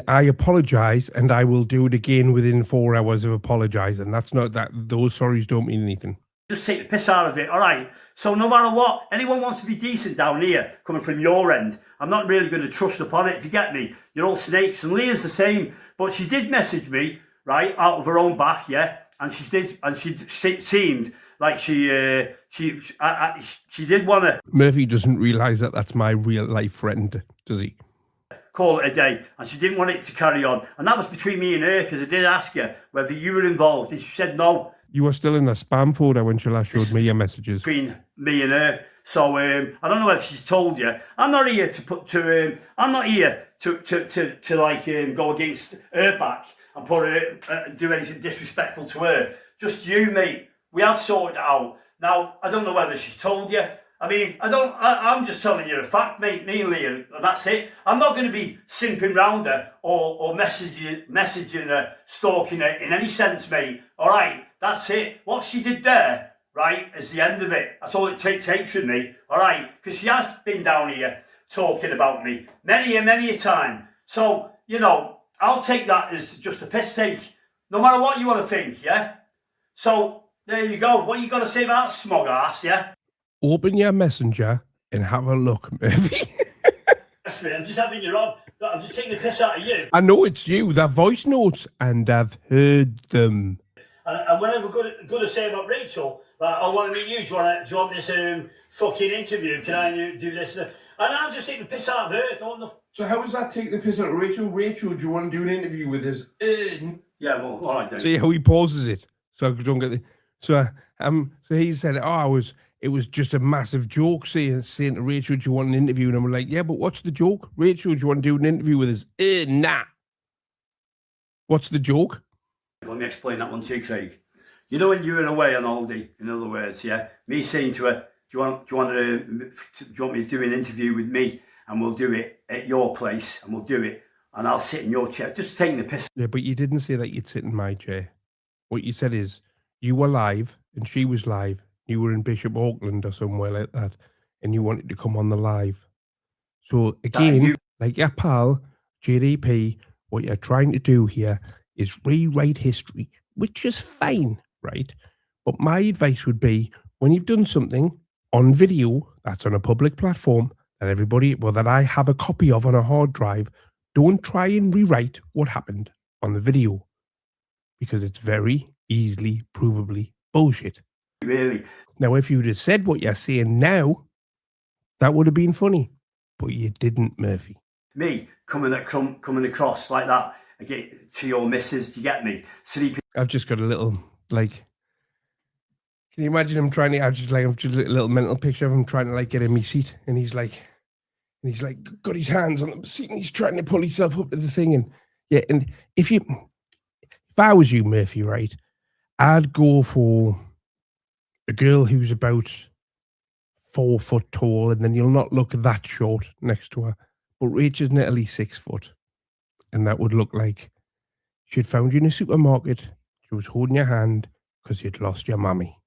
I apologise and I will do it again within 4 hours of apologising. That's not that. Those sorries don't mean anything.
Just take the piss out of it, all right? So no matter what, anyone wants to be decent down here, coming from your end, I'm not really going to trust upon it. Do you get me? You're all snakes, and Leah's the same. But she did message me, right, out of her own back, yeah, and she seemed like she did want to.
Murphy doesn't realise that that's my real life friend, does he?
Call it a day, and she didn't want it to carry on, and that was between me and her, because I did ask her whether you were involved, and she said no.
You were still in a spam folder when she last showed me your messages.
Between me and her. So I don't know if she's told you. I'm not here to I'm not here to like go against her back and put her do anything disrespectful to her. Just you, mate. We have sorted it out. Now I don't know whether she's told you. I mean, I'm just telling you a fact, mate. Me and Leah, and that's it. I'm not going to be simping round her or messaging her, stalking her in any sense, mate. All right, that's it. What she did there, right, is the end of it. That's all it takes with me, all right? Because she has been down here talking about me many a time. So, you know, I'll take that as just a piss take, no matter what you want to think, yeah? So, there you go. What you got to say about that smug ass, yeah?
Open your messenger and have a look, Murphy.
I'm just having you on. I'm just taking the piss out of you.
I know it's you. They're voice notes, and I've heard them.
And whatever good to say about Rachel, I want to meet you. Do you want this fucking interview? Can I do this? And I'm just taking the piss out of her.
So how does that take the piss out of Rachel? Rachel, do you want to do an interview with us?
Yeah, well, all right then.
See how he pauses it, so I don't get the. So he said, it was just a massive joke saying to Rachel, do you want an interview? And I'm like, yeah, but what's the joke? Rachel, do you want to do an interview with us? Nah. What's the joke?
Let me explain that one too, Craig. You know when you were away on holiday, in other words, yeah? Me saying to her, do you want me to do an interview with me? And we'll do it at your place, and we'll do it, and I'll sit in your chair. Just taking the piss.
Yeah, but you didn't say that you'd sit in my chair. What you said is, you were live, and she was live. You were in Bishop Auckland or somewhere like that, and you wanted to come on the live. So again, like your pal, JDP, what you're trying to do here is rewrite history, which is fine, right? But my advice would be, when you've done something on video that's on a public platform that everybody, well, that I have a copy of on a hard drive, don't try and rewrite what happened on the video, because it's very easily, provably bullshit.
Really?
Now, if you'd have said what you're saying now, that would have been funny. but you didn't, Murphy.
Me coming across like that again to your missus, do you get me? Sleeping.
I've just got a little, like, can you imagine him trying to, I've just a little mental picture of him trying to, like, get in my seat, and he's like, got his hands on the seat, and he's trying to pull himself up to the thing, and yeah, and if I was you, Murphy, right, I'd go for a girl who's about 4 foot tall, and then you'll not look that short next to her, but Rachel's nearly 6 foot, and that would look like she'd found you in a supermarket, she was holding your hand because you'd lost your mummy.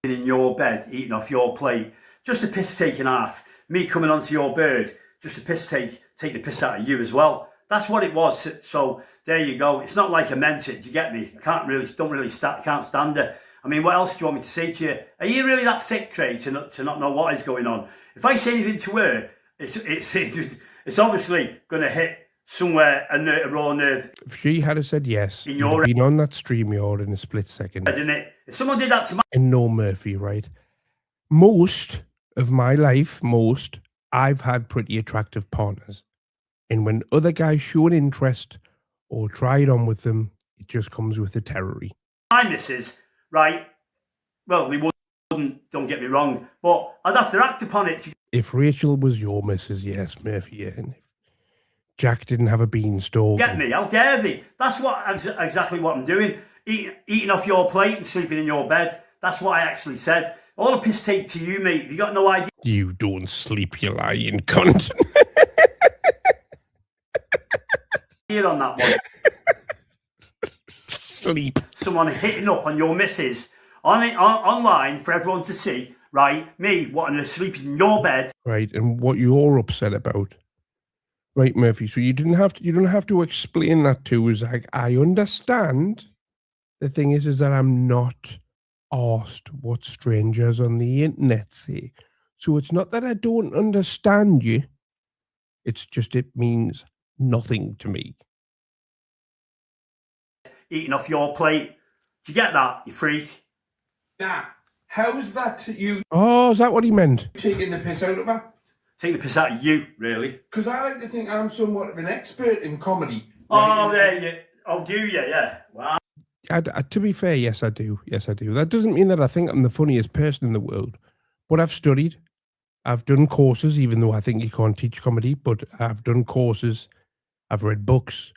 In your bed, eating off your plate, just a piss taking off. Me coming onto your bird, just a piss take the piss out of you as well. That's what it was. So there you go. It's not like I meant it. Do you get me? I can't stand it. I mean, what else do you want me to say to you? Are you really that thick, Craig, to not know what is going on? If I say anything to her, it's obviously going to hit somewhere a raw nerve.
If she had said yes, you'd have been on that StreamYard in a split second.
Didn't it? If someone did that to me,
and no, Murphy, right? Most of my life, I've had pretty attractive partners. And when other guys show an interest or try it on with them, it just comes with the terrory.
my missus, right, well, we wouldn't, don't get me wrong, but I'd have to act upon it.
If Rachel was your missus, yes, Murphy, yeah. And if Jack didn't have a beanstalk.
Get me? How dare they? That's exactly what I'm doing. Eating off your plate and sleeping in your bed. That's what I actually said. All the piss take to you, mate. You got no idea.
You don't sleep, you lying cunt.
On that one.
Sleep.
Someone hitting up on your missus online for everyone to see, right? Me wanting to sleep in your bed.
Right, and what you're upset about. Right, Murphy, so you don't have to explain that to us. I understand. The thing is that I'm not asked what strangers on the internet say. So it's not that I don't understand you. It's just it means nothing to me.
Eating off your plate. Do you get that, you freak?
Nah, how's that you
Oh, is that what he meant?
taking the piss out of her?
Taking the piss out of you, really.
Because I like to think I'm somewhat of an expert in comedy.
Oh, there you... Oh, do you? Yeah. Wow.
To be fair, yes, I do. Yes, I do. That doesn't mean that I think I'm the funniest person in the world. But I've studied. I've done courses, even though I think you can't teach comedy. But I've done courses. I've read books.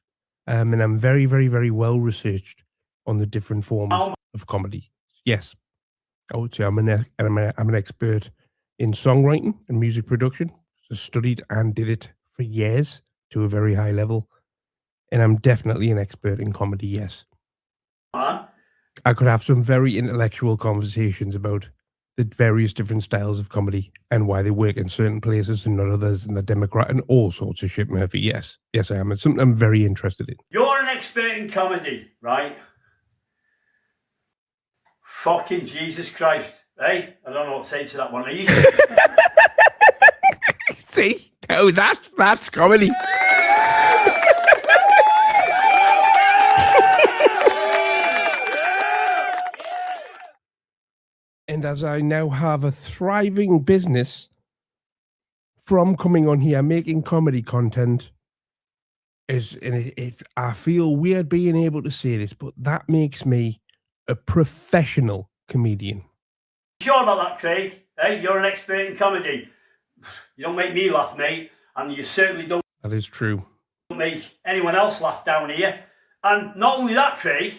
And I'm very, very, very well researched on the different forms of comedy. Yes. I would say I'm an expert in songwriting and music production. So studied and did it for years to a very high level. And I'm definitely an expert in comedy, yes. I could have some very intellectual conversations about the various different styles of comedy and why they work in certain places and not others, and the Democrat and all sorts of shit, Murphy. Yes, I am. It's something I'm very interested in.
You're an expert in comedy, right? Fucking Jesus Christ. Hey, I don't know what to say to that one. Are you...
See? Oh, that's comedy. And as I now have a thriving business from coming on here, making comedy content, I feel weird being able to say this, but that makes me a professional comedian.
Sure about that, Craig? Hey, you're an expert in comedy. You don't make me laugh, mate, and you certainly don't.
That is true.
Make anyone else laugh down here. And not only that, Craig,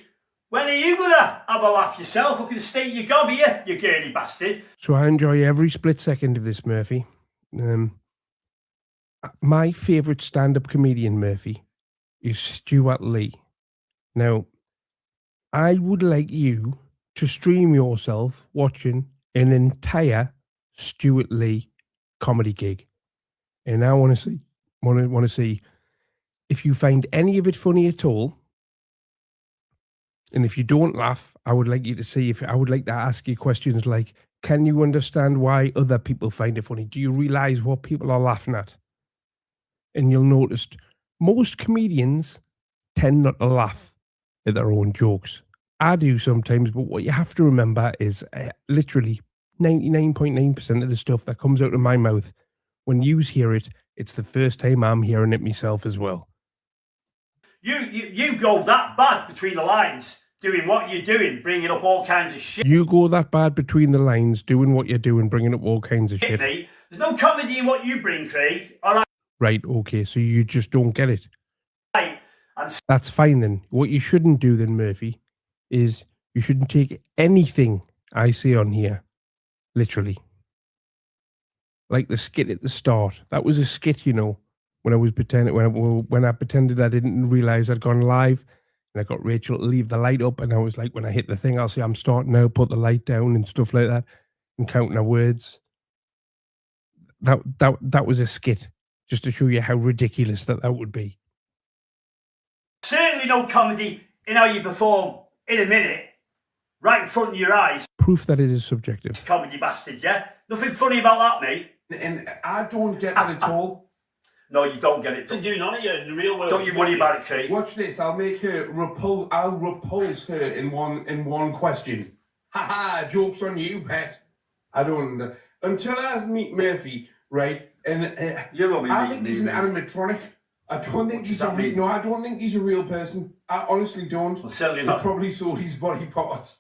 when are you gonna have a laugh yourself? Look at the state you got here, you girly bastard.
So I enjoy every split second of this, Murphy. My favourite stand-up comedian, Murphy, is Stuart Lee. Now, I would like you to stream yourself watching an entire Stuart Lee comedy gig, and I want to see if you find any of it funny at all. And if you don't laugh, I would like you to see I would like to ask you questions like, can you understand why other people find it funny? Do you realize what people are laughing at? And you'll notice most comedians tend not to laugh at their own jokes. I do sometimes, but what you have to remember is literally 99.9% of the stuff that comes out of my mouth when you hear it, it's the first time I'm hearing it myself as well.
You go that bad between the lines, doing what you're doing, bringing up all kinds of shit.
You go that bad between the lines, doing what you're doing, bringing up all kinds of shit.
There's no comedy in what you bring, Craig. All right.
Right, okay, so you just don't get it.
And
that's fine then. What you shouldn't do then, Murphy, is you shouldn't take anything I say on here, literally. Like the skit at the start. That was a skit, you know, when I was pretending, when I pretended I didn't realize I'd gone live, and I got Rachel to leave the light up, and I was like, when I hit the thing, I'll say, I'm starting now, put the light down and stuff like that, and counting our words. That was a skit, just to show you how ridiculous that would be.
certainly no comedy in how you perform in a minute, right in front of your eyes.
Proof that it is subjective.
Comedy bastard, yeah? Nothing funny about that, mate.
And I don't get that at all.
No, you don't get it.
To do none of you in the real world.
Don't you worry about it, Craig.
Watch this. I'll make her I'll repulse her in one question. Haha, joke's on you, pet. I don't. Until I meet Murphy, right? And I think he's an animatronic. I don't think he's a real. No, I don't think he's a real person. I honestly don't.
Well, certainly
he
not.
Probably sold his body parts.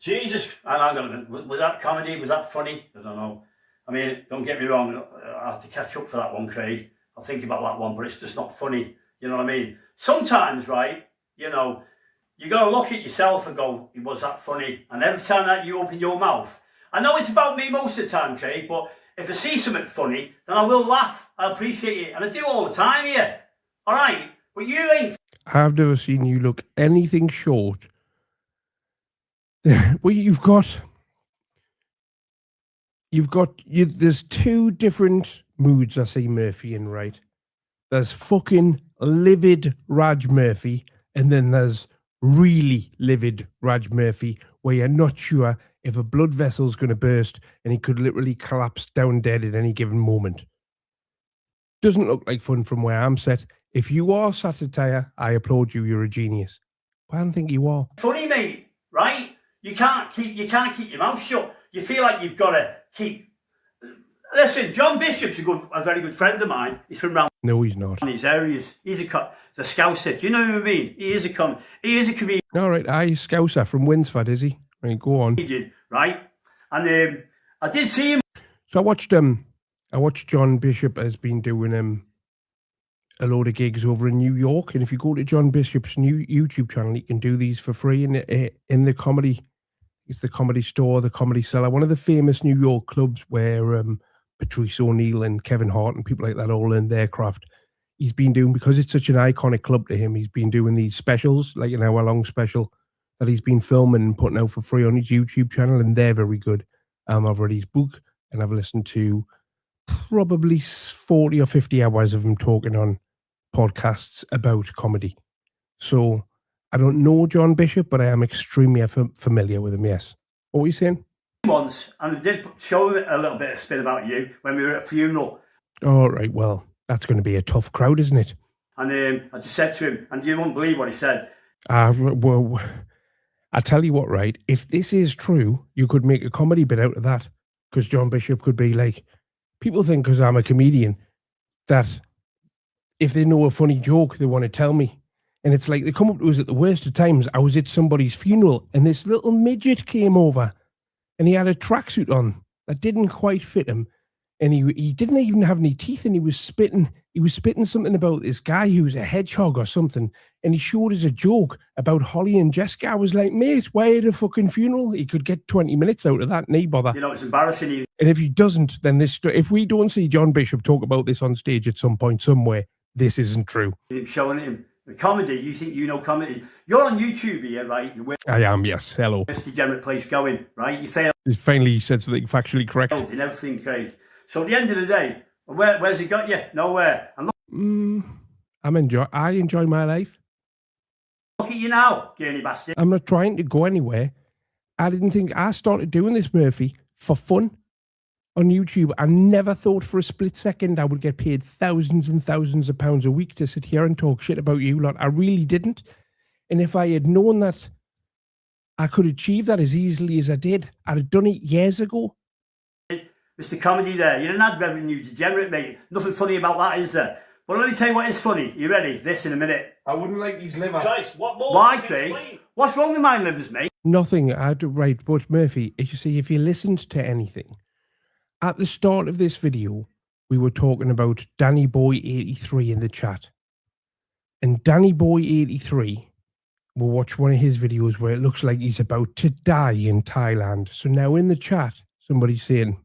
Jesus, hang on a minute. Was that comedy? Was that funny? I don't know. I mean, don't get me wrong. I have to catch up for that one, Craig. I'll think about that one, but it's just not funny. You know what I mean? Sometimes, right, you know, you got to look at yourself and go, was that funny? And every time that you open your mouth, I know it's about me most of the time, Craig, but if I see something funny, then I will laugh. I appreciate it. And I do all the time here. All right? But you ain't.
I've never seen you look anything short. Well, there's two different moods I see Murphy in, right? There's fucking livid Raj Murphy, and then there's really livid Raj Murphy, where you're not sure if a blood vessel's going to burst and he could literally collapse down dead at any given moment. Doesn't look like fun from where I'm set. If you are satire, I applaud you. You're a genius. But I don't think you are.
Funny, mate, right? You can't keep your mouth shut. You feel like you've got to keep. Listen, John Bishop's a very good friend of mine. He's from round.
No, he's not.
In these areas, he's a Scouser. Do you know what I mean? He is a comedian.
All right, Scouser from Winsford, is he? Right, go on.
Right, and I did see him.
So I watched John Bishop has been doing a load of gigs over in New York, and if you go to John Bishop's new YouTube channel, you can do these for free in the comedy. It's the Comedy Store, the Comedy Cellar, one of the famous New York clubs where Patrice O'Neill and Kevin Hart and people like that all learn their craft. He's been doing, because it's such an iconic club to him, he's been doing these specials, like an hour-long special that he's been filming and putting out for free on his YouTube channel, and they're very good. I've read his book, and I've listened to probably 40 or 50 hours of him talking on podcasts about comedy. So I don't know John Bishop, but I am extremely familiar with him, yes. What were you saying?
Once, and I did show him a little bit of spin about you when we were at a funeral.
All right, well, that's going to be a tough crowd, isn't it?
And I just said to him, and you won't believe what he said.
Well, I tell you what, right? If this is true, you could make a comedy bit out of that, because John Bishop could be like, people think because I'm a comedian that if they know a funny joke, they want to tell me. And it's like they come up to us at the worst of times. I was at somebody's funeral and this little midget came over and he had a tracksuit on that didn't quite fit him. And he didn't even have any teeth, and he was spitting something about this guy who's a hedgehog or something. And he showed us a joke about Holly and Jessica. I was like, mate, why at a fucking funeral? He could get 20 minutes out of that, and he bother.
You know, it's embarrassing.
And if he doesn't, then if we don't see John Bishop talk about this on stage at some point somewhere, this isn't true.
Him showing him the comedy. You think you know comedy? You're on YouTube here, right?
I am, yes. Hello.
Best degenerate place going, right? You fail.
He finally said something factually correct.
In everything, Craig. So at the end of the day, where's he got you? Nowhere. And look,
I enjoy my life.
Look at you now, Gurney bastard.
I'm not trying to go anywhere. I didn't think I started doing this, Murphy, for fun on YouTube. I never thought for a split second I would get paid thousands and thousands of pounds a week to sit here and talk shit about you lot. I really didn't. And if I had known that I could achieve that as easily as I did, I'd have done it years ago.
Mr. Comedy there. You're an ad revenue degenerate, mate. Nothing funny about that, is there? But let me tell you what is funny. You ready? This in a minute.
I wouldn't like his liver.
Christ, what more? Why, Craig? What's wrong with my livers, mate?
Nothing. Right, but Murphy, you see, if you listened to anything, at the start of this video, we were talking about Danny Boy 83 in the chat. And Danny Boy 83, we'll watch one of his videos where it looks like he's about to die in Thailand. So now in the chat, somebody's saying,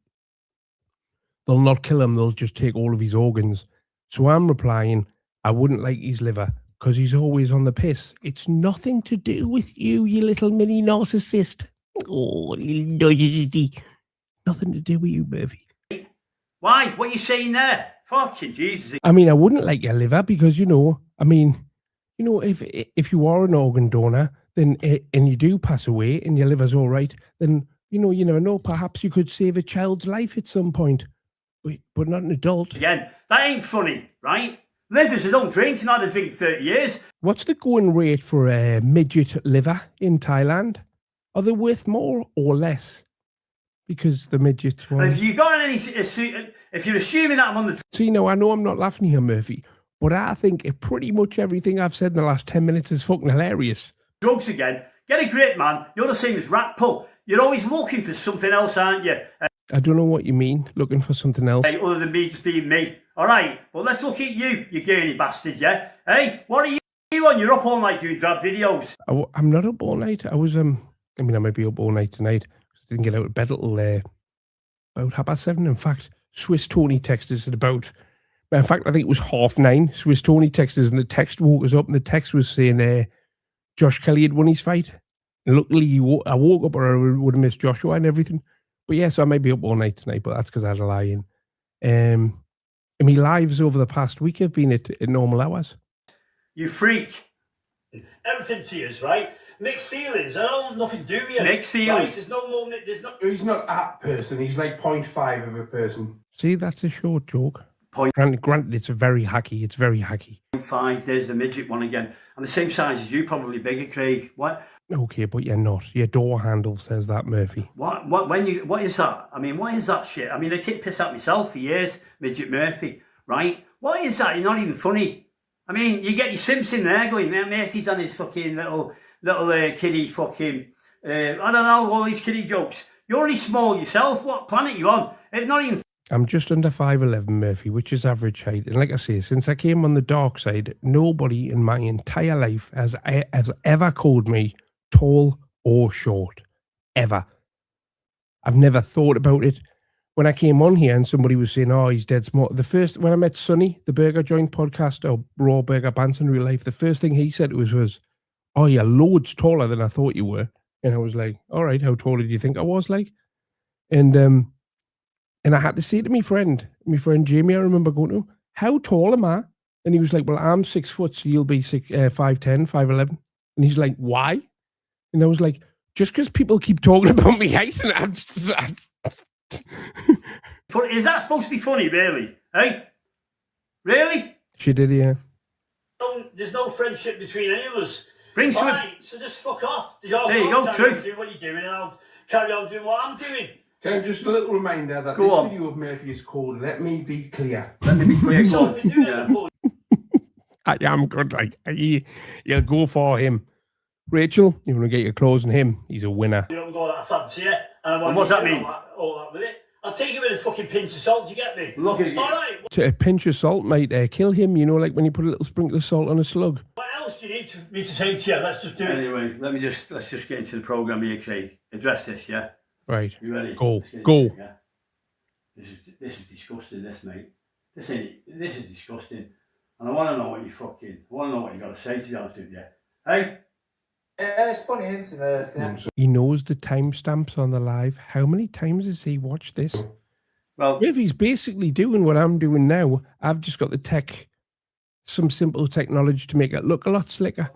they'll not kill him, they'll just take all of his organs. So I'm replying, I wouldn't like his liver because he's always on the piss. It's nothing to do with you, you little mini narcissist. Oh, nothing to do with you, Murphy.
Why? What are you saying there? Fucking Jesus.
I mean, I wouldn't like your liver because, if you are an organ donor, then and you do pass away and your liver's all right, then, you never know. Perhaps you could save a child's life at some point. But not an adult.
Again, that ain't funny, right? Livers, I don't drink, and I'd have drink 30 years.
What's the going rate for a midget liver in Thailand? Are they worth more or less? Because the midgets ones...
If you got anything, if you're assuming that I'm on the...
See, no, I know I'm not laughing here, Murphy, but I think pretty much everything I've said in the last 10 minutes is fucking hilarious.
Drugs again. Get a grip, man. You're the same as rat pull. You're always looking for something else, aren't you?
I don't know what you mean, looking for something else.
Hey, other than me just being me. All right, well, let's look at you gurney bastard, yeah? Hey, what are you on? You're up all night doing drab videos.
I'm not up all night. I was, I might be up all night tonight. I didn't get out of bed till about 7:30. In fact, Swiss Tony texted us at about... In fact, I think it was 9:30. Swiss Tony texted us and the text woke us up and the text was saying Josh Kelly had won his fight. And luckily, I woke up or I would have missed Joshua and everything. But yeah, so I might be up all night tonight, but that's because I had a lie in. And my lives over the past week have been at normal hours.
You freak. Everything to you, right? Mixed feelings. I don't nothing to do with you. Mixed feelings. Right? There's no moment. There's no...
He's not that person. He's like 0.5 of a person.
See, that's a short joke. Granted, it's very hacky. It's very hacky.
0.5. There's the midget one again. And the same size as you, probably bigger, Craig. What?
Okay, but you're not. Your door handle says that, Murphy.
What is that? I mean, what is that shit? I mean, I take piss at myself for years, Midget Murphy, right? What is that? You're not even funny. I mean, you get your Simpson there going, man, Murphy's on his fucking little kiddie fucking, I don't know, all these kiddie jokes. You're only small yourself. What planet you on? It's not even...
I'm just under 5'11", Murphy, which is average height. And like I say, since I came on the dark side, nobody in my entire life has ever called me tall or short, ever. I've never thought about it. When I came on here and somebody was saying, oh, he's dead small. When I met Sonny, the Burger Joint podcast, or Raw Burger Banter in real life, the first thing he said was, oh, you're loads taller than I thought you were. And I was like, all right, how tall did you think I was, like? And I had to say to my friend Jamie, I remember going to him, how tall am I? And he was like, well, I'm 6 foot, so you'll be 5'10", 5'11". And he's like, why? And I was like, just because people keep talking about me height, and
Is that supposed to be funny, really? Hey? Really?
She did, yeah.
There's no friendship between any of us. Bring some... Right, so just fuck off. There you go, truth. Do what you're doing, and I'll carry on doing what I'm doing.
Okay, just a little reminder that this video of Murphy is called Let Me Be Clear.
Let me be clear. So if you're doing
I am good, like, you'll go for him. Rachel, you want to get your clothes on him? He's a winner.
You don't go that fancy, yeah? And what's that mean? All that with it. I'll take it with a fucking pinch of salt, you get me? Look at you. All right.
A pinch of salt might kill him, you know, like when you put a little sprinkle of salt on a slug.
What else do you need me to say to you? Let's just do it. Anyway, let's just get into the programme here, Craig. Address this, yeah?
Right.
You ready?
Go.
Yeah. This is disgusting, this, mate. This is disgusting. And I want to know what you got to say, to be honest with you. Hey?
Yeah, it's funny, isn't it? Yeah.
He knows the timestamps on the live. How many times has he watched this?
Well,
if he's basically doing what I'm doing now, I've just got some simple technology to make it look a lot slicker.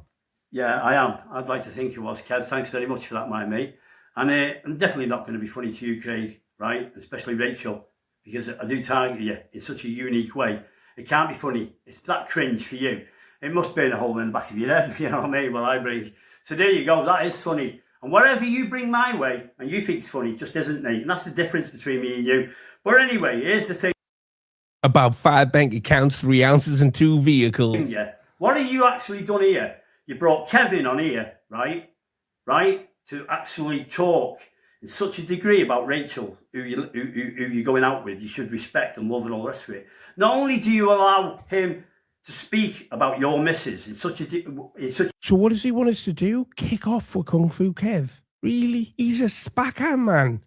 Yeah, I am. I'd like to think it was, Kev. Thanks very much for that, my mate. And I'm definitely not going to be funny to you, Craig, right? Especially Rachel, because I do target you in such a unique way. It can't be funny. It's that cringe for you. It must burn a hole in the back of your head, you know what I mean? Well, I bring... So there you go. That is funny. And whatever you bring my way and you think it's funny just isn't, mate. And that's the difference between me and you. But anyway, here's the thing.
About 5 bank accounts, 3 ounces, and 2 vehicles.
Yeah. What have you actually done here? You brought Kevin on here, right? Right? To actually talk in such a degree about Rachel, who you're going out with, you should respect and love and all the rest of it. Not only do you allow him to speak about your missus in such a...
So what does he want us to do? Kick off for Kung Fu Kev? Really? He's a spacker, man.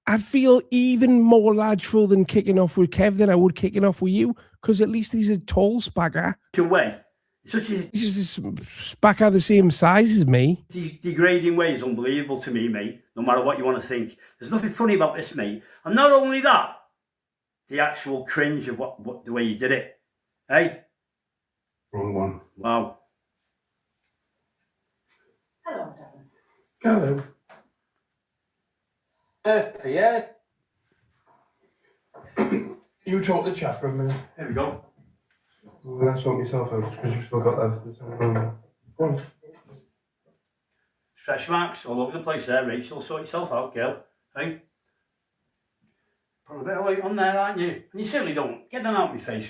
I feel even more largeful than kicking off with Kev than I would kicking off with you, because at least he's a tall spacker.
way.
He's just a spacker the same size as me.
Degrading way is unbelievable to me, mate, no matter what you want to think. There's nothing funny about this, mate. And not only that, the actual cringe of what the way you did it. Hey?
Wrong one.
Wow.
Hello, Devon.
Hello.
Yeah.
You talk to the chat for a minute.
Here we go.
Well, let's sort myself out because you've still got that. Go on.
Stretch marks all over the place there, Rachel. Sort yourself out, girl. Hey? Put a bit of weight on there, aren't you? And you certainly don't. Get them out of my face,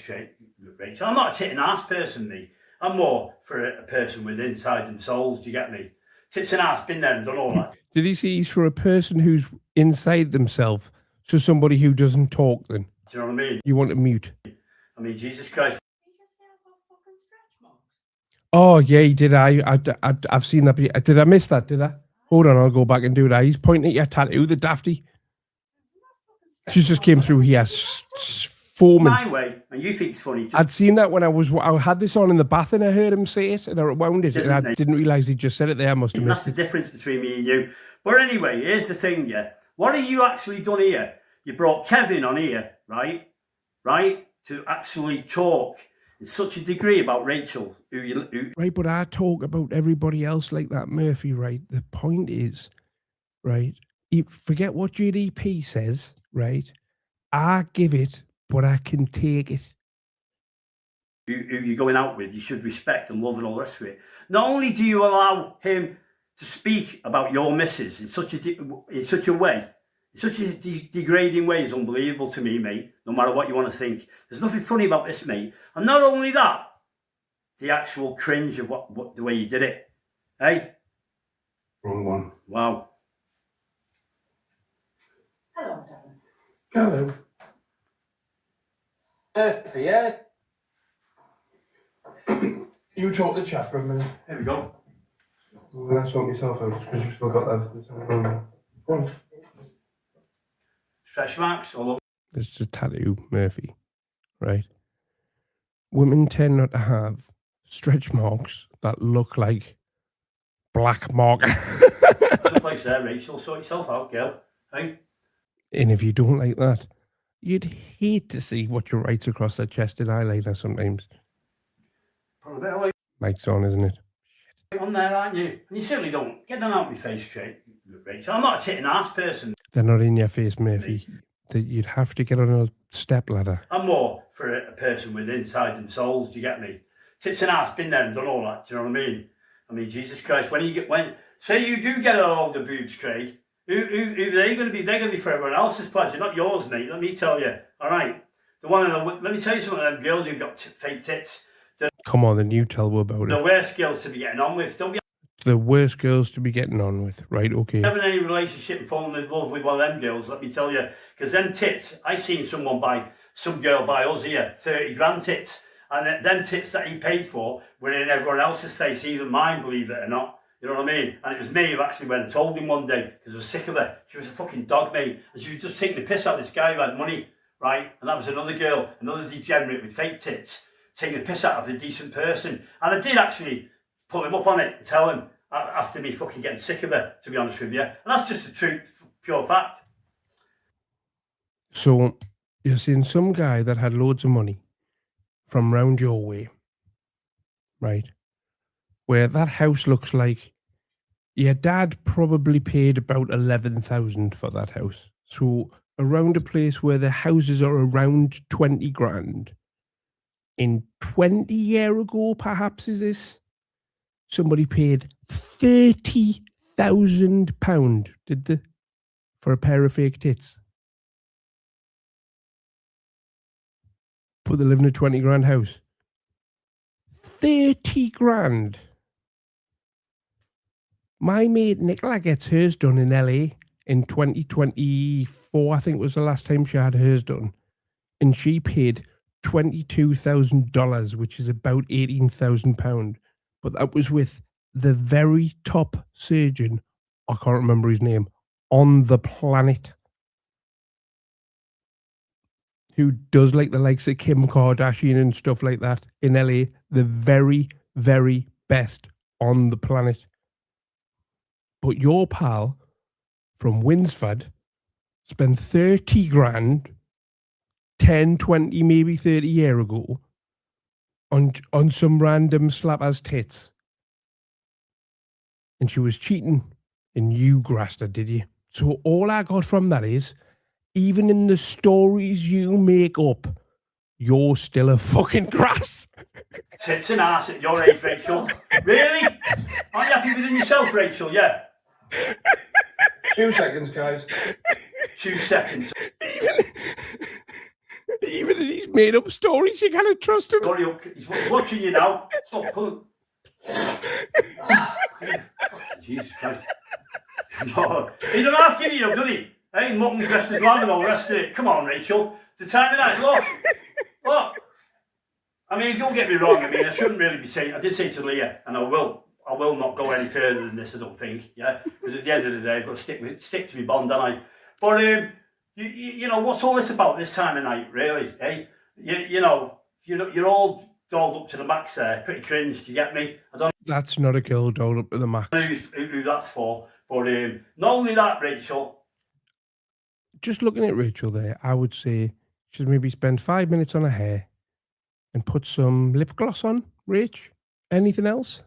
Rachel. I'm not a tit and arse person, me. I'm more for a person with inside and souls, do you get me? Tits and arse, been there and done all that.
Did he say he's for a person who's inside themselves, so somebody who doesn't talk then?
Do you know what I mean?
You want to mute?
I mean, Jesus Christ.
Did you just say about fucking stretch marks?
Oh, yeah, he did. I've seen that. Did I miss that? Did I? Hold on, I'll go back and do that. He's pointing at your tattoo, the dafty. She just came through here, foaming.
My way, and you think it's funny.
I'd seen that when I had this on in the bath and I heard him say it and I wound it and I didn't realise he just said it there. I must have missed
That's the difference between me and you. But anyway, here's the thing, yeah. What have you actually done here? You brought Kevin on here, right? Right? To actually talk in such a degree about Rachel,
Right, but I talk about everybody else like that, Murphy, right? The point is, right, you forget what JDP says, right? I give it, but I can take it.
Who you're going out with, you should respect and love and all the rest of it. Not only do you allow him to speak about your missus in such a way, in such a degrading way is unbelievable to me, mate, no matter what you want to think. There's nothing funny about this, mate. And not only that, the actual cringe of the way you did it. Hey?
Wrong one.
Wow.
Hello, Devon.
Hello.
Yeah.
You talk to the chat for a minute.
Here we go.
Well, let's sort myself out because you've still got that. Go on.
Stretch marks all over.
There's a tattoo, Murphy, right? Women tend not to have stretch marks that look like black mark.
The place there, Rachel. Sort yourself out, girl. Hey?
And if you don't like that, you'd hate to see what you writes across that chest and eyeliner sometimes.
Put a bit of weight
Mike's on, isn't it?
on there, aren't you? And you certainly don't. Get them out of my face, Rachel. I'm not a tit and arse person.
They're not in your face, Murphy. That you'd have to get on a step ladder.
I'm more for a person with inside and souls, do you get me? Tits and arse, been there and done all that, do you know what I mean? I mean, Jesus Christ, say you do get a load of boobs, Craig, who they're going to be? They're going to be for everyone else's pleasure, not yours, mate. Let me tell you. All right. Let me tell you something. Them girls who've got fake tits.
Come on, then you tell me about
The
it.
worst girls to be getting on with. Don't be
The worst girls to be getting on with, right? Okay.
having any relationship and falling in love with one of them girls. Let me tell you, because them tits. I seen some girl buy us here 30 grand tits, and them tits that he paid for were in everyone else's face, even mine, believe it or not. You know what I mean? And it was me who actually went and told him one day because I was sick of her. She was a fucking dog, mate. And she was just taking the piss out of this guy who had money, right? And that was another girl, another degenerate with fake tits, taking the piss out of a decent person. And I did actually pull him up on it and tell him after me fucking getting sick of her, to be honest with you. And that's just the truth, pure fact.
So you're seeing some guy that had loads of money from round your way, right? Where that house looks like your dad probably paid about 11,000 for that house. So around a place where the houses are around 20 grand. In 20 years ago, perhaps, is this? Somebody paid 30,000 £30,000, did they? For a pair of fake tits. But they live in a 20 grand house. 30 grand. My mate Nicola gets hers done in LA in 2024, I think was the last time she had hers done. And she paid $22,000, which is about £18,000. But that was with the very top surgeon, I can't remember his name, on the planet, who does like the likes of Kim Kardashian and stuff like that in LA. The very, very best on the planet. But your pal from Winsford spent 30 grand 10, 20, maybe 30 years ago on some random slapper's tits. And she was cheating and you grassed her, did you? So all I got from that is, even in the stories you make up, you're still a fucking grass.
Tits and arse at your age, Rachel. Really? Aren't you happy within yourself, Rachel? Yeah.
2 seconds, guys.
2 seconds.
Even in these made up stories, you can't trust him.
Sorry, he's watching you now. Stop pulling. Jesus Christ. No, he don't have to give you up, does he? Hey, mutton dressed as lamb and all the rest of it. Come on, Rachel. The time of night, look. I mean, don't get me wrong. I mean, I shouldn't really be saying. I did say to Leah, and I will not go any further than this. I don't think. Yeah, because at the end of the day, I've got to stick to my bond, don't I? But you know, what's all this about this time of night, really? Eh? You know, you're all dolled up to the max there. Pretty cringe. Do you get me? I don't.
That's not a girl dolled up to the max.
know who that's for. But not only that, Rachel.
Just looking at Rachel there, I would say she's maybe spend 5 minutes on her hair and put some lip gloss on. Rach, anything else?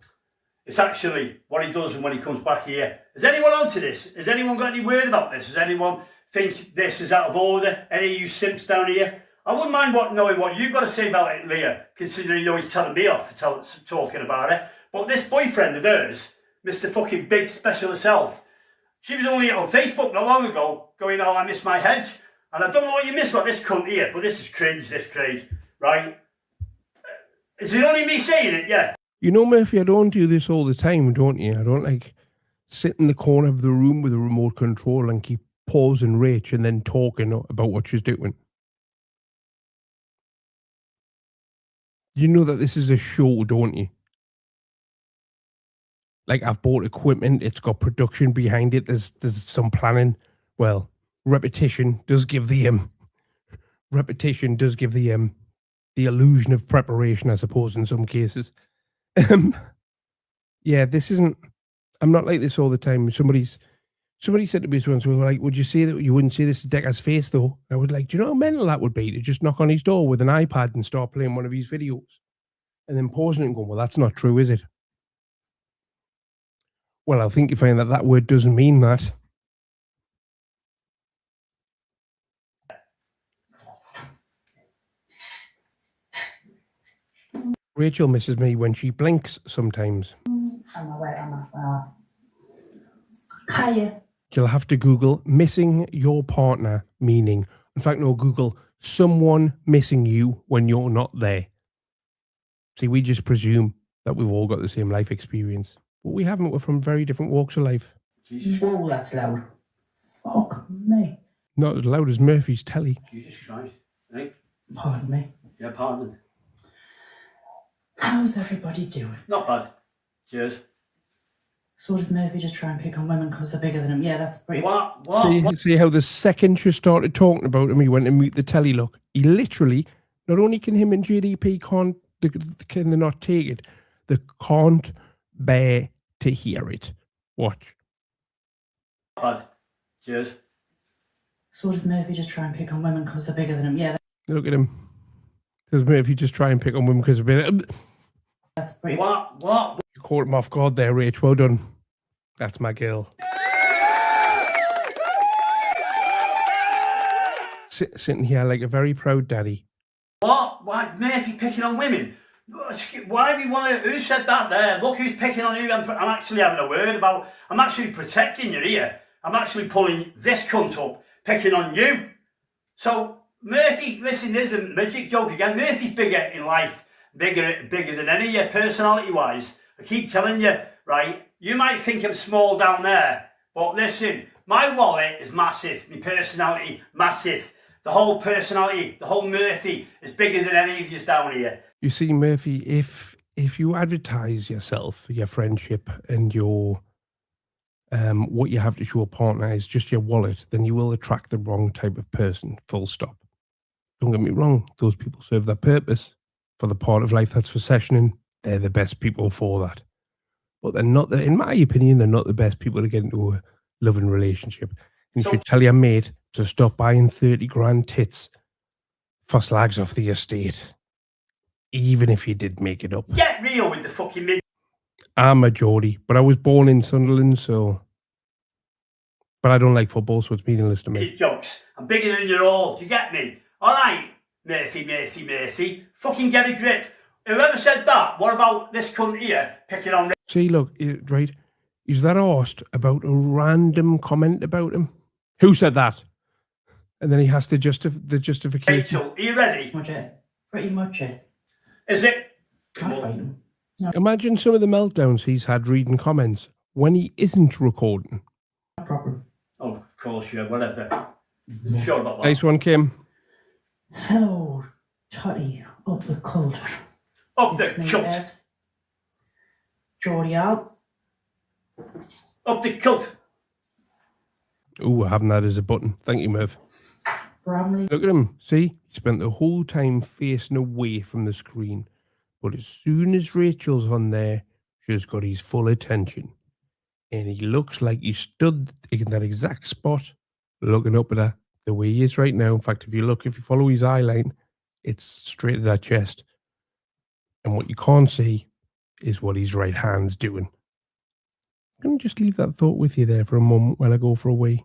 It's actually what he does when he comes back here. Is anyone onto this? Has anyone got any word about this? Does anyone think this is out of order? Any of you simps down here? I wouldn't mind knowing what you've got to say about it, Leah, considering he's telling me off for talking about it. But this boyfriend of hers, Mr. fucking Big Special herself, she was only on Facebook not long ago going, oh, I miss my hedge. And I don't know what you miss about this cunt here, but this is cringe, this craze, right? Is it only me saying it? Yeah.
You know, Murphy, I don't do this all the time, don't you? I don't like sit in the corner of the room with a remote control and keep pausing Rach and then talking about what she's doing. You know that this is a show, don't you? Like, I've bought equipment, it's got production behind it, there's some planning. Well, repetition does give the illusion of preparation, I suppose, in some cases. Yeah, this isn't. I'm not like this all the time. Somebody said to me once, "Well, like, would you say that you wouldn't see this Decker's face though?" I would like, do you know how mental that would be to just knock on his door with an iPad and start playing one of his videos, and then pausing it and going, "Well, that's not true, is it?" Well, I think you find that word doesn't mean that. Rachel misses me when she blinks sometimes.
Hiya.
You'll have to Google missing your partner meaning. In fact, no, Google someone missing you when you're not there. See, we just presume that we've all got the same life experience. But we haven't. We're from very different walks of life.
Whoa, that's loud. Fuck me.
Not as loud as Murphy's telly.
Jesus Christ. Hey?
Pardon me.
Yeah, pardon.
How's everybody doing?
Not bad. Cheers.
So does Murphy just try and pick on women because they're bigger than him? Yeah, that's pretty...
What?
See how the second she started talking about him, he went to mute the telly. Look, he literally, not only can him and JDP can they not take it, they can't bear to hear it. Watch.
Not bad. Cheers.
So does Murphy just try and pick on women because they're bigger than him? Yeah,
Look at him. Does Murphy just try and pick on women because of it?
that's pretty...
What?
You caught him off guard there, Rach. Well done. That's my girl. Sitting here like a very proud daddy.
What? Why Murphy picking on women? Why do you want to? Who said that there? Look who's picking on you. I'm actually having a word about. I'm actually protecting you here. I'm actually pulling this cunt up, picking on you. So Murphy, listen, there's a magic joke again. Murphy's bigger in life, bigger than any of you, personality-wise. I keep telling you, right? You might think I'm small down there, but listen, my wallet is massive. My personality, massive. The whole personality, the whole Murphy is bigger than any of you down here.
You see, Murphy, if you advertise yourself, your friendship, and your what you have to show a partner is just your wallet, then you will attract the wrong type of person. Full stop. Don't get me wrong; those people serve their purpose for the part of life that's for sessioning. They're the best people for that, but they're not. In my opinion, they're not the best people to get into a loving relationship. And you should tell your mate to stop buying 30 grand tits for slags off the estate. Even if you did make it up.
Get real with the fucking me.
I'm a Geordie, but I was born in Sunderland, so... But I don't like football, so it's meaningless to me.
Jokes. I'm bigger than you all. Do you get me? Alright, Murphy. Fucking get a grip. Whoever said that, what about this cunt here picking on...
See, look, right, is that asked about a random comment about him? Who said that? And then he has to the justification.
Rachel, are you ready?
Pretty much it.
Is it?
Can't fight him. No.
Imagine some of the meltdowns he's had reading comments when he isn't recording.
No problem.
Oh, of course, yeah, whatever. Sure about that.
Nice one, Kim.
Hello, Toddy, up the cult.
Up the cult.
Geordie out.
Up the cult.
Oh, I haven't that as a button. Thank you, Merv.
Bramley.
Look at him. See? He spent the whole time facing away from the screen. But as soon as Rachel's on there, she's got his full attention. And he looks like he stood in that exact spot, looking up at her the way he is right now. In fact, if you follow his eye line, it's straight at her chest. And what you can't see is what his right hand's doing. I'm going to just leave that thought with you there for a moment while I go for a wee.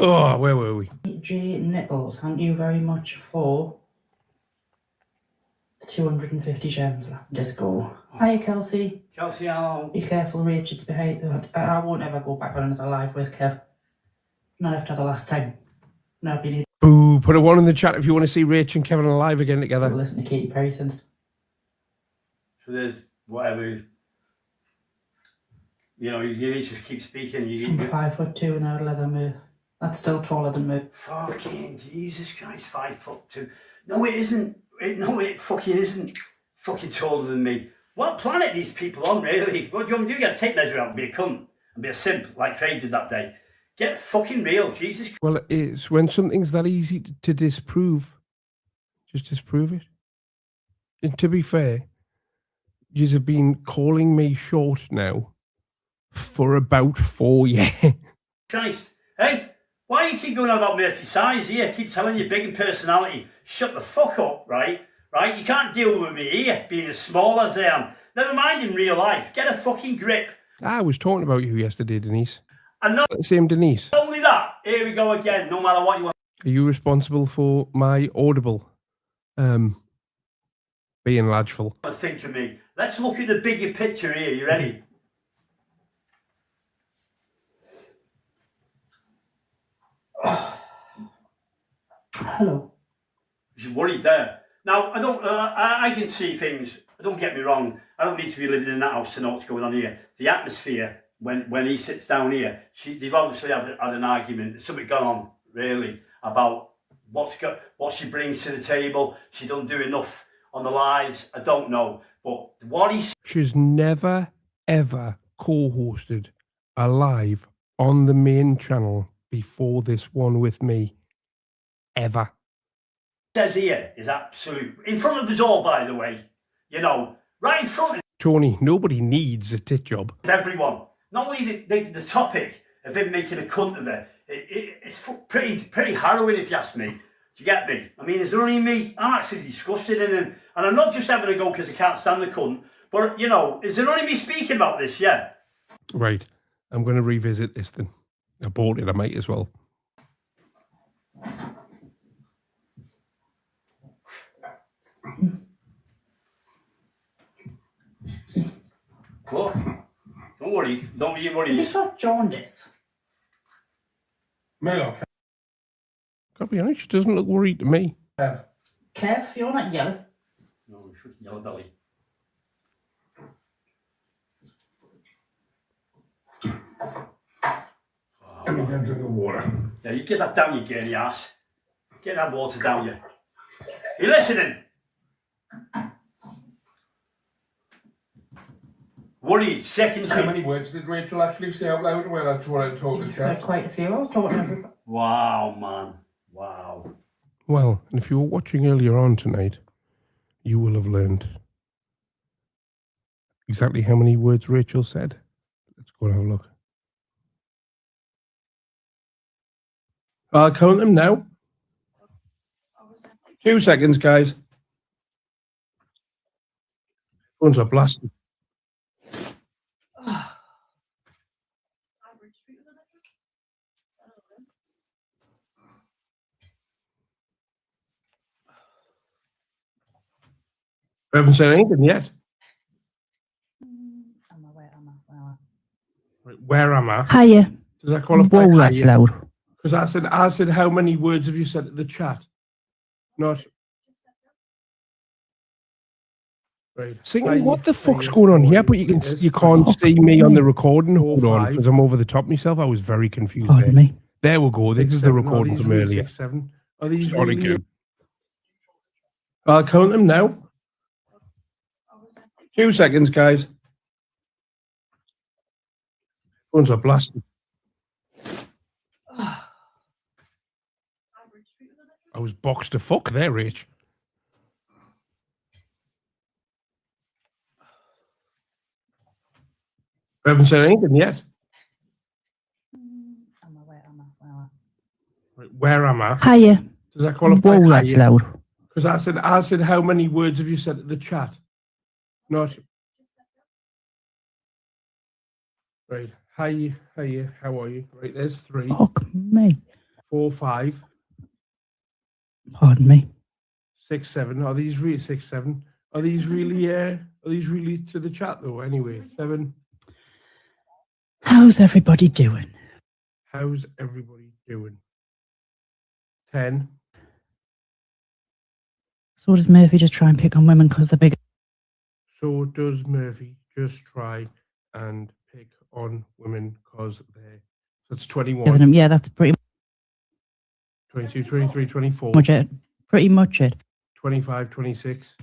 Oh, where were we?
J Nichols, thank you very much for 250 gems. Just go. Hiya, Kelsey.
Kelsey, I'll...
Be careful, Richard's behaviour. I won't ever go back on another live with Kev. Not after the last time. No, you need
Boo, put a 1 in the chat if you want to see Rach and Kevin alive again together.
to listen to Katy Perry since.
So there's whatever... You know, you need to keep speaking.
I'm 5'2" and out of leather move. That's still taller than me.
Fucking Jesus Christ, 5'2". No, it isn't. No, it fucking isn't. Fucking taller than me. What planet are these people on, really? What do you want me to do? You got a tape measure out and be a cunt and be a simp like Craig did that day. Get fucking real, Jesus Christ.
Well, it's when something's that easy to disprove, just disprove it. And to be fair, you have been calling me short now for about 4 years.
Christ. Hey, why you keep going on about Murphy's size here? Keep telling you big in personality. Shut the fuck up, right? Right? You can't deal with me here, being as small as I am. Never mind in real life. Get a fucking grip.
I was talking about you yesterday, Denise.
And not
Same Denise.
only that, here we go again, no matter what you want.
Are you responsible for my audible being largeful?
Think of me. Let's look at the bigger picture here. You ready?
Hello.
She's worried there. Now, I can see things. Don't get me wrong. I don't need to be living in that house to know what's going on here. The atmosphere, when he sits down here, they've obviously had an argument. There's something going on, really, about what she brings to the table. She doesn't do enough on the lives. I don't know. But what
She's never, ever co-hosted a live on the main channel before this one with me. Ever.
says here is absolute. In front of us all, by the way. You know, right in front of
Tony, nobody needs a tit job.
everyone. Not only the topic of him making a cunt of her, it's pretty harrowing if you ask me. Do you get me? I mean, is there only me? I'm actually disgusted in him. And I'm not just having a go because I can't stand the cunt. But, you know, is there only me speaking about this? Yeah.
Right. I'm going to revisit this then. I bought it. I might as well.
Look, don't worry. Don't be worried.
Is it got jaundice?
Melo.
Gotta be honest, she doesn't look worried to me.
Kev, you're not yellow.
No, yellow belly.
Let me go and drink the water.
Yeah, you get that down, you gurney ass. Get that water down, you. You listening? Worried, second
How many words did Rachel actually say out loud when I told her to
Said
chat?
quite a few. I was talking to everybody.
Wow, man. Wow.
Well, and if you were watching earlier on tonight, you will have learned exactly how many words Rachel said. Let's go and have a look. I'll count them now. 2 seconds, guys. Phones are blasted. I haven't said anything yet. Where am I?
Hiya.
Does that qualify?
Whoa, that's loud.
Because I said, how many words have you said to the chat? Not. Right. Singing, what the fuck's going on here? But you can't see me on the recording. Hold on, because I'm over the top myself. I was very confused.
Pardon me.
There we go. This is the recording from earlier.
6, 7. Are these
Start
really
again. I'll count them now. 2 seconds, guys. Phones are blasted. I was boxed to fuck there, Rach. I haven't said anything yet. Where am I?
Hiya.
Does that qualify?
Whoa, that's loud.
Because I said, how many words have you said to the chat? Not. Right. Hi, how are you? Right, there's 3.
Fuck me.
4, 5.
Pardon me.
6, 7. Are these really 6, 7? Are these really to the chat though? Anyway, 7.
How's everybody doing?
How's everybody doing? 10.
So does Murphy just try and pick on women because they're big?
So does Murphy just try and pick on women because they're. So it's 21.
Yeah, that's pretty
22, 23, 24,
Much it. Pretty much it.
25, 26.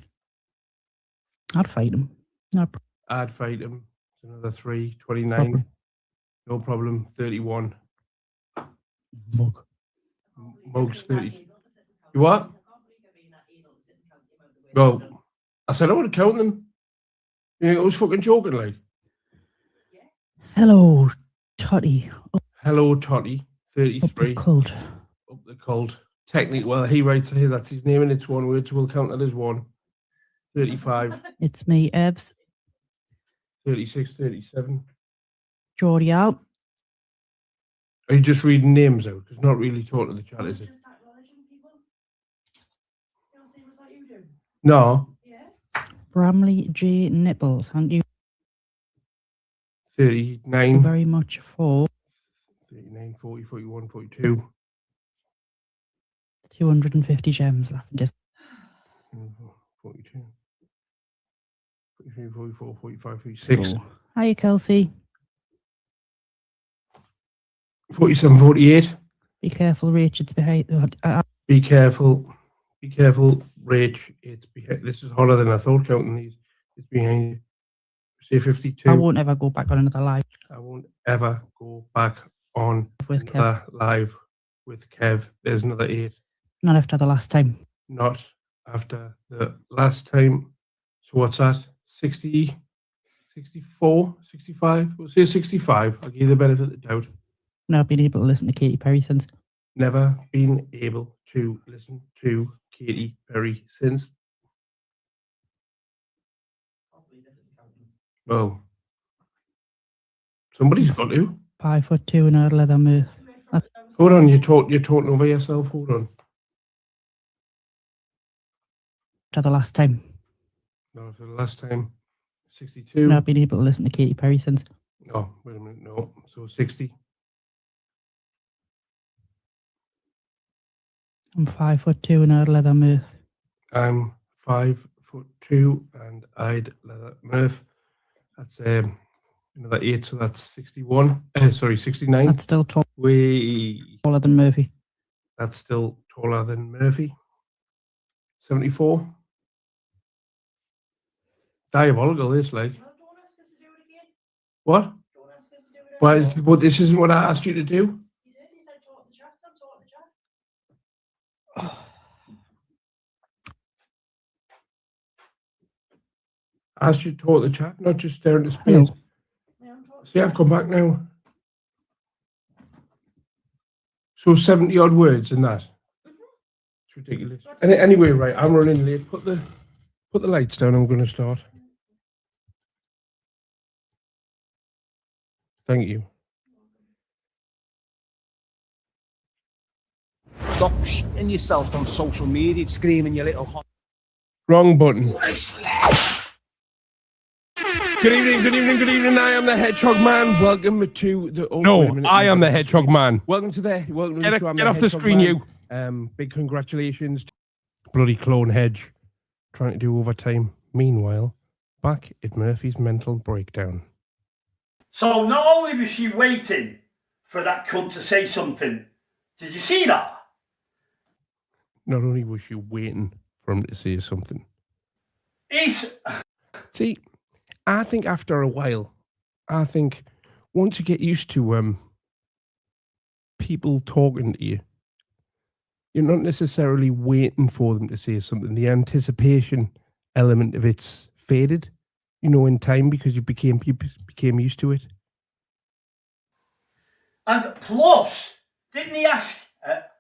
I'd fight him. No
I'd fight him. Another 3, 29.
problem.
No problem. 31.
Mug.
Mugs 30. You what? Well, I said I would count them. You think I was fucking joking, like?
Hello, Totty.
Hello, Totty.
Up the
33.
cult.
Up the cult. Technically, well, he writes here that's his name and it's one word, so we'll count that as 1. 35.
It's me, Evs.
36, 37.
Geordie out.
Are you just reading names out? It's not really talking to the chat, is it? No.
Bramley J. Nipples. Thank you
39.
very much for
39, 40, 41, 42.
250 gems. Laughing just
42. 43, 44, 45, 46.
Hiya, Kelsey.
47, 48.
Be careful, Rach. It's behind.
Be careful. Be careful, Rach. It's behind. This is harder than I thought counting these. It's behind you. Say 52.
I won't ever go back on another live
I won't ever go back on
with Kev.
another live with Kev. There's another 8.
Not after the last time.
Not after the last time. So what's that? 60, 64, 65? We'll say 65. I'll give you the benefit of the doubt.
Not been able to listen to Katy Perry since.
Never been able to listen to Katy Perry since. Well, somebody's got to.
5'2" and a leather move.
Hold on, you're talking over yourself. Hold on.
After the last time.
No, for the last time. 62.
Not been able to listen to Katy Perry since.
Oh, wait a minute. No. So 60.
I'm 5'2" and a leather move.
I'm 5'2" and I'd leather Murph. That's another 8, so that's 61. Sorry, 69.
That's still
Way.
taller than Murphy.
That's still taller than Murphy. 74. Diabolical, this, like. What? Why? But this isn't what I asked you to do. I asked you to talk to the chat, not just stare into space. See, I've come back now. So 70 odd words in that. It's ridiculous. Anyway, right, I'm running late. Put the lights down. I'm going to start. Thank you.
Stop shitting yourself on social media, screaming your little hot.
Wrong button. Good evening, good evening, good evening. I am the Hedgehog Man. Welcome to the. Oh,
No, I am the Hedgehog Man.
Welcome to the. Welcome to the show. I'm
Get off the
Hedgehog
screen,
Man.
you.
Big congratulations to bloody clone Hedge trying to do overtime. Meanwhile, back at Murphy's mental breakdown.
So not only was she waiting for that cunt to say something, did you see that?
Not only was she waiting for him to say something. See, I think after a while, once you get used to people talking to you, you're not necessarily waiting for them to say something. The anticipation element of it's faded, in time because you became used to it.
And plus, didn't he ask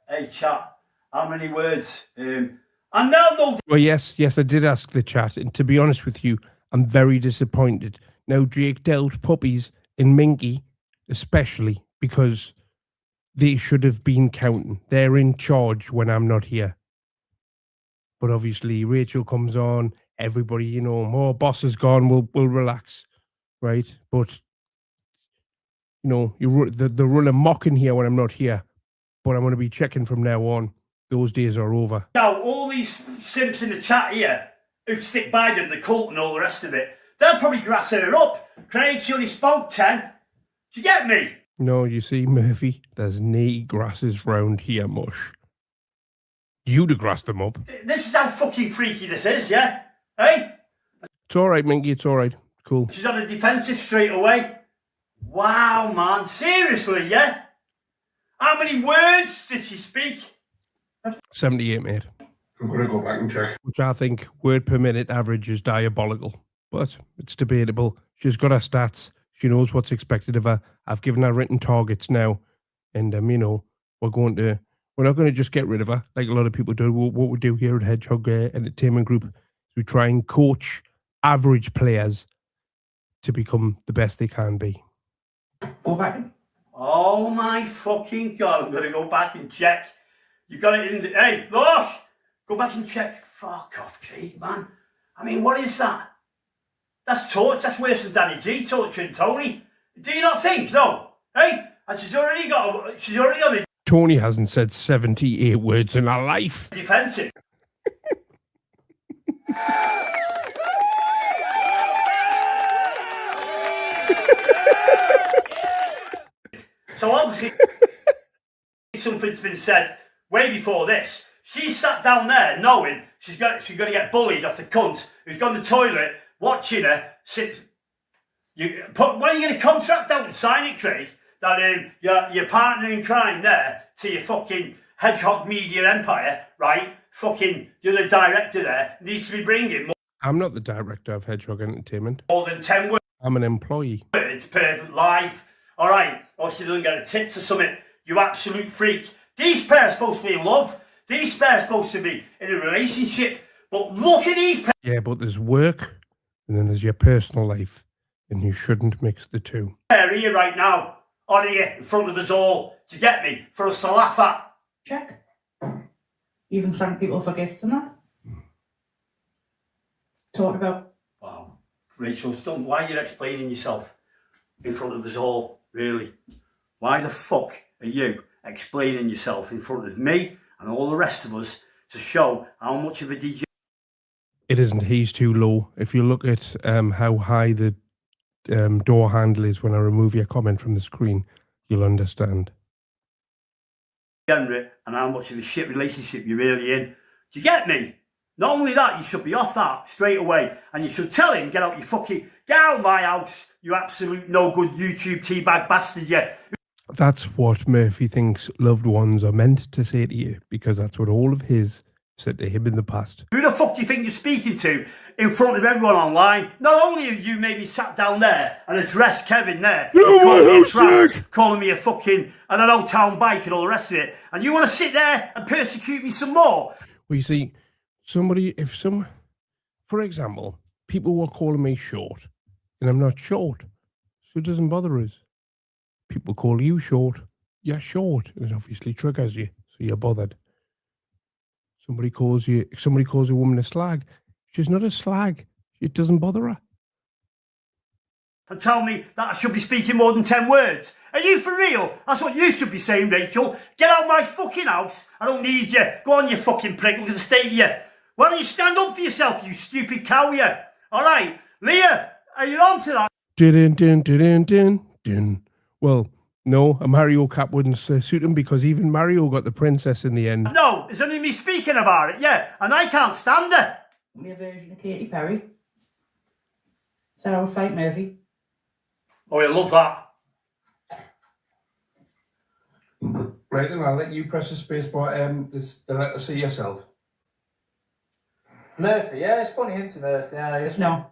a chat how many words? And now no.
Well, yes, I did ask the chat, and to be honest with you, I'm very disappointed. Now, Jake dealt puppies and Minky, especially because they should have been counting. They're in charge when I'm not here. But obviously, Rachel comes on. Everybody, boss is gone. We'll relax, right? But the run amok in here when I'm not here. But I'm going to be checking from now on. Those days are over.
Now, all these simps in the chat here who stick by them, the cult and all the rest of it, they'll probably grass her up. Craig, she only spoke 10. Do you get me?
No, you see, Murphy, there's nae grasses round here, mush. You'd have grassed them up.
This is how fucking freaky this is, yeah? Hey?
It's all right, Minky. It's all right. Cool.
She's on the defensive straight away. Wow, man. Seriously, yeah? How many words did she speak?
78, mate.
I'm going to go back and check.
Which I think word per minute average is diabolical. But it's debatable. She's got her stats. She knows what's expected of her. I've given her written targets now. And, you know, we're not going to just get rid of her like a lot of people do. What we do here at Hedgehog Entertainment Group is we try and coach average players to become the best they can be.
Go back.
Oh my fucking God, I'm going to go back and check. You got it in the... Hey, look! Go back and check. Fuck off, Craig, man. I mean, what is that? That's torture. That's worse than Danny G torturing Tony. Do you not think? No. Hey? And she's already on it.
Tony hasn't said 78 words in her life.
Defensive. So obviously something's been said way before this. She sat down there knowing she's going to get bullied off the cunt who's gone to the toilet watching her sit. When are you going to contract out and sign it, Craig? That your partner in crime there to your fucking Hedgehog Media Empire, right? Fucking the other director there needs to be bringing more.
I'm not the director of Hedgehog Entertainment.
More than 10 words.
I'm an employee.
It's perfect live. All right. Or she doesn't get a tip or something. You absolute freak. These pairs are supposed to be in love. These pairs are supposed to be in a relationship. But look at these pairs.
Yeah, but there's work and then there's your personal life. And you shouldn't mix the two.
Here right now. On here in front of us all. Do you get me? For us to laugh at.
Check. Even thank people for gifts and that. Talk about.
Wow. Rachel, why are you explaining yourself in front of us all, really? Why the fuck are you explaining yourself in front of me and all the rest of us to show how much of a DJ?
It isn't. He's too low. If you look at how high the door handle is when I remove your comment from the screen, you'll understand.
And how much of a shit relationship you're really in. Do you get me? Not only that, you should be off that straight away, and you should tell him, get out of my house, you absolute no good YouTube teabag bastard, you.
That's what Murphy thinks loved ones are meant to say to you, because that's what all of his said to him in the past.
Who the fuck do you think you're speaking to in front of everyone online? Not only have you made me sat down there and addressed Kevin there, calling me a fucking, I don't know, town bike and all the rest of it, and you want to sit there and persecute me some more?
Well, you see, for example, people were calling me short, and I'm not short, so it doesn't bother us. People call you short, you're short, and it obviously triggers you, so you're bothered. Somebody calls a woman a slag. She's not a slag. It doesn't bother her.
And tell me that I should be speaking more than 10 words. Are you for real? That's what you should be saying, Rachel. Get out of my fucking house. I don't need you. Go on, you fucking prick. Look at the state of you. Why don't you stand up for yourself, you stupid cow, you? All right. Leah, are you on to that?
Well, no, a Mario cap wouldn't suit him because even Mario got the princess in the end.
No, it's only me speaking about it, yeah. And I can't stand her.
Only a version of Katy Perry. So I'll fight Murphy.
Oh, I love that.
Right, then I'll let you press the space bar. The letter C yourself.
Murphy, yeah, it's funny, isn't it, Murphy? Yeah, I guess.
No.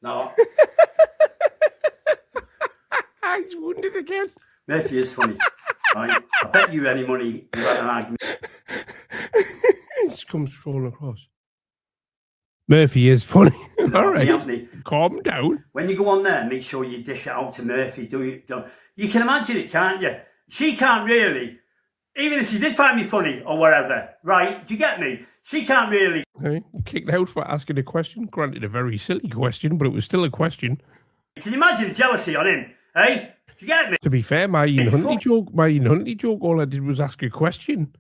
No.
He's wounded again.
Murphy is funny. Right? I bet you any money you had an argument.
He just comes strolling across. Murphy is funny. All right.
Anthony,
calm down.
When you go on there, make sure you dish it out to Murphy. You can imagine it, can't you? She can't really, even if she did find me funny or whatever, right? Do you get me? She can't really.
Okay. Kicked out for asking a question. Granted, a very silly question, but it was still a question.
Can you imagine the jealousy on him? Hey, do you get me?
To be fair, my Ian Huntley joke, all I did was ask a question.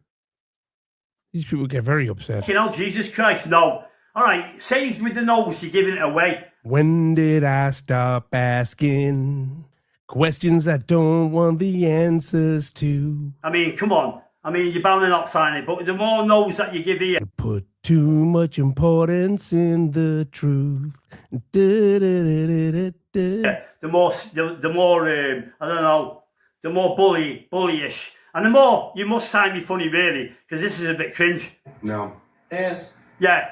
These people get very upset.
You know, Jesus Christ, no. All right, say with the nose, you're giving it away.
When did I stop asking questions I don't want the answers to?
I mean, come on. I mean, you're bound to not find it, but the more no's that you give here,
Put too much importance in the truth.
the more, I don't know, the more bullyish, and the more you must find me funny, really, because this is a bit cringe.
No.
It is.
Yeah,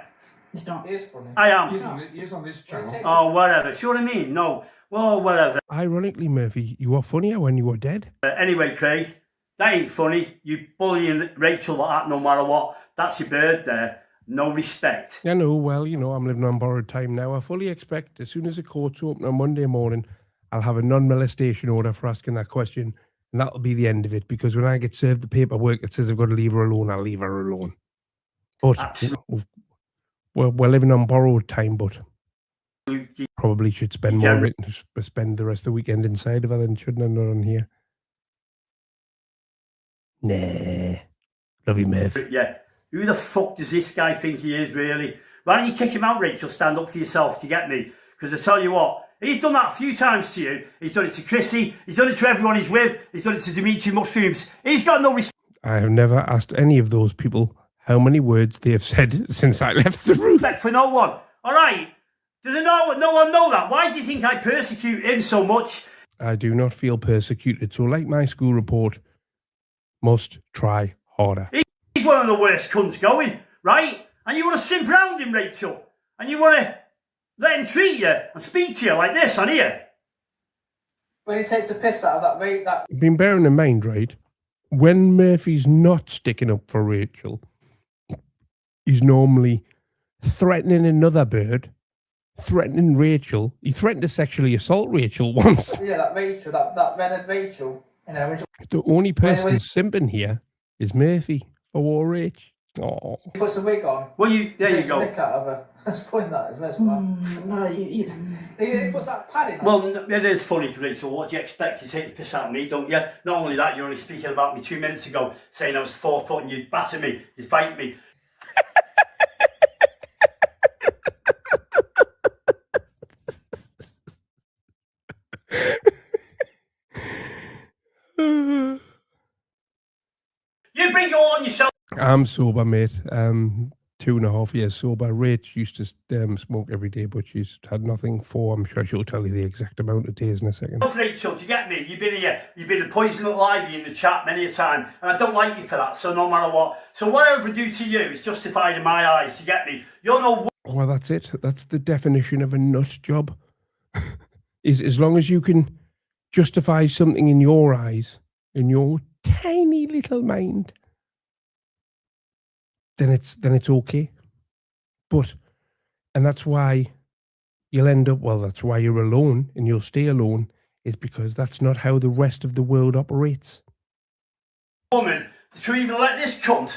It's not.
It is funny.
I am.
He is on this channel.
Oh, whatever. See what I mean? No. Well, whatever.
Ironically, Murphy, you were funnier when you were dead.
Anyway, Craig, that ain't funny. You bullying Rachel like that no matter what. That's your bird there. No respect.
I know, well, you know, I'm living on borrowed time now. I fully expect as soon as the courts open on Monday morning, I'll have a non-molestation order for asking that question, and that'll be the end of it, because when I get served the paperwork that says I've got to leave her alone, I'll leave her alone. But you know, we're living on borrowed time, but probably should spend more of it, spend the rest of the weekend inside of her than shouldn't I, not on here. Nah. Love you, Murph.
Yeah. Who the fuck does this guy think he is, really? Why don't you kick him out, Rachel? Stand up for yourself, do you get me? Because I tell you what, he's done that a few times to you. He's done it to Chrissy. He's done it to everyone he's with. He's done it to Dimitri Mushrooms. He's got no respect.
I have never asked any of those people how many words they have said since I left the room.
For no one. All right? Does no one know that? Why do you think I persecute him so much?
I do not feel persecuted, so like my school report, must try harder.
He's one of the worst cunts going, right? And you want to simp round him, Rachel? And you want to let him treat you and speak to you like this on here?
When he takes the piss out of that mate, that
Been bearing in mind, right, when Murphy's not sticking up for Rachel, he's normally threatening another bird, threatening Rachel. He threatened to sexually assault Rachel once.
yeah, that Rachel, that redhead Rachel, you know. Which,
The only person simping here is Murphy for War Rach. Oh.
he puts the wig on.
Well, there you go.
Nick out of her. That's point that, isn't it?
No,
He puts that padding on.
Well, it is funny, Rachel. What do you expect? You take the piss out of me, don't you? Not only that, you're only speaking about me 2 minutes ago, saying I was 4 foot and you'd batter me, you'd fight me. You bring it all on yourself.
I'm sober, mate. 2.5 years sober. Rach used to smoke every day, but she's had nothing for, I'm sure she'll tell you the exact amount of days in a second.
Rachel, do you get me? You've been here, you've been a poison little ivy in the chat many a time, and I don't like you for that, so no matter what. So whatever I do to you is justified in my eyes, do you get me? You're no...
Well, that's it. That's the definition of a nut job. Is as long as you can justify something in your eyes, in your tiny little mind, then it's okay. And that's why you'll end up, well, that's why you're alone and you'll stay alone, is because that's not how the rest of the world operates.
Woman to even let this cunt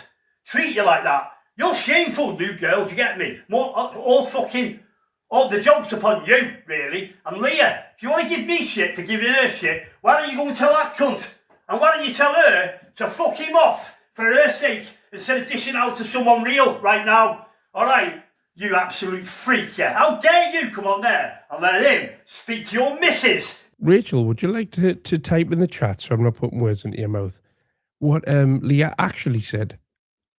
treat you like that. You're shameful, new girl, do you get me? All the joke's upon you, really. And Leah, if you want to give me shit for giving her shit, why don't you go and tell that cunt? And why don't you tell her to fuck him off for her sake instead of dishing out to someone real right now? All right, you absolute freak, yeah. How dare you come on there and let him speak to your missus?
Rachel, would you like to type in the chat so I'm not putting words into your mouth what Leah actually said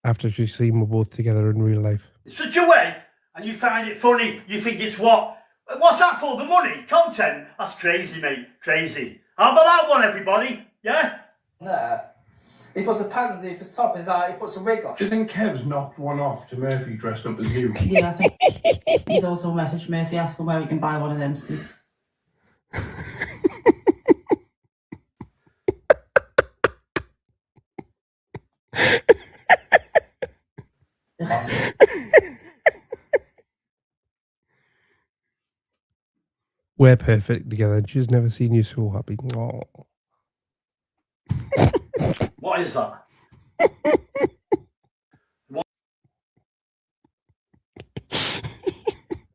after she's seen we're both together in real life?
It's such a way, and you find it funny. You think it's what? What's that for? The money? Content? That's crazy, mate. Crazy. How about that one, everybody? Yeah?
There. He puts a pad at the top, he puts a wig on.
Do you think Kev's knocked one off to Murphy dressed up as you?
Yeah, I think he's also messaged Murphy asking where we can buy one of them suits.
We're perfect together and she's never seen you so happy. Oh.
What is that?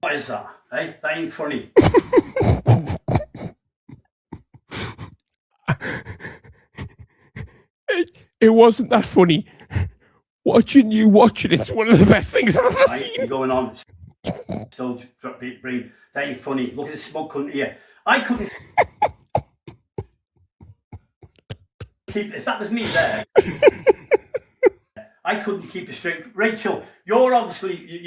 What is that? Hey, that ain't funny.
It wasn't that funny. Watching you watch it, it's one of the best things I've ever seen.
Going on. Still bring. That ain't funny. Look at the smug cunt here. I couldn't keep. If that was me there. I couldn't keep it straight. Rachel, you're obviously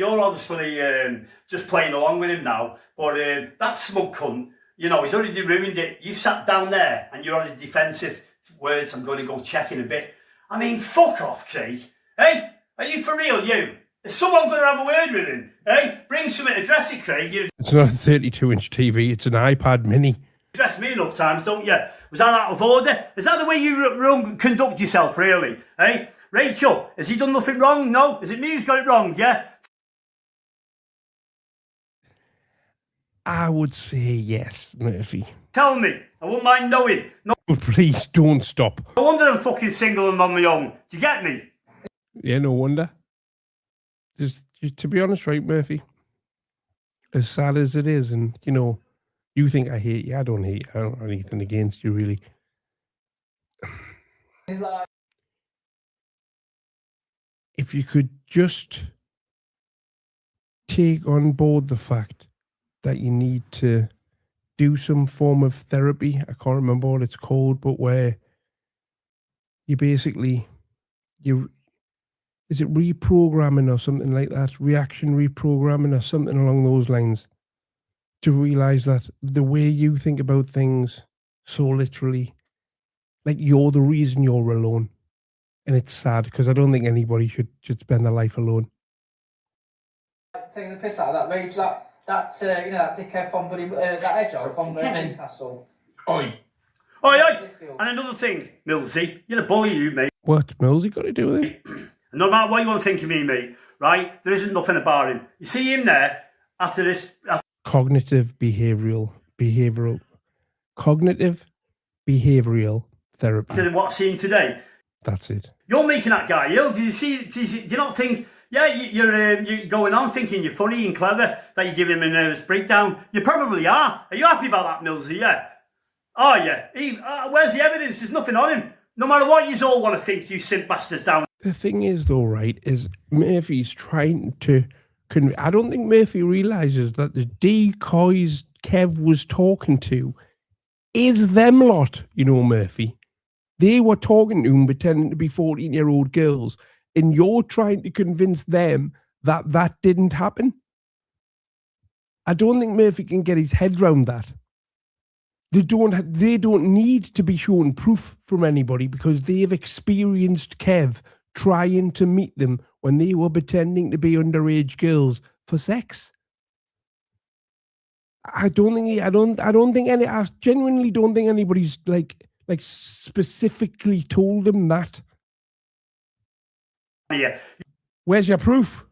just playing along with him now. But that smug cunt, you know, he's already ruined it. You sat down there and you're on the defensive words. I'm going to go check in a bit. I mean, fuck off, Craig. Hey, are you for real, you? Is someone going to have a word with him? Hey, bring something to address it, Craig.
It's not a 32-inch TV. It's an iPad Mini.
Address me enough times, don't you? Was that out of order? Is that the way you conduct yourself, really? Hey, Rachel, has he done nothing wrong? No? Is it me who's got it wrong, yeah?
I would say yes, Murphy.
Tell me. I wouldn't mind knowing. No,
But please don't stop.
no wonder I'm fucking single and on my own. Do you get me?
Yeah, no wonder. Just to be honest, right, Murphy? As sad as it is, and, you know, you think I hate you. I don't hate you. I don't have anything against you, really.
He's like,
If you could just take on board the fact that you need to do some form of therapy. I can't remember what it's called, but where you basically, is it reprogramming or something like that? Reaction reprogramming or something along those lines. To realize that the way you think about things so literally, like you're the reason you're alone. And it's sad because I don't think anybody should spend their life alone.
taking the piss out of that rage, you know, that dickhead from that Hedgehog from Newcastle.
Oi. Oi, oi. And another thing, Millsy, you're a bully, you, mate.
What, Millsy got to do with it?
No matter what you want to think of me, mate, right? There isn't nothing about him. You see him there after this.
Cognitive behavioral therapy.
After what I've seen today.
That's it.
You're making that guy ill. Do you not think? Yeah, you're going on thinking you're funny and clever, that you give him a nervous breakdown. You probably are. Are you happy about that, Millsy? Yeah. Oh, yeah. Where's the evidence? There's nothing on him. No matter what you all want to think, you simp bastards down.
The thing is, though, right, is Murphy's trying to... I don't think Murphy realises that the decoys Kev was talking to is them lot, you know, Murphy. They were talking to him pretending to be 14-year-old girls, and you're trying to convince them that that didn't happen. I don't think Murphy can get his head round that. They don't need to be shown proof from anybody because they've experienced Kev trying to meet them when they were pretending to be underage girls for sex. I genuinely don't think anybody's like specifically told them that.
Yeah.
Where's your proof?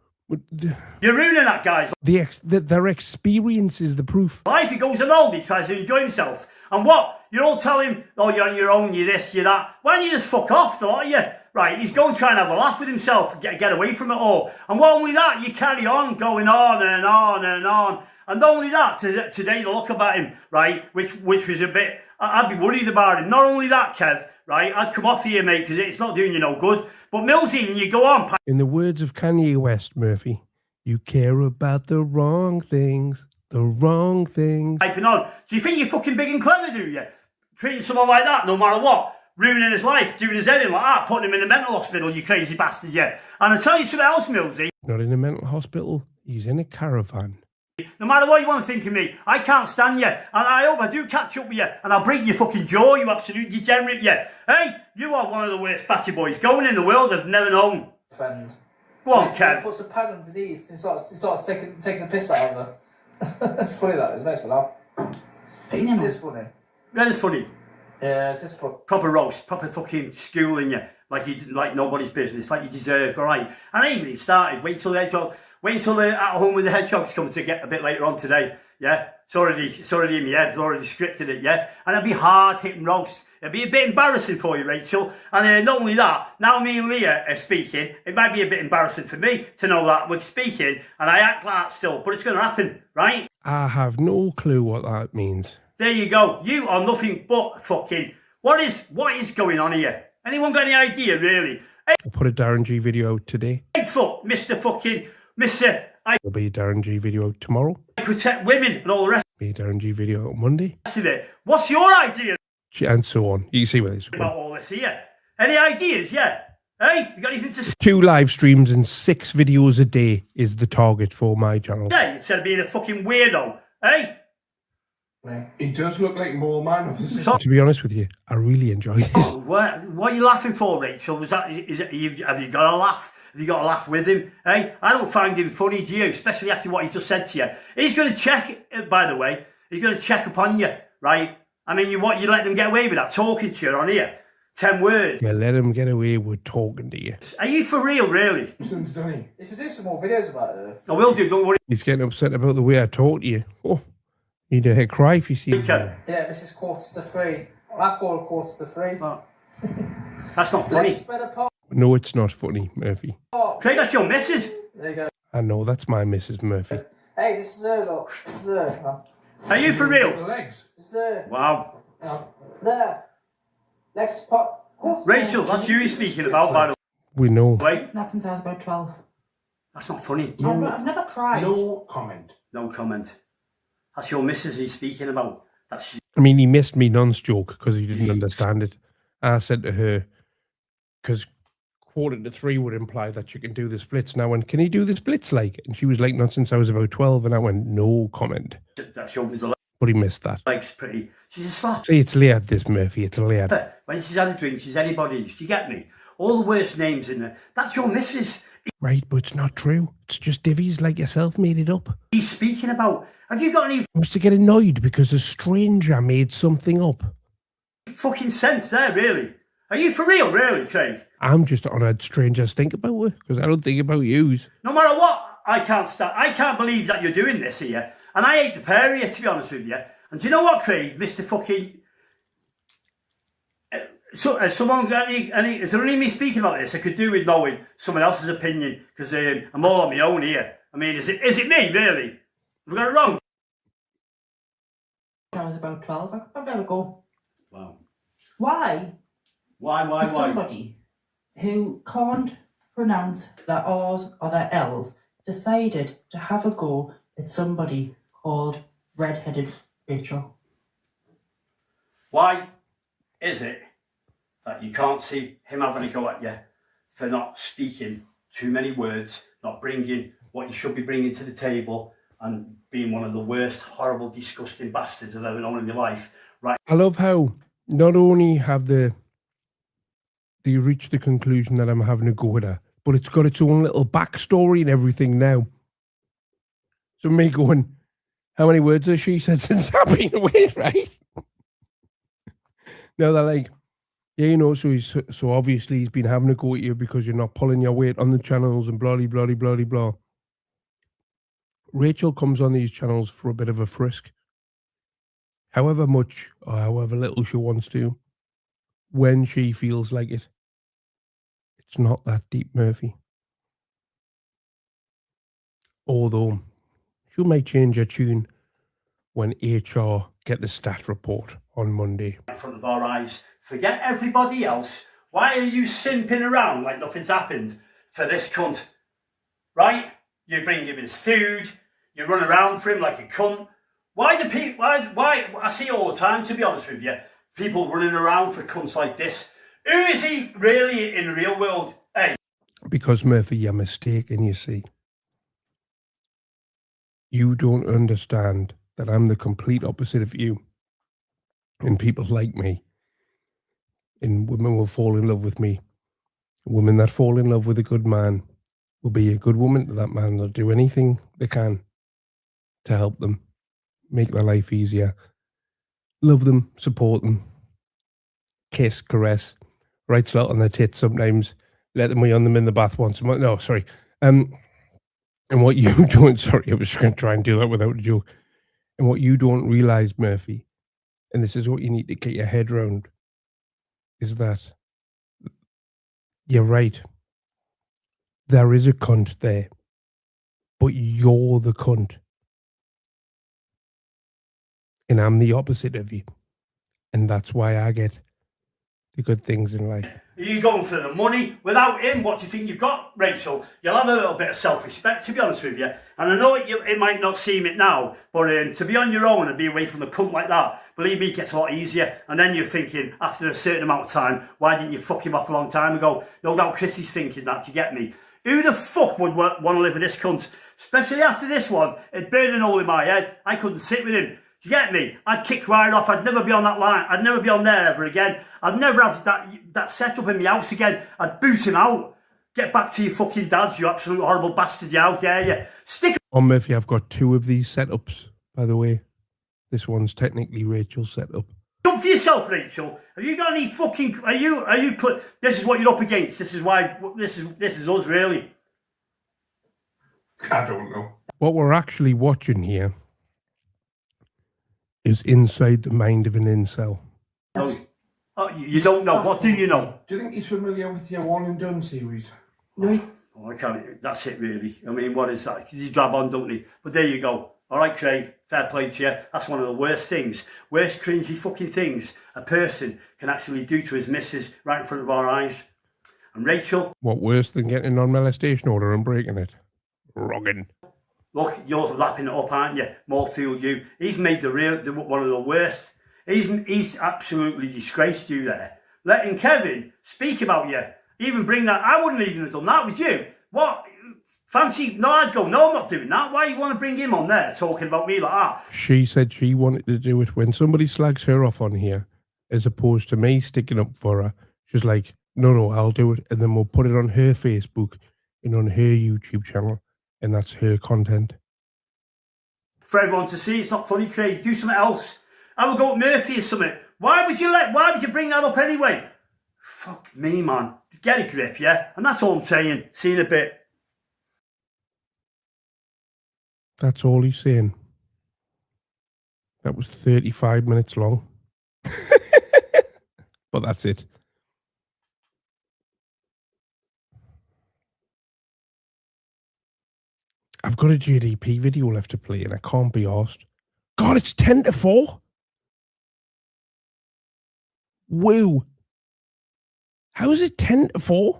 You're ruining that guy's
their experience is the proof.
life. He goes on holiday, he tries to enjoy himself. And what? You all tell him, oh, you're on your own, you're this, you're that. Why don't you just fuck off, the lot of you? Right, he's going to try and have a laugh with himself, get away from it all. And not only that, you carry on going on and on and on. And not only that, today the look about him, right, which was a bit, I'd be worried about him. Not only that, Kev, right, I'd come off here, mate, because it's not doing you no good. But Millsy, when you go on...
In the words of Kanye West, Murphy, you care about the wrong things. The wrong things.
Typing on. Do you think you're fucking big and clever, do you? Treating someone like that, no matter what. Ruining his life, doing his head in like that, putting him in a mental hospital, you crazy bastard, yeah. And I'll tell you something else, Millsy.
Not in a mental hospital. He's in a caravan.
No matter what you want to think of me, I can't stand you. And I hope I do catch up with you. And I'll break your fucking jaw, you absolute degenerate, yeah. Hey, you are one of the worst batty boys going in the world I've never known.
Friend.
Go on, Kev.
He puts a pad underneath and starts taking the piss out of her. It's funny that, it makes me laugh. It is funny.
That is funny.
Yeah, it's just funny.
Proper roast, proper fucking schooling you, like nobody's business, like you deserve, alright? And I ain't even started. Wait till the At Home with the Hedgehogs comes to get a bit later on today, yeah? It's already in my head, I've already scripted it, yeah? And it'll be hard hitting roast. It'll be a bit embarrassing for you, Rachel. And not only that, now me and Leah are speaking, it might be a bit embarrassing for me to know that we're speaking, and I act like that still, but it's going to happen, right?
I have no clue what that means.
There you go. You are nothing but fucking... What is going on here? Anyone got any idea, really?
I'll put a Darren G video out today.
8 foot, There'll
be a Darren G video out tomorrow.
I protect women and all the rest
Be a Darren G video out on Monday.
of it. What's your idea
And so on. You can see where this is going.
about all this here? Any ideas? Yeah. Hey, you got anything to
2 live streams and 6 videos a day is the target for my channel.
say instead of being a fucking weirdo? Hey?
He does look like more man of the city.
To be honest with you, I really enjoy this.
What are you laughing for, Rachel? Was that? Have you got a laugh? Have you got a laugh with him? Hey, I don't find him funny, do you? Especially after what he just said to you. He's going to check. By the way, he's going to check upon you, right? I mean, you let them get away with that talking to you on here? 10 words.
You let him get away with talking to you.
Are you for real, really?
Since Danny.
You should do some more videos about it.
I will do. Don't worry.
He's getting upset about the way I talk to you. Oh, you need a cry if you see him.
Yeah, this is 3:15. I call it 3:15.
Oh. That's not funny.
Spread apart.
No, it's not funny, Murphy.
Craig, that's your missus.
There you go.
I know, that's my Mrs. Murphy.
Hey, this is her, look. This is her.
Are you for real?
The legs.
This is her.
Wow.
There. Next pot.
Rachel, that's you he's speaking about, by the
We know.
way.
Not since I was about 12.
That's not funny.
I've never cried.
No comment.
No comment. That's your missus he's speaking about. That's
I mean, he missed me nonce joke because he didn't understand it. I said to her, because 2:45 would imply that you can do the splits. And I went, can he do the splits like? And she was like, not since I was about 12. And I went, no comment.
that she opens the
But he missed that.
legs pretty. She's a slap.
See, it's layered, this Murphy. It's layered.
When she's had a drink, she's anybody's. Do you get me? All the worst names in there. That's your missus
Right, but it's not true. It's just divvies like yourself made it up.
he's speaking about. Have you got any
I was to get annoyed because a stranger made something up.
fucking sense there, really? Are you for real, really, Craig?
I'm just honoured strangers think about her because I don't think about yous.
No matter what, I can't believe that you're doing this here. And I hate the pair of you, to be honest with you. And do you know what, Craig? Mr. fucking... someone got any... Is there only me speaking about this? I could do with knowing someone else's opinion because I'm all on my own here. I mean, is it me, really? Have I got it wrong?
I was about 12. I've never go.
Wow.
Why?
Why?
Somebody who can't pronounce their R's or their L's decided to have a go at somebody called Red-Headed Rachel.
Why is it that you can't see him having a go at you for not speaking too many words, not bringing what you should be bringing to the table, and being one of the worst, horrible, disgusting bastards I've ever known in my life? Right.
I love how not only have they reached the conclusion that I'm having a go at her, but it's got its own little backstory and everything now. So me going, how many words has she said since I've been away, right? Now they're like, yeah, you know, so obviously he's been having a go at you because you're not pulling your weight on the channels and blah, blah, blah, blah, blah. Rachel comes on these channels for a bit of a frisk. However much or however little she wants to, when she feels like it. It's not that deep, Murphy. Although, she might change her tune when HR get the stat report on Monday.
In front of our eyes. Forget everybody else. Why are you simping around like nothing's happened for this cunt? Right? You bring him his food. You run around for him like a cunt. Why do people... Why? I see it all the time, to be honest with you. People running around for cunts like this. Who is he really in the real world? Hey.
Because, Murphy, you're mistaken, you see. You don't understand that I'm the complete opposite of you. And people like me. And women will fall in love with me. Women that fall in love with a good man will be a good woman to that man. They'll do anything they can to help them, make their life easier. Love them, support them, kiss, caress, write slut on their tits sometimes, let them wee on them in the bath once a month. No, sorry. And what you don't, sorry, I was just going to try and do that without a joke. And what you don't realize, Murphy, and this is what you need to get your head around, is that you're right. There is a cunt there, but you're the cunt. And I'm the opposite of you. And that's why I get the good things in life.
Are you going for the money? Without him, what do you think you've got, Rachel? You'll have a little bit of self-respect, to be honest with you. And I know it might not seem it now, but to be on your own and be away from a cunt like that, believe me, it gets a lot easier. And then you're thinking, after a certain amount of time, why didn't you fuck him off a long time ago? No doubt Chrissy's thinking that, do you get me? Who the fuck would want to live with this cunt? Especially after this one, it burned a hole in my head. I couldn't sit with him. You get me? I'd kick right off. I'd never be on that line. I'd never be on there ever again. I'd never have that setup in my house again. I'd boot him out. Get back to your fucking dads, you absolute horrible bastard. You out there, you. Stick.
On Murphy, I've got 2 of these setups, by the way. This one's technically Rachel's setup.
Up for yourself, Rachel. Have you got any fucking? Are you? This is what you're up against. This is why. This is us, really.
I don't know.
What we're actually watching here is inside the mind of an incel.
Oh, you don't know. What do you know?
Do you think he's familiar with your One and Done series?
No.
Oh, I can't. That's it, really. I mean, what is that? You grab on, don't you? But there you go. All right, Craig. Fair play to you. That's one of the worst things, worst cringy fucking things a person can actually do to his missus right in front of our eyes. And Rachel.
What worse than getting a non-molestation order and breaking it? Rogging.
Look, you're lapping it up, aren't you? More fool you. He's made one of the worst. He's absolutely disgraced you there. Letting Kevin speak about you. Even bring that. I wouldn't even have done that with you. What? Fancy? No, I'd go, no, I'm not doing that. Why you want to bring him on there talking about me like that?
She said she wanted to do it when somebody slags her off on here, as opposed to me sticking up for her. She's like, no, I'll do it. And then we'll put it on her Facebook and on her YouTube channel. And that's her content.
For everyone to see, it's not funny, Craig. Do something else. I would go with Murphy or something. Why would you bring that up anyway? Fuck me, man. Get a grip, yeah? And that's all I'm saying. See you in a bit.
That's all he's saying. That was 35 minutes long. But that's it. I've got a JDP video left to play and I can't be arsed. God, it's 10 to 4? Woo. How is it 10 to 4?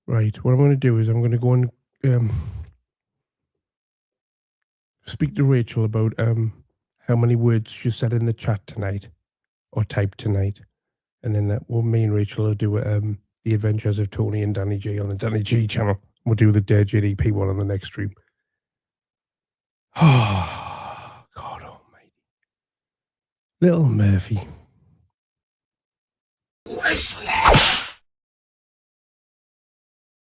Right, what I'm going to do is I'm going to go and speak to Rachel about how many words she said in the chat tonight or typed tonight. And then me and Rachel will do the Adventures of Tony and Danny G on the Danny G channel. We'll do the Dare JDP one on the next stream. Oh, God almighty. Little Murphy. Whistling.